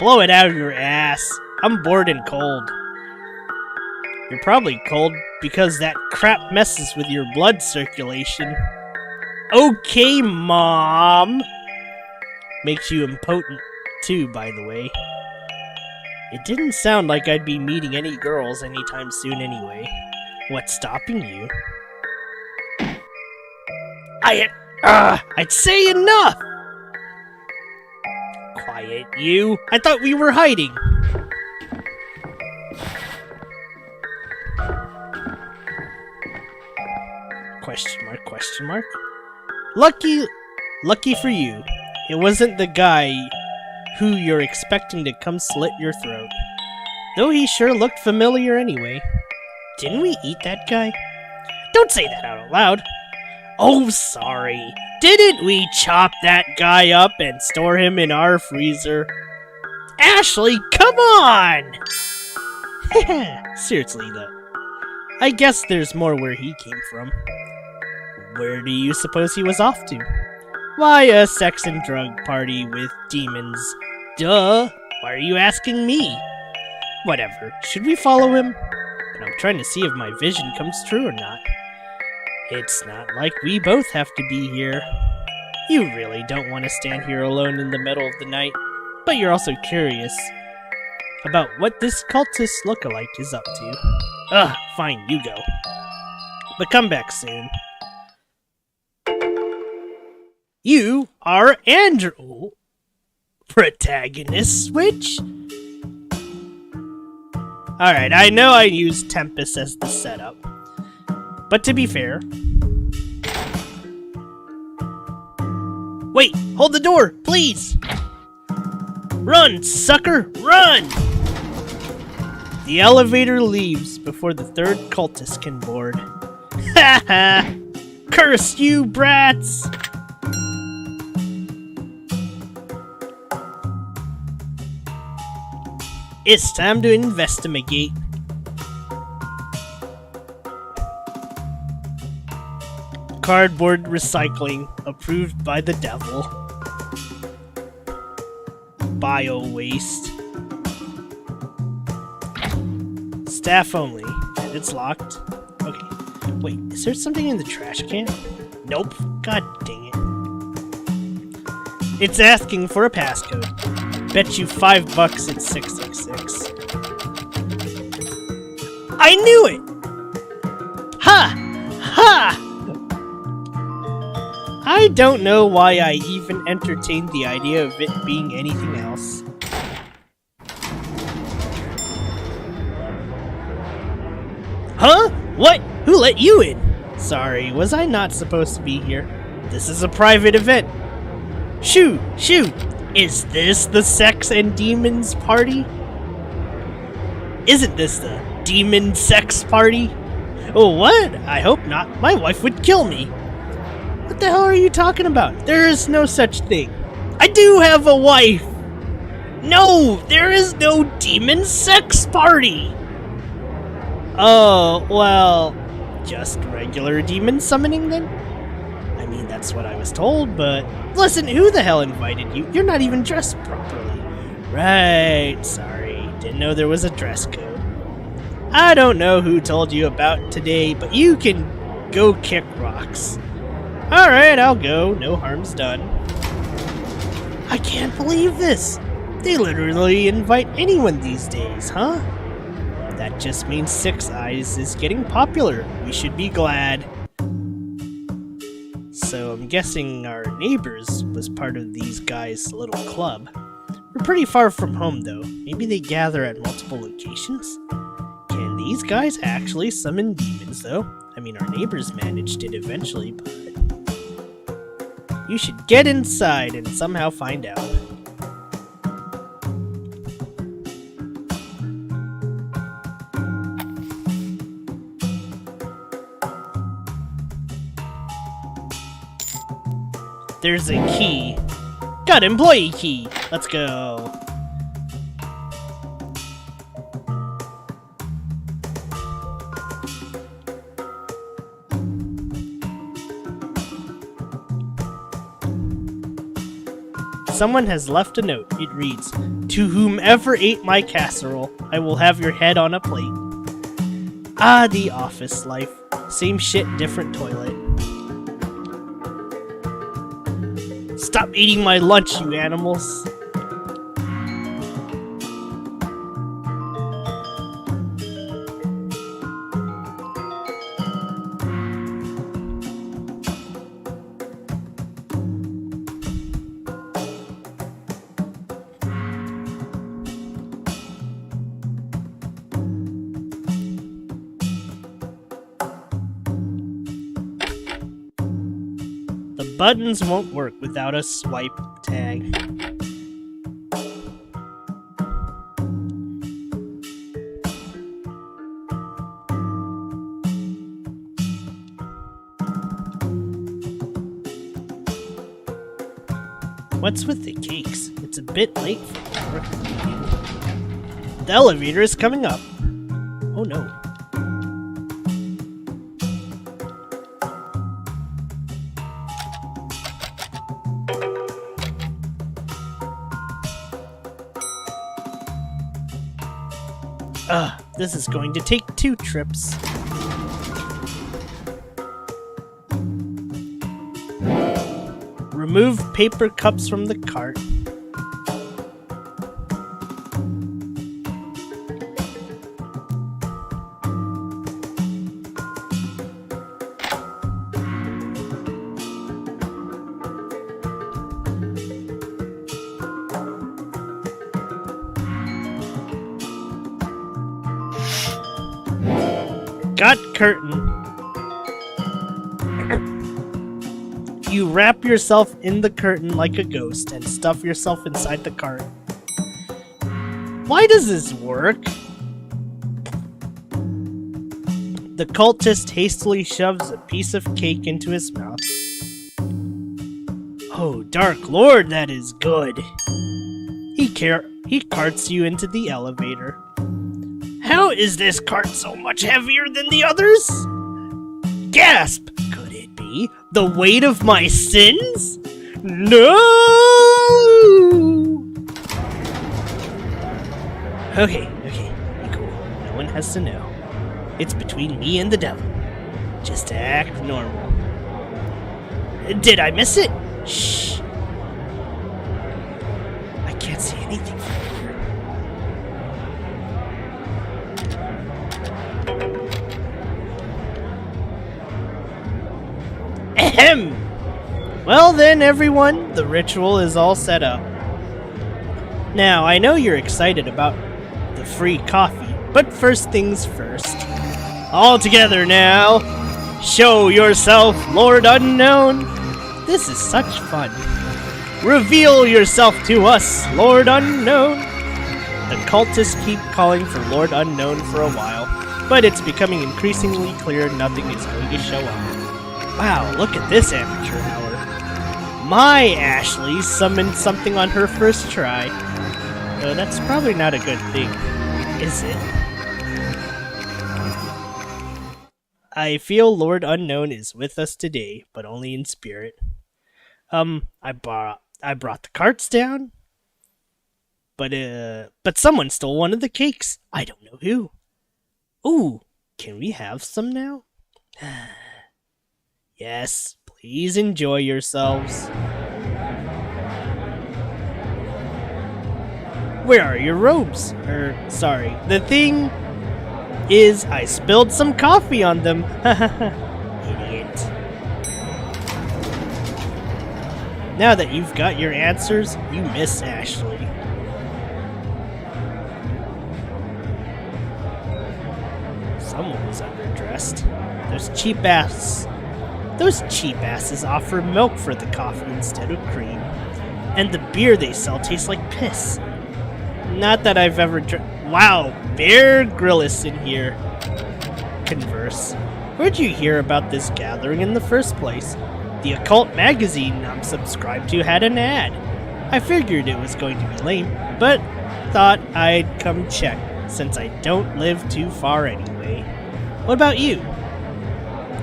Blow it out of your ass. I'm bored and cold. You're probably cold because that crap messes with your blood circulation. Okay, Mom. Makes you impotent too, by the way. It didn't sound like I'd be meeting any girls anytime soon anyway. What's stopping you? I'd say enough! Quiet, you. I thought we were hiding. Question mark, question mark. Lucky for you. It wasn't the guy who you're expecting to come slit your throat. Though he sure looked familiar anyway. Didn't we eat that guy? Don't say that out loud. Oh, sorry. Didn't we chop that guy up and store him in our freezer? Ashley, come on! Seriously, though. I guess there's more where he came from. Where do you suppose he was off to? Why, a sex and drug party with demons. Duh! Why are you asking me? Whatever. Should we follow him? But I'm trying to see if my vision comes true or not. It's not like we both have to be here. You really don't want to stand here alone in the middle of the night, but you're also curious about what this cultist lookalike is up to. Ugh, fine, you go. But come back soon. You are Andrew. Protagonist switch? Alright, I know I used Tempest as the setup. But to be fair... Wait! Hold the door! Please! Run, sucker! Run! The elevator leaves before the 3rd cultist can board. Ha ha! Curse you, brats! It's time to investigate. Cardboard recycling, approved by the devil. Bio waste. Staff only. It's locked. Okay. Wait, is there something in the trash can? Nope. God dang it. It's asking for a passcode. Bet you $5 it's 666. I knew it! Ha! Ha! I don't know why I even entertained the idea of it being anything else. Huh? What? Who let you in? Sorry, was I not supposed to be here? This is a private event. Shoot! Shoot! Is this the sex and demons party? Isn't this the demon sex party? Oh, what? I hope not. My wife would kill me. What the hell are you talking about? There is no such thing. I do have a wife! No, there is no demon sex party! Oh, well, just regular demon summoning then? I mean, that's what I was told, but... Listen, who the hell invited you? You're not even dressed properly. Right, sorry. Didn't know there was a dress code. I don't know who told you about today, but you can go kick rocks. Alright, I'll go. No harm's done. I can't believe this! They literally invite anyone these days, huh? That just means Six Eyes is getting popular. We should be glad. So I'm guessing our neighbors was part of these guys' little club. We're pretty far from home though. Maybe they gather at multiple locations? Can these guys actually summon demons though? I mean, our neighbors managed it eventually, but... You should get inside and somehow find out. There's a key. Got employee key. Let's go. Someone has left a note. It reads, "To whomever ate my casserole, I will have your head on a plate." Ah, the office life. Same shit, different toilet. Stop eating my lunch, you animals. The buttons won't work without a swipe tag. What's with the cakes? It's a bit late for the work meeting. The elevator is coming up. Oh no. This is going to take 2 trips. Remove paper cups from the cart. Got curtain. You wrap yourself in the curtain like a ghost and stuff yourself inside the cart. Why does this work? The cultist hastily shoves a piece of cake into his mouth. Oh, Dark Lord, that is good. He carts you into the elevator. How is this cart so much heavier than the others? Gasp! Could it be the weight of my sins? No! Okay, be cool. No one has to know. It's between me and the devil. Just act normal. Did I miss it? Shh. I can't see anything from here. Ahem! Well then, everyone, the ritual is all set up. Now, I know you're excited about the free coffee, but first things first. All together now! Show yourself, Lord Unknown! This is such fun. Reveal yourself to us, Lord Unknown! The cultists keep calling for Lord Unknown for a while, but it's becoming increasingly clear nothing is going to show up. Wow, look at this amateur hour. My Ashley summoned something on her first try. Though that's probably not a good thing, is it? I feel Lord Unknown is with us today, but only in spirit. I brought the carts down, but someone stole one of the cakes. I don't know who. Ooh, can we have some now? Yes, please enjoy yourselves. Where are your robes? Sorry. The thing is, I spilled some coffee on them. Idiot. Now that you've got your answers, you miss Ashley. Someone was underdressed. Those cheap asses offer milk for the coffee instead of cream. And the beer they sell tastes like piss. Not that I've ever Wow, Bear Grylls in here. Converse. Where'd you hear about this gathering in the first place? The occult magazine I'm subscribed to had an ad. I figured it was going to be lame, but thought I'd come check, since I don't live too far anyway. What about you?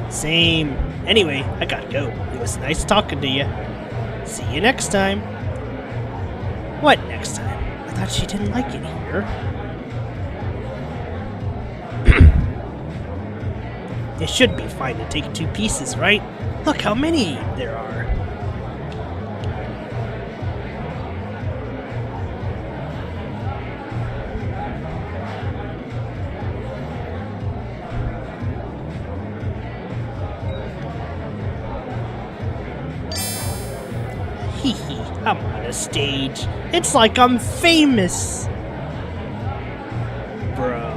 Same. Anyway, I gotta go. It was nice talking to you. See you next time. What next time? I thought she didn't like it here. It should be fine to take 2 pieces, right? Look how many there are. Hee hee, I'm on a stage. It's like I'm famous. Bro.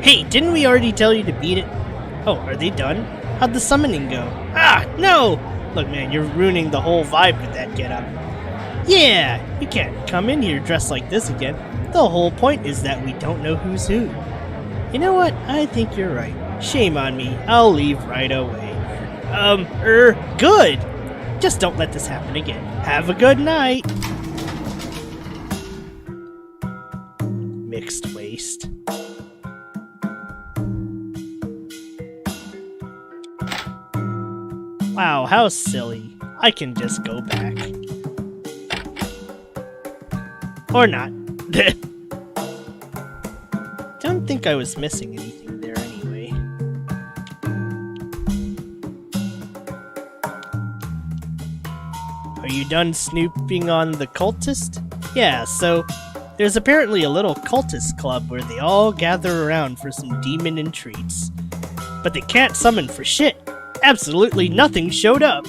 Hey, didn't we already tell you to beat it? Oh, are they done? How'd the summoning go? Ah, no! Look, man, you're ruining the whole vibe with that getup. Yeah, you can't come in here dressed like this again. The whole point is that we don't know who's who. You know what? I think you're right. Shame on me. I'll leave right away. Good! Just don't let this happen again. Have a good night! Mixed waste. Wow, how silly. I can just go back. Or not. Don't think I was missing anything there anyway. Are you done snooping on the cultist? Yeah, so there's apparently a little cultist club where they all gather around for some demon and treats. But they can't summon for shit. Absolutely nothing showed up.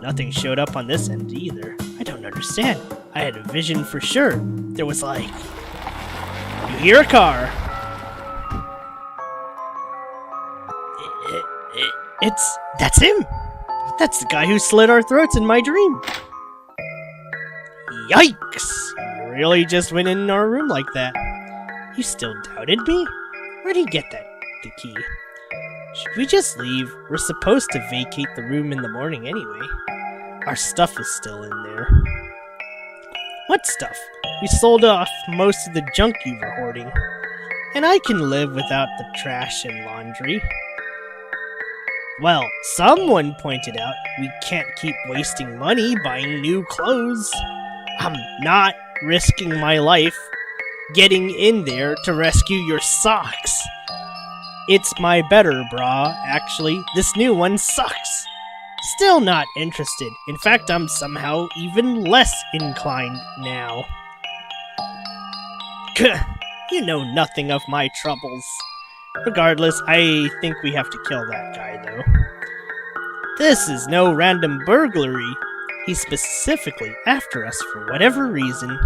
Nothing showed up on this end either. I don't understand. I had a vision for sure. There was like... You hear a car. That's him. That's the guy who slit our throats in my dream. Yikes! You really just went in our room like that. You still doubted me? Where'd he get the key? Should we just leave? We're supposed to vacate the room in the morning anyway. Our stuff is still in there. What stuff? We sold off most of the junk you were hoarding. And I can live without the trash and laundry. Well, someone pointed out we can't keep wasting money buying new clothes. I'm not risking my life getting in there to rescue your socks. It's my better bra, actually. This new one sucks. Still not interested. In fact, I'm somehow even less inclined now. You know nothing of my troubles. Regardless, I think we have to kill that guy, though. This is no random burglary. He's specifically after us for whatever reason.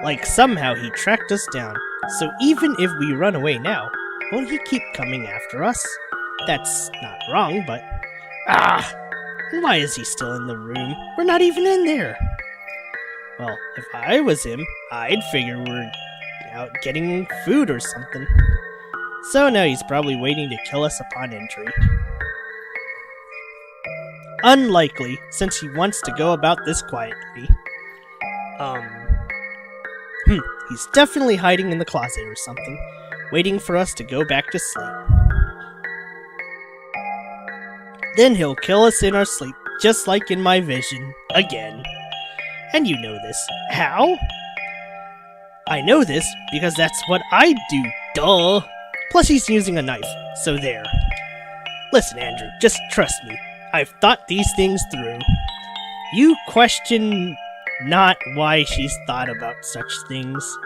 Like somehow he tracked us down. So even if we run away now, won't he keep coming after us? That's not wrong, but... And why is he still in the room? We're not even in there. Well, if I was him, I'd figure we're out getting food or something. So now he's probably waiting to kill us upon entry. Unlikely, since he wants to go about this quietly. He's definitely hiding in the closet or something, waiting for us to go back to sleep. Then he'll kill us in our sleep, just like in my vision, again. And you know this. How? I know this because that's what I do, duh! Plus he's using a knife, so there. Listen, Andrew, just trust me. I've thought these things through. You question not why she's thought about such things.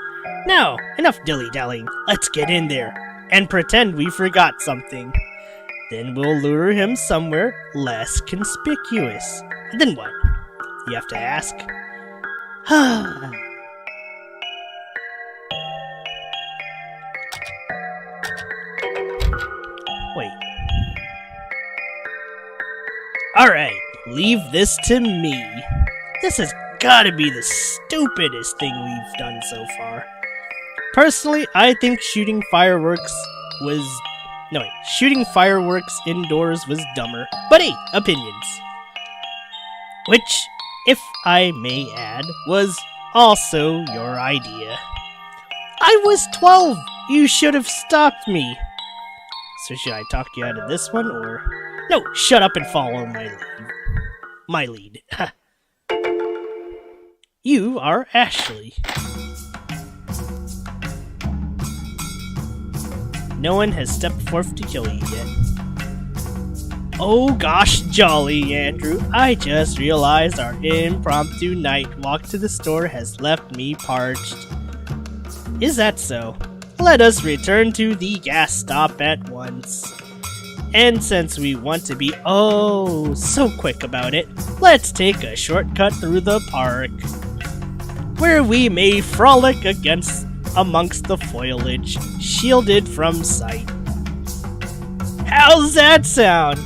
Now, enough dilly-dallying. Let's get in there and pretend we forgot something. Then we'll lure him somewhere less conspicuous. And then what? You have to ask. Wait. Alright, leave this to me. This has gotta be the stupidest thing we've done so far. Personally, I think shooting fireworks indoors was dumber. But hey, opinions. Which, if I may add, was also your idea. I was 12! You should have stopped me! So should I talk you out of this one, or... No, shut up and follow my lead. You are Ashley. No one has stepped forth to kill you yet. Oh gosh jolly, Andrew. I just realized our impromptu night walk to the store has left me parched. Is that so? Let us return to the gas stop at once. And since we want to be so quick about it, let's take a shortcut through the park, where we may frolic amongst the foliage, shielded from sight. How's that sound?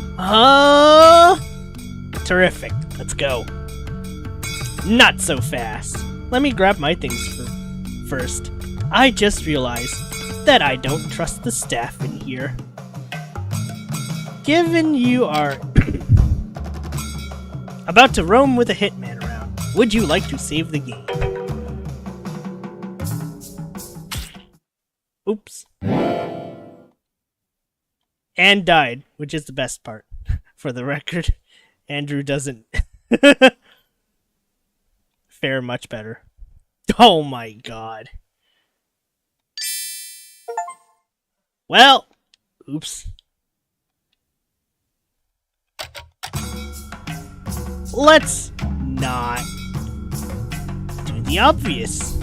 Terrific. Let's go. Not so fast. Let me grab my things first. I just realized that I don't trust the staff in here. Given you are about to roam with a hitman around, would you like to save the game? Oops. And died, which is the best part. For the record, Andrew doesn't fare much better. Oh my god. Well, oops. Let's not do the obvious.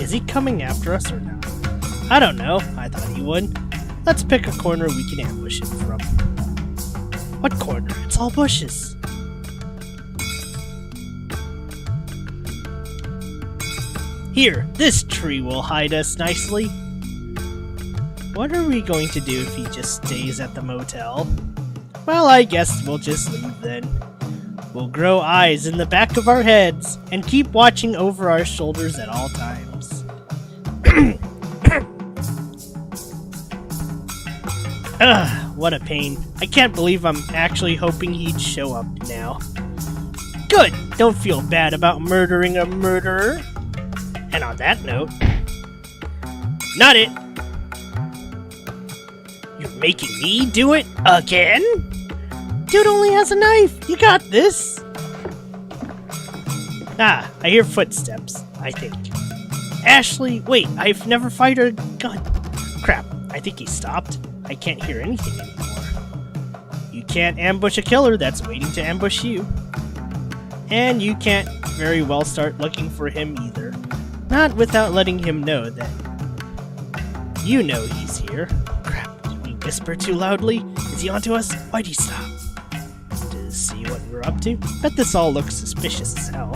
Is he coming after us or not? I don't know. I thought he would. Let's pick a corner we can ambush him from. What corner? It's all bushes. Here, this tree will hide us nicely. What are we going to do if he just stays at the motel? Well, I guess we'll just leave then. We'll grow eyes in the back of our heads and keep watching over our shoulders at all times. Ugh, what a pain. I can't believe I'm actually hoping he'd show up now. Good! Don't feel bad about murdering a murderer. And on that note... Not it! You're making me do it again? Dude only has a knife! You got this! Ah, I hear footsteps, I think. Ashley, wait, I've never fired a gun. Crap, I think he stopped. I can't hear anything anymore. You can't ambush a killer that's waiting to ambush you. And you can't very well start looking for him either. Not without letting him know that you know he's here. Crap, did we whisper too loudly? Is he onto us? Why'd he stop? To see what we're up to? Bet this all looks suspicious as hell.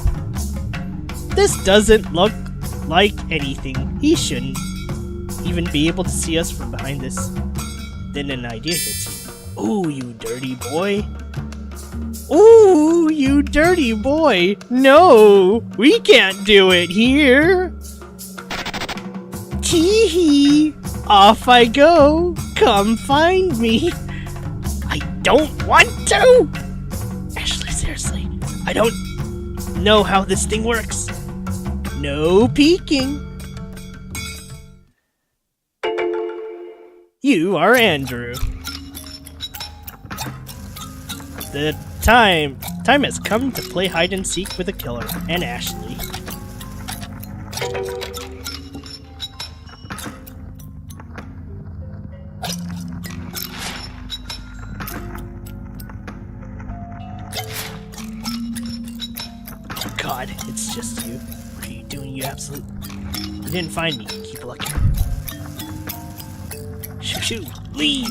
This doesn't look like anything. He shouldn't even be able to see us from behind this. Then an idea hits you. Ooh, you dirty boy. Ooh, you dirty boy. No, we can't do it here. Tee-hee. Off I go. Come find me. I don't want to. Ashley, seriously. I don't know how this thing works. No peeking. You are Andrew. The time has come to play hide and seek with a killer and Ashley. Oh God, it's just you. What are you doing, you absolute? You didn't find me. Keep looking. Shoo, leave!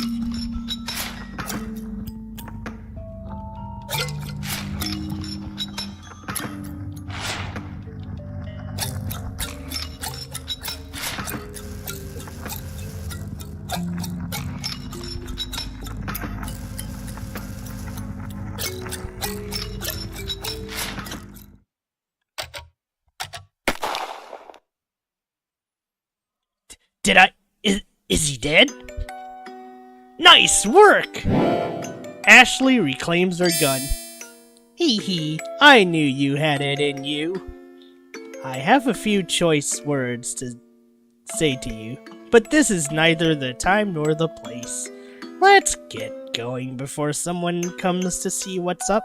Did I? Is he dead? Nice work! Ashley reclaims her gun. Hee hee, I knew you had it in you. I have a few choice words to say to you, but this is neither the time nor the place. Let's get going before someone comes to see what's up.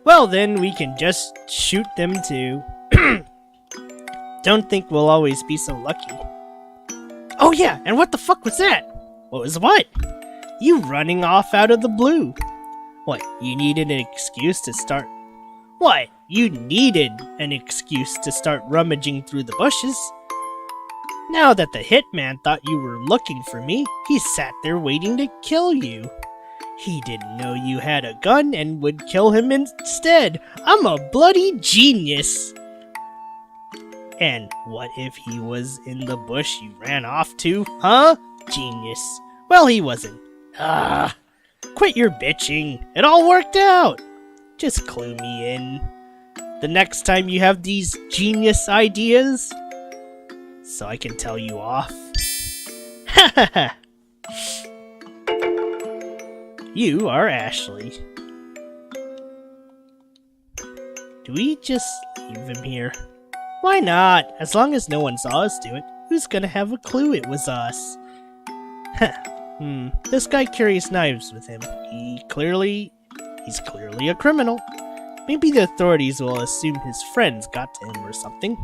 Well then, we can just shoot them too. Don't think we'll always be so lucky. Oh yeah, and what the fuck was that? What was what? You running off out of the blue. What, you needed an excuse to start... What, you needed an excuse to start rummaging through the bushes? Now that the hitman thought you were looking for me, he sat there waiting to kill you. He didn't know you had a gun and would kill him instead. I'm a bloody genius. And what if he was in the bush you ran off to, huh? Genius. Well, he wasn't. Quit your bitching. It all worked out. Just clue me in the next time you have these genius ideas, so I can tell you off. Ha ha ha. You are Ashley. Do we just leave him here? Why not? As long as no one saw us do it, who's gonna have a clue it was us? This guy carries knives with him. He's clearly a criminal. Maybe the authorities will assume his friends got to him or something.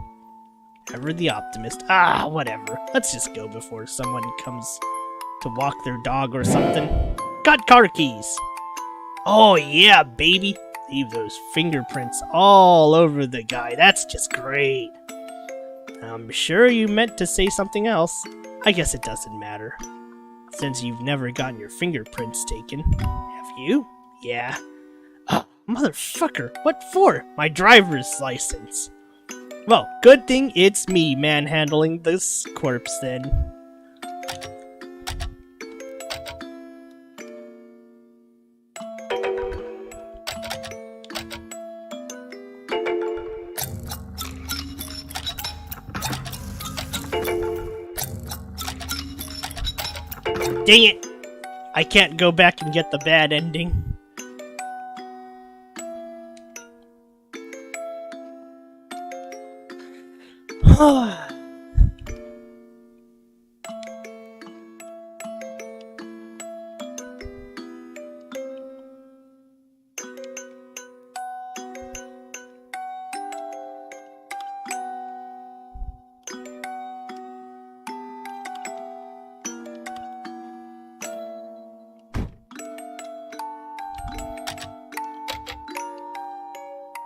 Ever the optimist. Whatever. Let's just go before someone comes to walk their dog or something. Got car keys! Oh yeah, baby! Leave those fingerprints all over the guy. That's just great. I'm sure you meant to say something else. I guess it doesn't matter, since you've never gotten your fingerprints taken. Have you? Yeah. Motherfucker, what for? My driver's license. Well, good thing it's me manhandling this corpse then. Dang it! I can't go back and get the bad ending.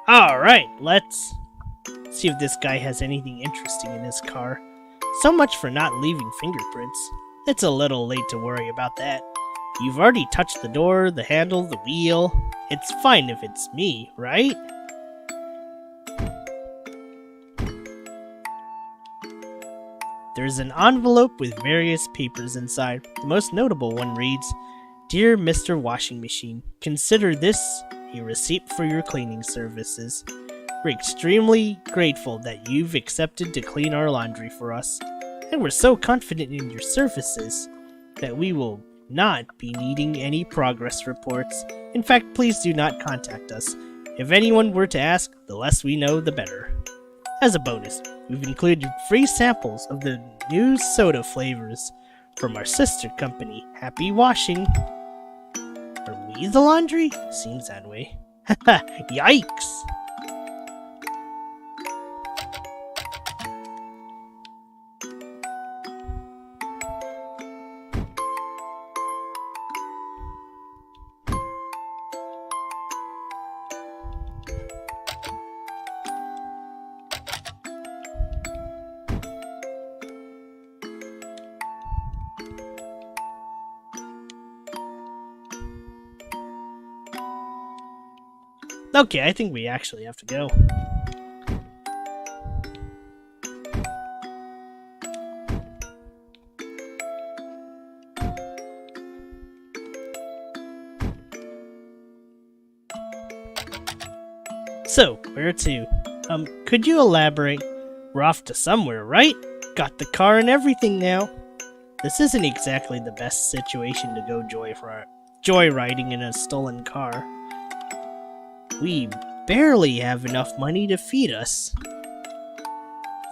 Alright, let's see if this guy has anything interesting in his car. So much for not leaving fingerprints. It's a little late to worry about that. You've already touched the door, the handle, the wheel. It's fine if it's me, right? There's an envelope with various papers inside. The most notable one reads, "Dear Mr. Washing Machine, consider this a receipt for your cleaning services. We're extremely grateful that you've accepted to clean our laundry for us, and we're so confident in your services that we will not be needing any progress reports. In fact, please do not contact us. If anyone were to ask, the less we know, the better. As a bonus, we've included free samples of the new soda flavors from our sister company, Happy Washing." Are we the laundry? Seems that way. Haha, yikes! Okay, I think we actually have to go. So, where to? Could you elaborate? We're off to somewhere, right? Got the car and everything now. This isn't exactly the best situation to go joyriding in a stolen car. We barely have enough money to feed us.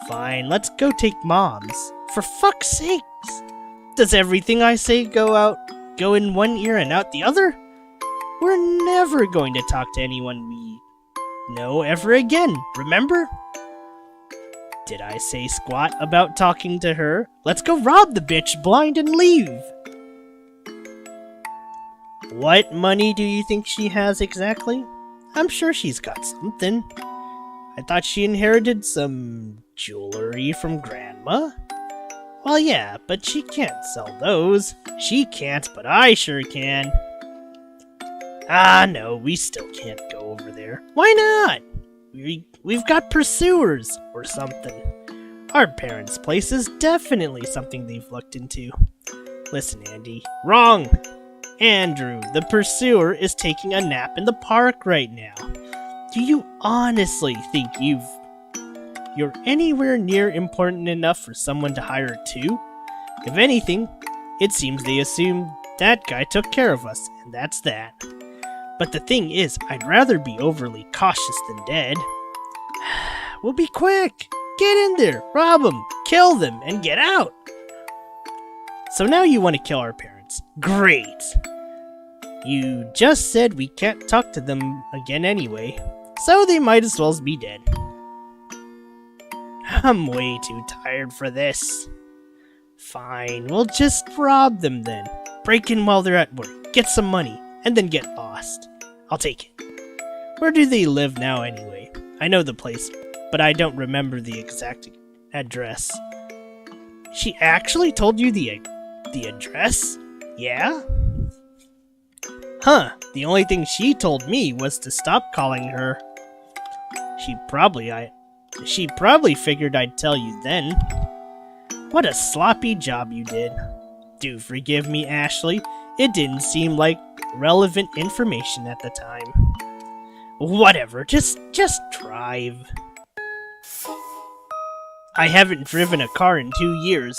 Fine, let's go take Mom's. For fuck's sakes! Does everything I say go in one ear and out the other? We're never going to talk to anyone we know ever again, remember? Did I say squat about talking to her? Let's go rob the bitch blind and leave! What money do you think she has exactly? I'm sure she's got something. I thought she inherited some jewelry from Grandma. Well, yeah, but she can't sell those. She can't, but I sure can. Ah, no, we still can't go over there. Why not? We've got pursuers or something. Our parents' place is definitely something they've looked into. Listen, Andy. Wrong! Andrew, the pursuer, is taking a nap in the park right now. Do you honestly think you're anywhere near important enough for someone to hire too? If anything, it seems they assume that guy took care of us, and that's that. But the thing is, I'd rather be overly cautious than dead. We'll be quick! Get in there, rob them, kill them, and get out! So now you want to kill our parents. Great! You just said we can't talk to them again anyway, so they might as well be dead. I'm way too tired for this. Fine, we'll just rob them then. Break in while they're at work, get some money, and then get lost. I'll take it. Where do they live now anyway? I know the place, but I don't remember the exact address. She actually told you the address? Yeah? Huh, the only thing she told me was to stop calling her. She probably figured I'd tell you then. What a sloppy job you did. Do forgive me, Ashley. It didn't seem like relevant information at the time. Whatever, just drive. I haven't driven a car in 2 years.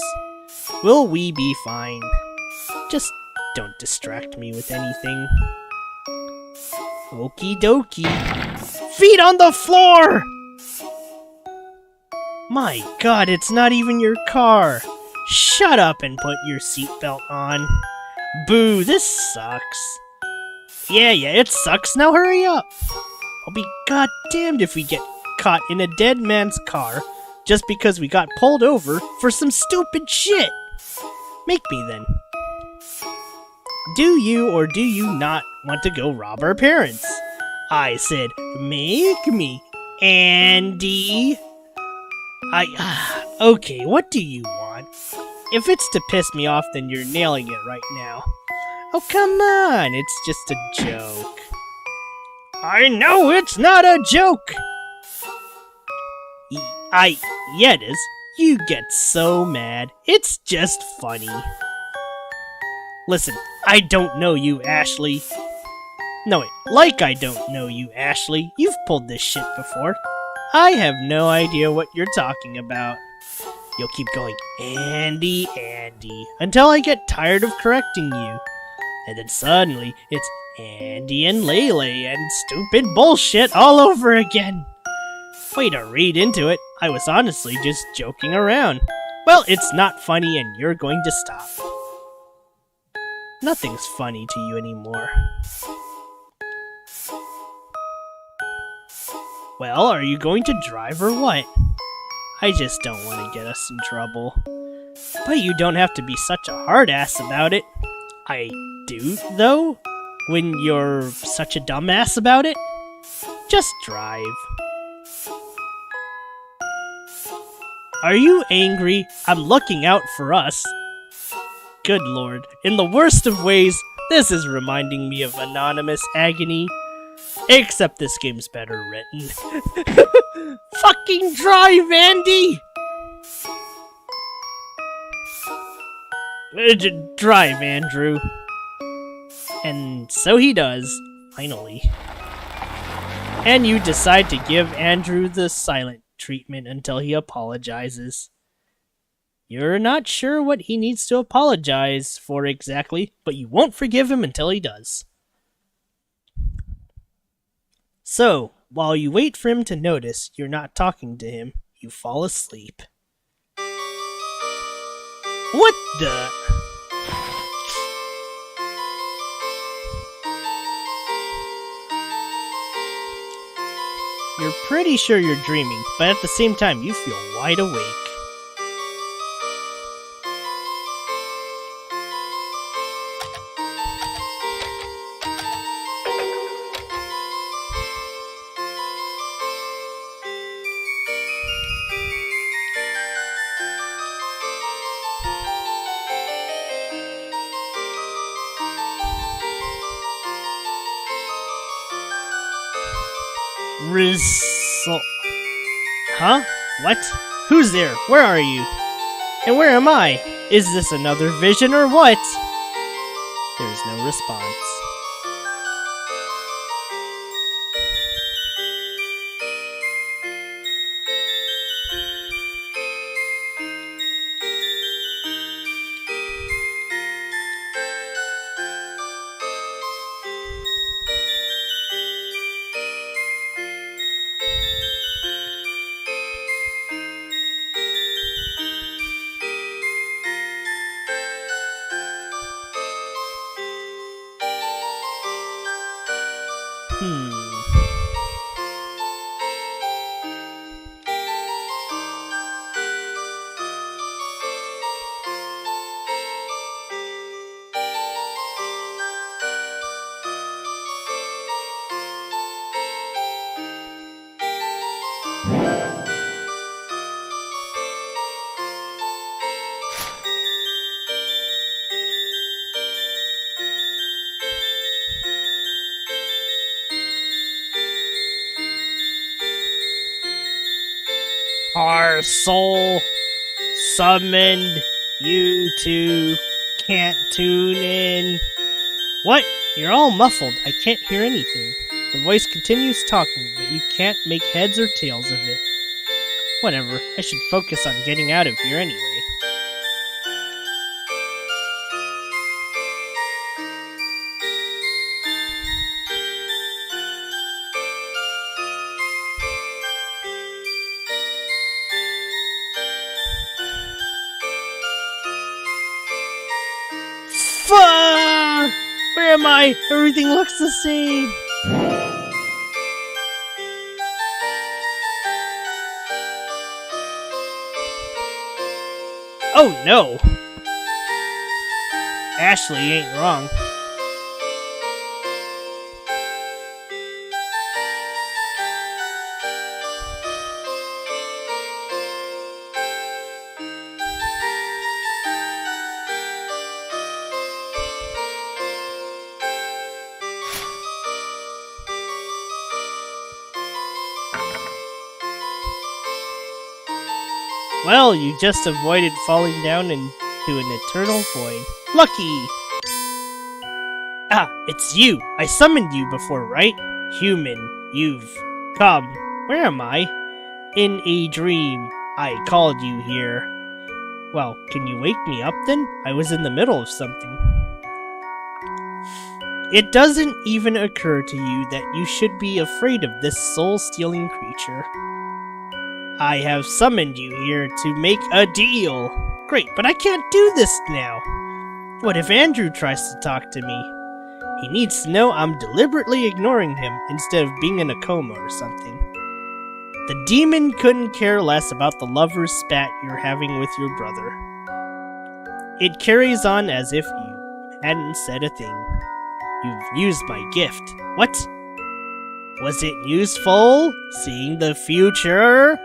Will we be fine? Just don't distract me with anything. Okie dokie. Feet on the floor! My god, it's not even your car. Shut up and put your seatbelt on. Boo, this sucks. Yeah, it sucks. Now hurry up. I'll be goddamned if we get caught in a dead man's car just because we got pulled over for some stupid shit. Make me then. Do you or do you not want to go rob our parents? I said, make me, Andy. Okay, what do you want? if it's to piss me off, then you're nailing it right now. Oh, come on, it's just a joke. I know it's not a joke! Yeah, it is. You get so mad. It's just funny. Listen, I don't know you, Ashley. No, wait, like I don't know you, Ashley. You've pulled this shit before. I have no idea what you're talking about. You'll keep going, Andy, Andy, until I get tired of correcting you. And then suddenly, it's Andy and Leyley and stupid bullshit all over again. Way to read into it. I was honestly just joking around. Well, it's not funny and you're going to stop. Nothing's funny to you anymore. Well, are you going to drive or what? I just don't want to get us in trouble. But you don't have to be such a hard ass about it. I do, though? When you're such a dumbass about it? Just drive. Are you angry? I'm looking out for us. Good lord. In the worst of ways, this is reminding me of Anonymous Agony. Except this game's better written. Fucking drive, Andy! Drive, Andrew. And so he does, finally. And you decide to give Andrew the silent treatment until he apologizes. You're not sure what he needs to apologize for exactly, but you won't forgive him until he does. So, while you wait for him to notice you're not talking to him, you fall asleep. What the... You're pretty sure you're dreaming, but at the same time you feel wide awake. Huh? What? Who's there? Where are you? And where am I? Is this another vision or what? There's no response. Our soul summoned you to can't tune in. What? You're all muffled. I can't hear anything. The voice continues talking, but you can't make heads or tails of it. Whatever. I should focus on getting out of here anyway. Fuck! Where am I? Everything looks the same. Oh no! Ashley ain't wrong. Well, you just avoided falling down into an eternal void. Lucky! Ah, it's you! I summoned you before, right? Human, you've come. Where am I? In a dream. I called you here. Well, can you wake me up then? I was in the middle of something. It doesn't even occur to you that you should be afraid of this soul-stealing creature. I have summoned you here to make a deal. Great, but I can't do this now. What if Andrew tries to talk to me? He needs to know I'm deliberately ignoring him instead of being in a coma or something. The demon couldn't care less about the lover's spat you're having with your brother. It carries on as if you hadn't said a thing. You've used my gift. What? Was it useful? Seeing the future?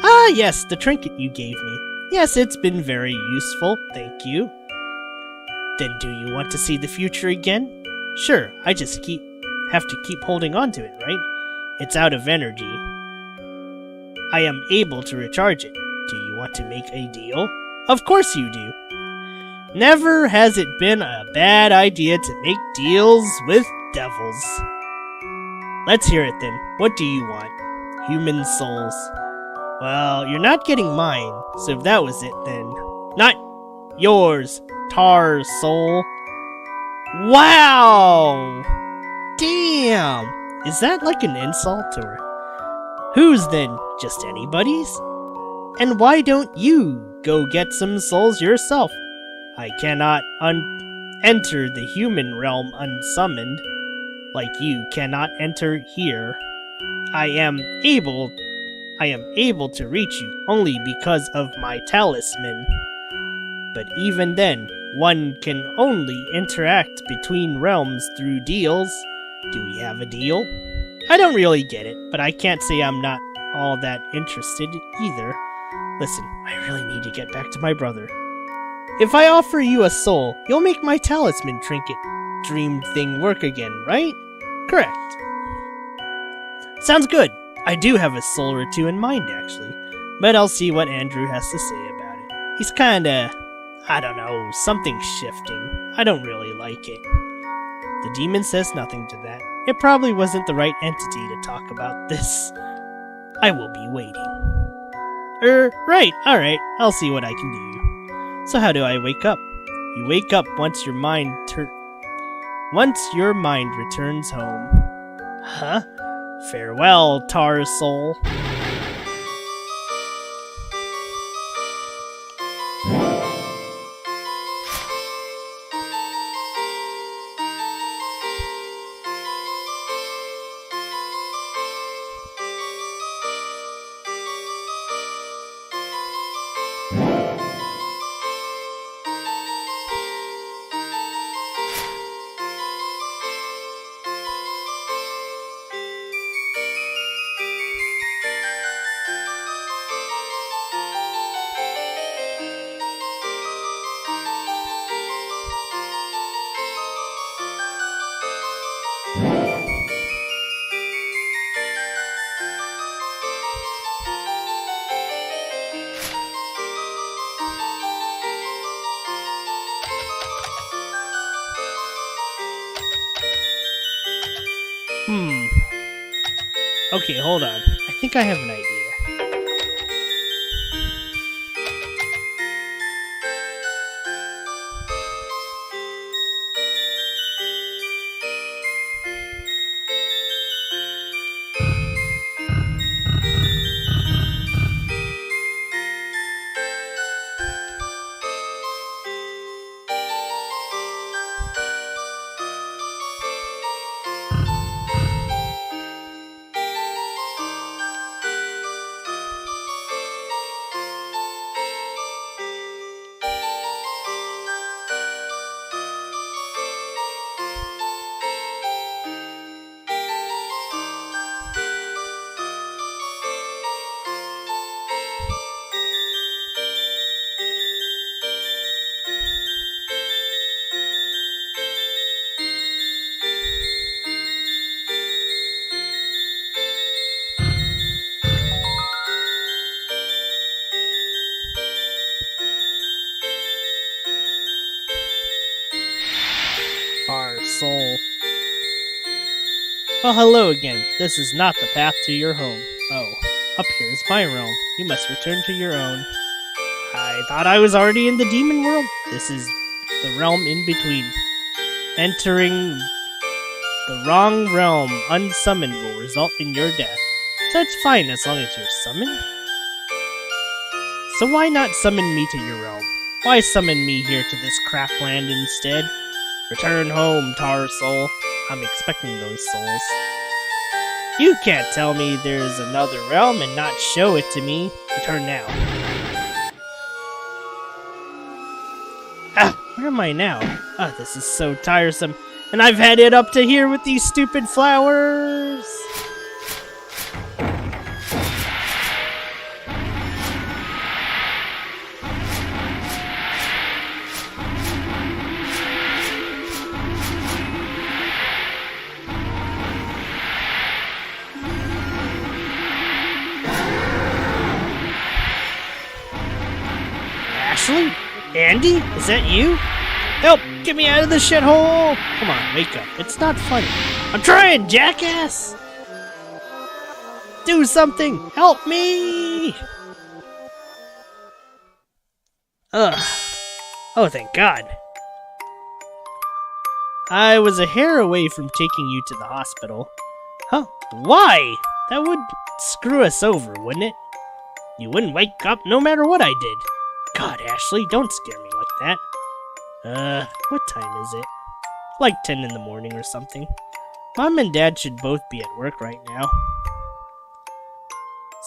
Ah, yes, the trinket you gave me. Yes, it's been very useful, thank you. Then do you want to see the future again? Sure, I just have to keep holding on to it, right? It's out of energy. I am able to recharge it. Do you want to make a deal? Of course you do. Never has it been a bad idea to make deals with devils. Let's hear it then. What do you want? Human souls. Well, you're not getting mine, so if that was it then. Not yours, Tar soul. Wow! Damn! Is that like an insult or whose then? Just anybody's? And why don't you go get some souls yourself? I cannot enter the human realm unsummoned, like you cannot enter here. I am able to reach you only because of my talisman. But even then, one can only interact between realms through deals. Do we have a deal? I don't really get it, but I can't say I'm not all that interested either. Listen, I really need to get back to my brother. If I offer you a soul, you'll make my talisman trinket dream thing work again, right? Correct. Sounds good. I do have a soul or two in mind, actually, but I'll see what Andrew has to say about it. He's kinda, I don't know, something shifting. I don't really like it. The demon says nothing to that. It probably wasn't the right entity to talk about this. I will be waiting. Right, alright, I'll see what I can do. So how do I wake up? You wake up once your mind returns home. Huh? Farewell, Tar soul. Okay, hold on. I think I have an idea. Well, hello again. This is not the path to your home. Oh, up here is my realm. You must return to your own. I thought I was already in the demon world. This is the realm in between. Entering the wrong realm unsummoned will result in your death. That's fine as long as you're summoned. So why not summon me to your realm? Why summon me here to this crap land instead? Return home, tar soul. I'm expecting those souls. You can't tell me there's another realm and not show it to me. Return now. Ah, where am I now? Ah, this is so tiresome. And I've had it up to here with these stupid flowers. Ashley? Andy? Is that you? Help! Get me out of the shithole! Come on, wake up. It's not funny. I'm trying, jackass! Do something! Help me! Ugh. Oh, thank God. I was a hair away from taking you to the hospital. Huh? Why? That would screw us over, wouldn't it? You wouldn't wake up no matter what I did. God, Ashley, don't scare me like that. What time is it? Like 10 in the morning or something. Mom and Dad should both be at work right now.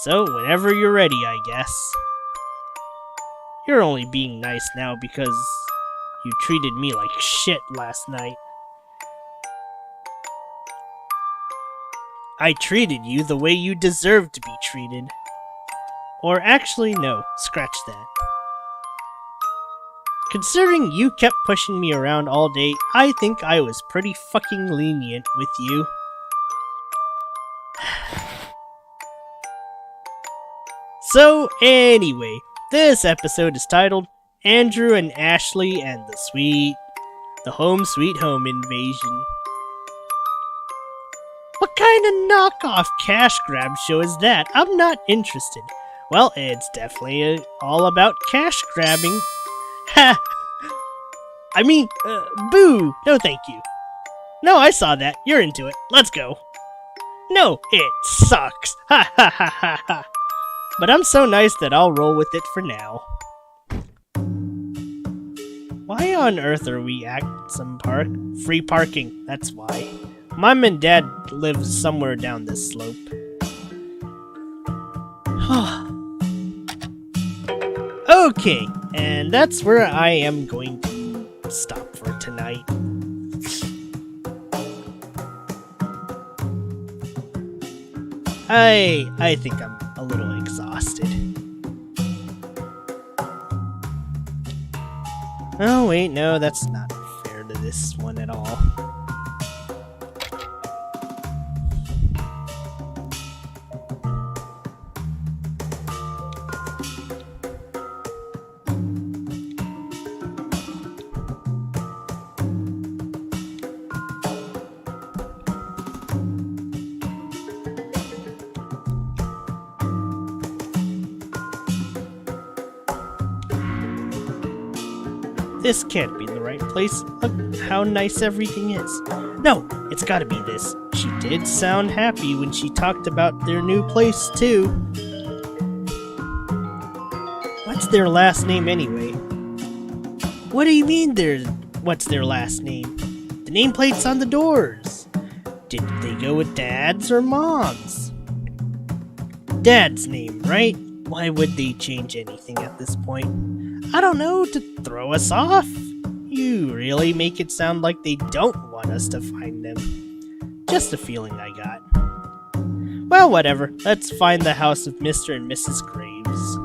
So, whenever you're ready, I guess. You're only being nice now because you treated me like shit last night. I treated you the way you deserve to be treated. Or actually, no, scratch that. Considering you kept pushing me around all day, I think I was pretty fucking lenient with you. So, anyway, this episode is titled Andrew and Ashley and the Home Sweet Home Invasion. What kind of knockoff cash grab show is that? I'm not interested. Well, it's definitely all about cash grabbing. Ha! I mean, boo! No thank you. No, I saw that. You're into it. Let's go. No, it sucks. Ha ha ha ha ha. But I'm so nice that I'll roll with it for now. Why on earth are we at some park? Free parking, that's why. Mom and Dad live somewhere down this slope. Okay, and that's where I am going to stop for tonight. I think I'm a little exhausted. Oh wait, no, that's not fair to this one at all. This can't be the right place. Look how nice everything is. No, it's gotta be this. She did sound happy when she talked about their new place, too. What's their last name anyway? What do you mean what's their last name? The nameplate's on the doors. Did they go with Dad's or Mom's? Dad's name, right? Why would they change anything at this point? I don't know, to throw us off? You really make it sound like they don't want us to find them. Just a feeling I got. Well, whatever. Let's find the house of Mr. and Mrs. Graves.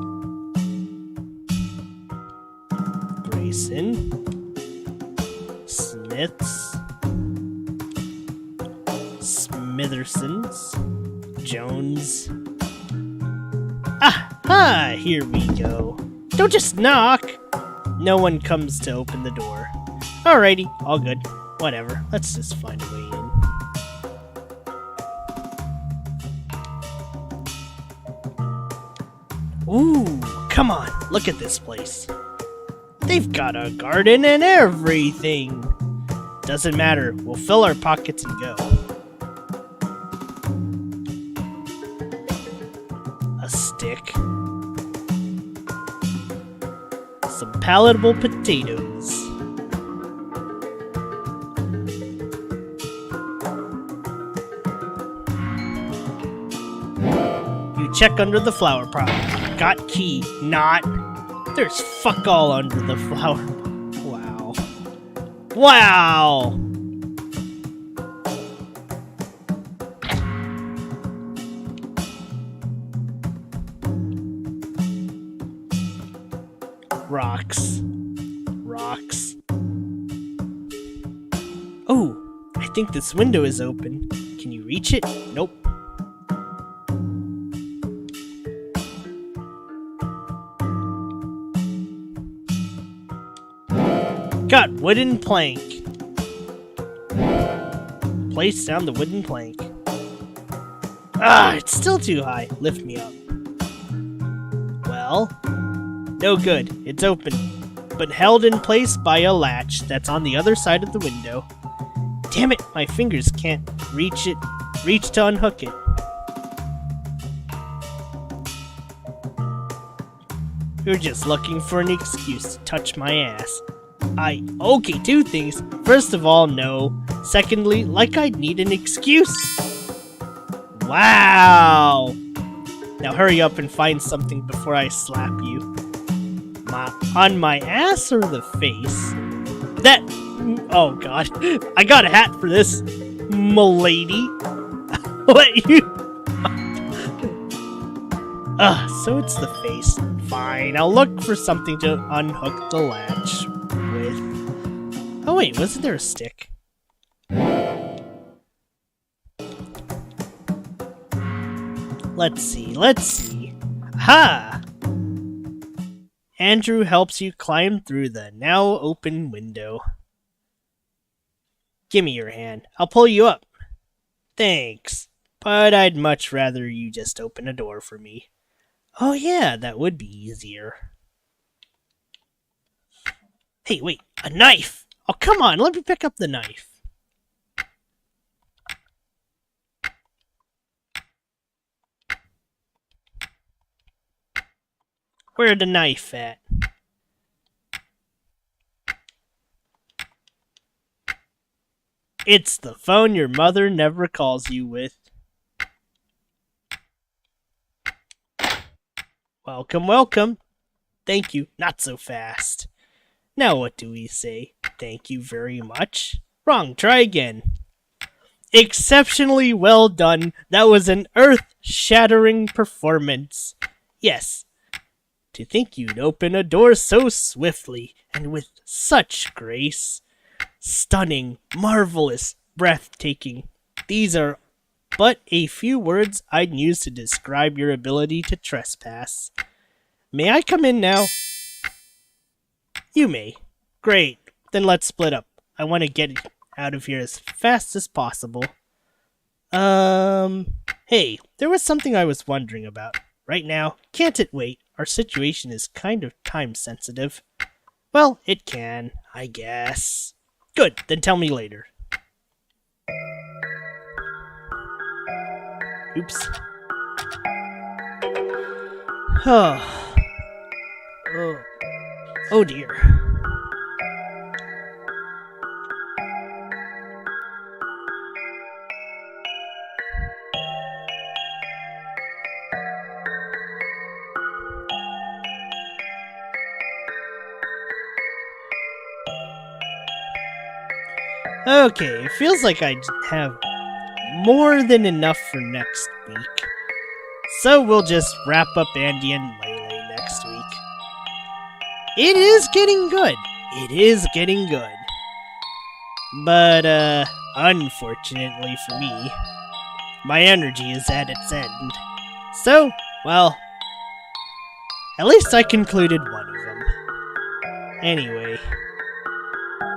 Grayson. Smiths. Smithersons. Jones. Ah, here we go. Don't just knock! No one comes to open the door. Alrighty, all good. Whatever, let's just find a way in. Ooh, come on, look at this place. They've got a garden and everything. Doesn't matter, we'll fill our pockets and go. A stick. Some palatable potatoes. You check under the flower pot. Got key. Not. There's fuck all under the flower pot. Wow. Wow! Rocks. Rocks. Oh, I think this window is open. Can you reach it? Nope. Got wooden plank. Place down the wooden plank. Ah, it's still too high. Lift me up. Well, no good. It's open, but held in place by a latch that's on the other side of the window. Damn it, my fingers can't reach to unhook it. You're just looking for an excuse to touch my ass. Okay, two things. First of all, no. Secondly, like I'd need an excuse. Wow! Now hurry up and find something before I slap you. On my ass or the face? Oh god. I got a hat for this, m'lady. What you... so it's the face. Fine, I'll look for something to unhook the latch with. Oh wait, wasn't there a stick? Let's see. Ha! Andrew helps you climb through the now open window. Gimme your hand. I'll pull you up. Thanks, but I'd much rather you just open a door for me. Oh yeah, that would be easier. Hey, wait, a knife! Oh, come on, let me pick up the knife. Where'd the knife at? It's the phone your mother never calls you with. Welcome, welcome. Thank you, not so fast. Now what do we say? Thank you very much. Wrong, try again. Exceptionally well done. That was an earth-shattering performance. Yes. To think you'd open a door so swiftly and with such grace. Stunning, marvelous, breathtaking. These are but a few words I'd use to describe your ability to trespass. May I come in now? You may. Great. Then let's split up. I want to get out of here as fast as possible. Hey, there was something I was wondering about. Right now, can't it wait? Our situation is kind of time sensitive. Well, it can, I guess. Good, then tell me later. Oops. Oh dear. Okay, it feels like I have more than enough for next week. So we'll just wrap up Andy and Leyley next week. It is getting good. It is getting good. But, unfortunately for me, my energy is at its end. So, well, at least I concluded one of them. Anyway,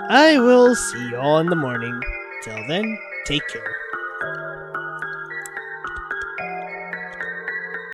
I will see you all in the morning. Till then, take care.